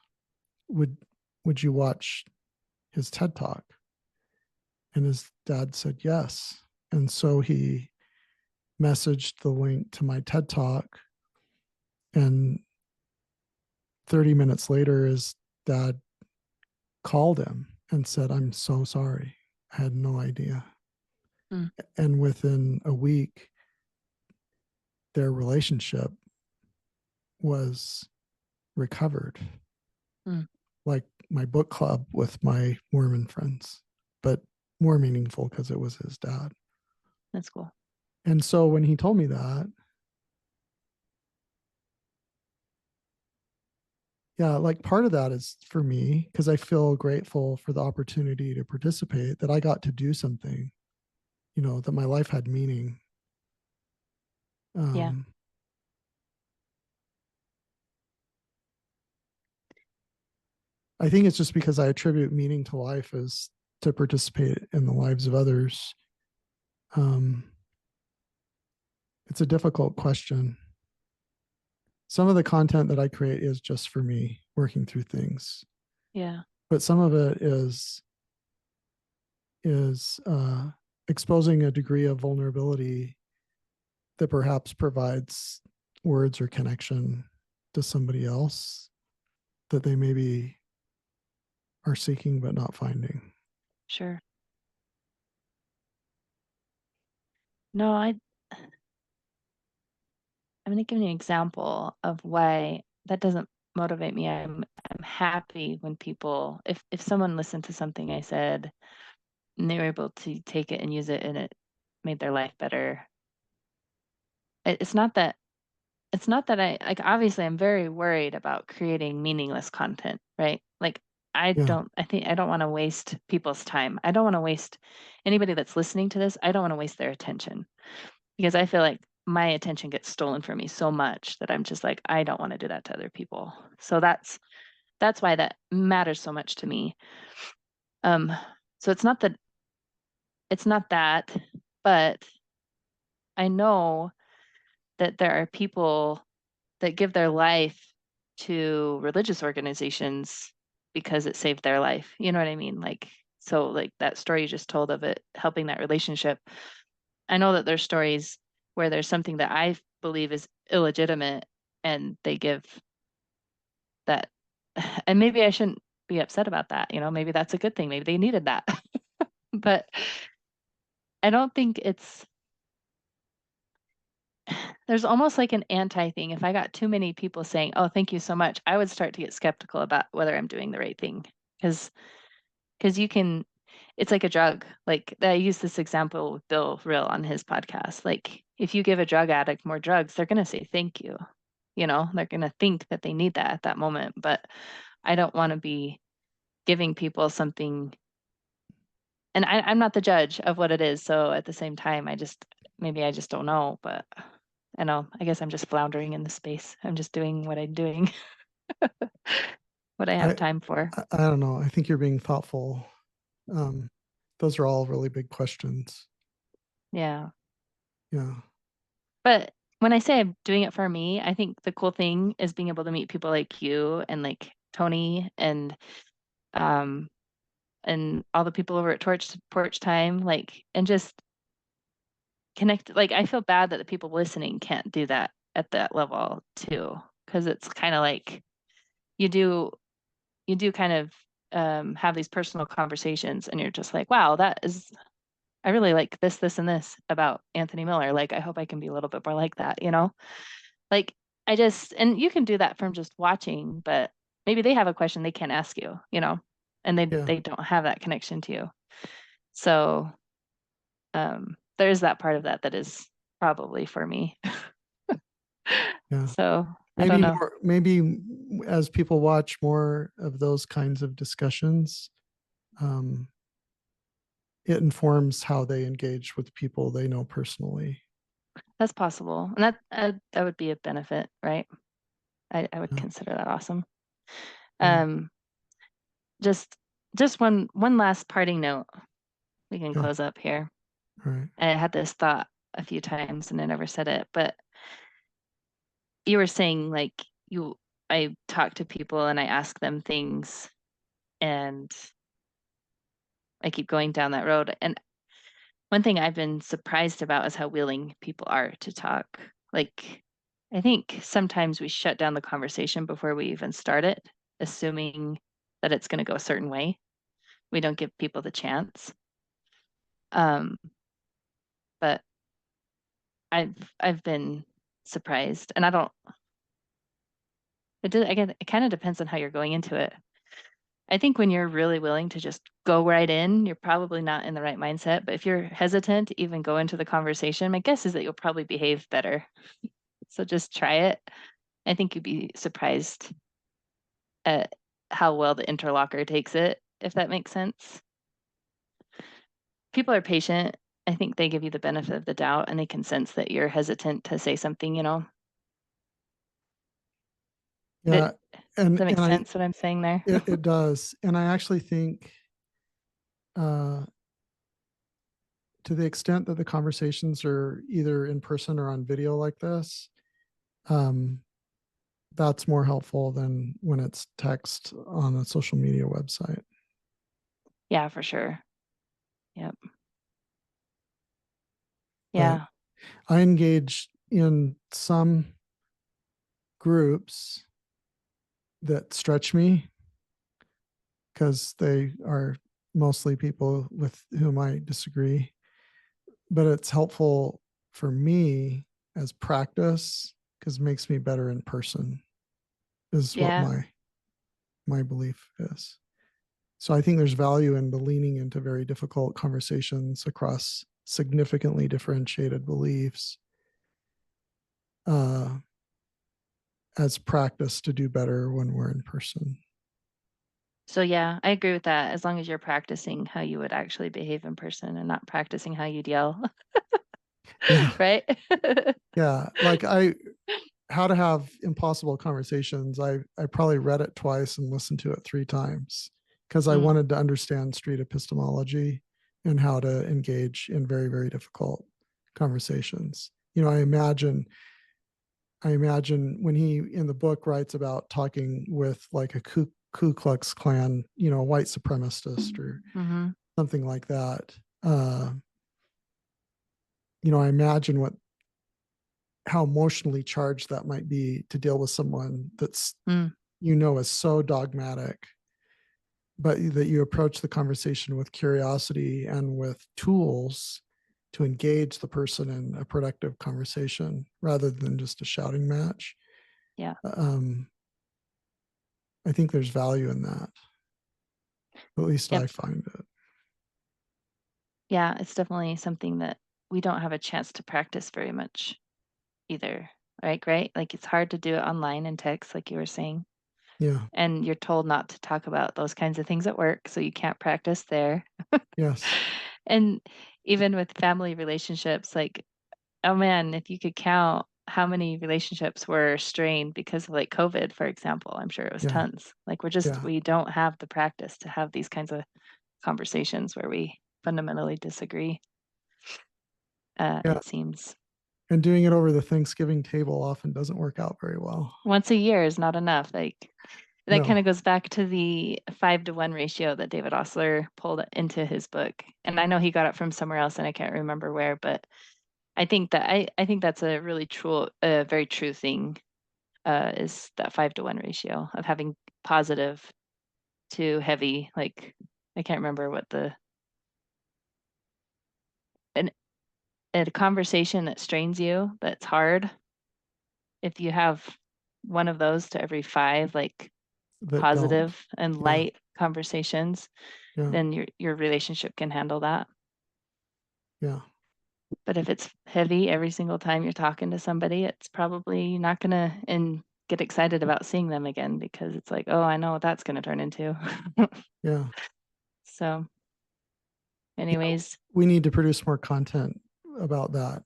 Would you watch his TED talk? And his dad said yes. And so he messaged the link to my TED talk. And 30 minutes later, his dad called him and said, I'm so sorry. I had no idea. Mm. And within a week, their relationship was recovered. Mm. Like my book club with my Mormon friends, but more meaningful because it was his dad. That's cool. And so when he told me that, yeah, like part of that is for me because I feel grateful for the opportunity to participate, that I got to do something, that my life had meaning. Yeah. I think it's just because I attribute meaning to life as to participate in the lives of others. It's a difficult question. Some of the content that I create is just for me, working through things. Yeah. But some of it is exposing a degree of vulnerability that perhaps provides words or connection to somebody else that they maybe are seeking but not finding. Sure. No, I'm going to give you an example of why that doesn't motivate me. I'm happy when people, if someone listened to something I said and they were able to take it and use it and it made their life better. It's not that I like, obviously I'm very worried about creating meaningless content, right? Like I Yeah. think I don't want to waste people's time. I don't want to waste anybody that's listening to this. I don't want to waste their attention because I feel like my attention gets stolen from me so much that I'm just like, I don't want to do that to other people. So that's why that matters so much to me. So it's not that, but I know that there are people that give their life to religious organizations because it saved their life. You know what I mean? Like, so like that story you just told of it helping that relationship. I know that there's stories where there's something that I believe is illegitimate and they give that. And maybe I shouldn't be upset about that. Maybe that's a good thing. Maybe they needed that. But I don't think there's almost like an anti thing. If I got too many people saying, "Oh, thank you so much," I would start to get skeptical about whether I'm doing the right thing. Because it's like a drug. Like I use this example with Bill Rill on his podcast. Like if you give a drug addict more drugs, they're gonna say thank you. They're gonna think that they need that at that moment. But I don't want to be giving people something, and I'm not the judge of what it is. So at the same time, maybe I just don't know. But I know, I guess I'm just floundering in the space. I'm just doing what I'm doing, what I have I, time for. I don't know. I think you're being thoughtful. Those are all really big questions. Yeah. Yeah. But when I say I'm doing it for me, I think the cool thing is being able to meet people like you and like Tony um and all the people over at Porch Time, like, and just connect. Like I feel bad that the people listening can't do that at that level too, because it's kind of like you do kind of have these personal conversations, and you're just like, wow, I really like this, and this about Anthony Miller. Like, I hope I can be a little bit more like that, you know? Like, and you can do that from just watching, but maybe they have a question they can't ask you, you know, and Yeah. they don't have that connection to you. So there's that part of that is probably for me. Yeah. So I don't know. Maybe as people watch more of those kinds of discussions, um, it informs how they engage with people they know personally. That's possible. And that would be a benefit, right? I would Yeah. consider that awesome. Yeah. Um, just one last parting note. We can Okay. close up here. All right. I had this thought a few times and I never said it, but you were saying like I talk to people and I ask them things and I keep going down that road. And one thing I've been surprised about is how willing people are to talk. Like, I think sometimes we shut down the conversation before we even start it, assuming that it's going to go a certain way. We don't give people the chance. Um, but I've been surprised, and I don't. Again, it kind of depends on how you're going into it. I think when you're really willing to just go right in, you're probably not in the right mindset. But if you're hesitant to even go into the conversation, my guess is that you'll probably behave better. So just try it. I think you'd be surprised at how well the interlocker takes it, if that makes sense. People are patient. I think they give you the benefit of the doubt and they can sense that you're hesitant to say something, you know. But Yeah. does that make And sense what I'm saying there? it does. And I actually think, uh, to the extent that the conversations are either in person or on video like this, um, that's more helpful than when it's text on a social media website. Yeah, for sure. Yep. But Yeah. I engage in some groups that stretch me because they are mostly people with whom I disagree. But it's helpful for me as practice because it makes me better in person, is what Yeah. my belief is. So I think there's value in the leaning into very difficult conversations across significantly differentiated beliefs, uh, as practice to do better when we're in person. So yeah, I agree with that. As long as you're practicing how you would actually behave in person and not practicing how you'd yell, Yeah. right? Yeah. How to have impossible conversations. I probably read it twice and listened to it 3 times because I Mm, wanted to understand street epistemology and how to engage in very, very difficult conversations. You know, I imagine when he in the book writes about talking with like a Ku Klux Klan, you know, a white supremacist or hmm. something like that. Uh, you know, I imagine how emotionally charged that might be to deal with someone that's, Mm. you know, is so dogmatic, but that you approach the conversation with curiosity and with tools to engage the person in a productive conversation rather than just a shouting match. Yeah. Um, I think there's value in that. At least Yep. I find it. Yeah, it's definitely something that we don't have a chance to practice very much either. Right? Like it's hard to do it online and text, like you were saying. Yeah. And you're told not to talk about those kinds of things at work, so you can't practice there. Yes. And even with family relationships, like, oh man, if you could count how many relationships were strained because of like COVID, for example, I'm sure it was Yeah. tons. Like Yeah. we don't have the practice to have these kinds of conversations where we fundamentally disagree, Yeah. it seems. And doing it over the Thanksgiving table often doesn't work out very well. Once a year is not enough. Like that kind No. of goes back to the 5-to-1 ratio that David Osler pulled into his book. And I know he got it from somewhere else and I can't remember where, but I think that's a really very true thing, is that 5-to-1 ratio of having positive to heavy. Like, I can't remember what a conversation that strains you, that's hard. If you have one of those to every 5, like That don't. positive and Yeah. light conversations, Yeah. then your relationship can handle that. Yeah. But if it's heavy every single time you're talking to somebody, it's probably not gonna get excited about seeing them again, because it's like, oh, I know what that's gonna turn into. Yeah. So Yeah. anyways, We need to produce more content about that,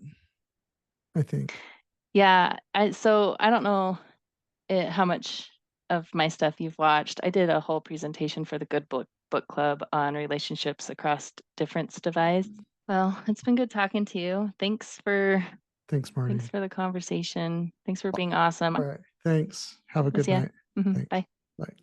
I think. yeah, so I don't know how much of my stuff you've watched. I did a whole presentation for the Good Book Club on relationships across difference divides. Well, it's been good talking to you. Thanks for Thanks, Marty. the conversation. Thanks for being awesome. All right. Thanks. Have a We'll good see ya. night. Thanks. Bye. Bye.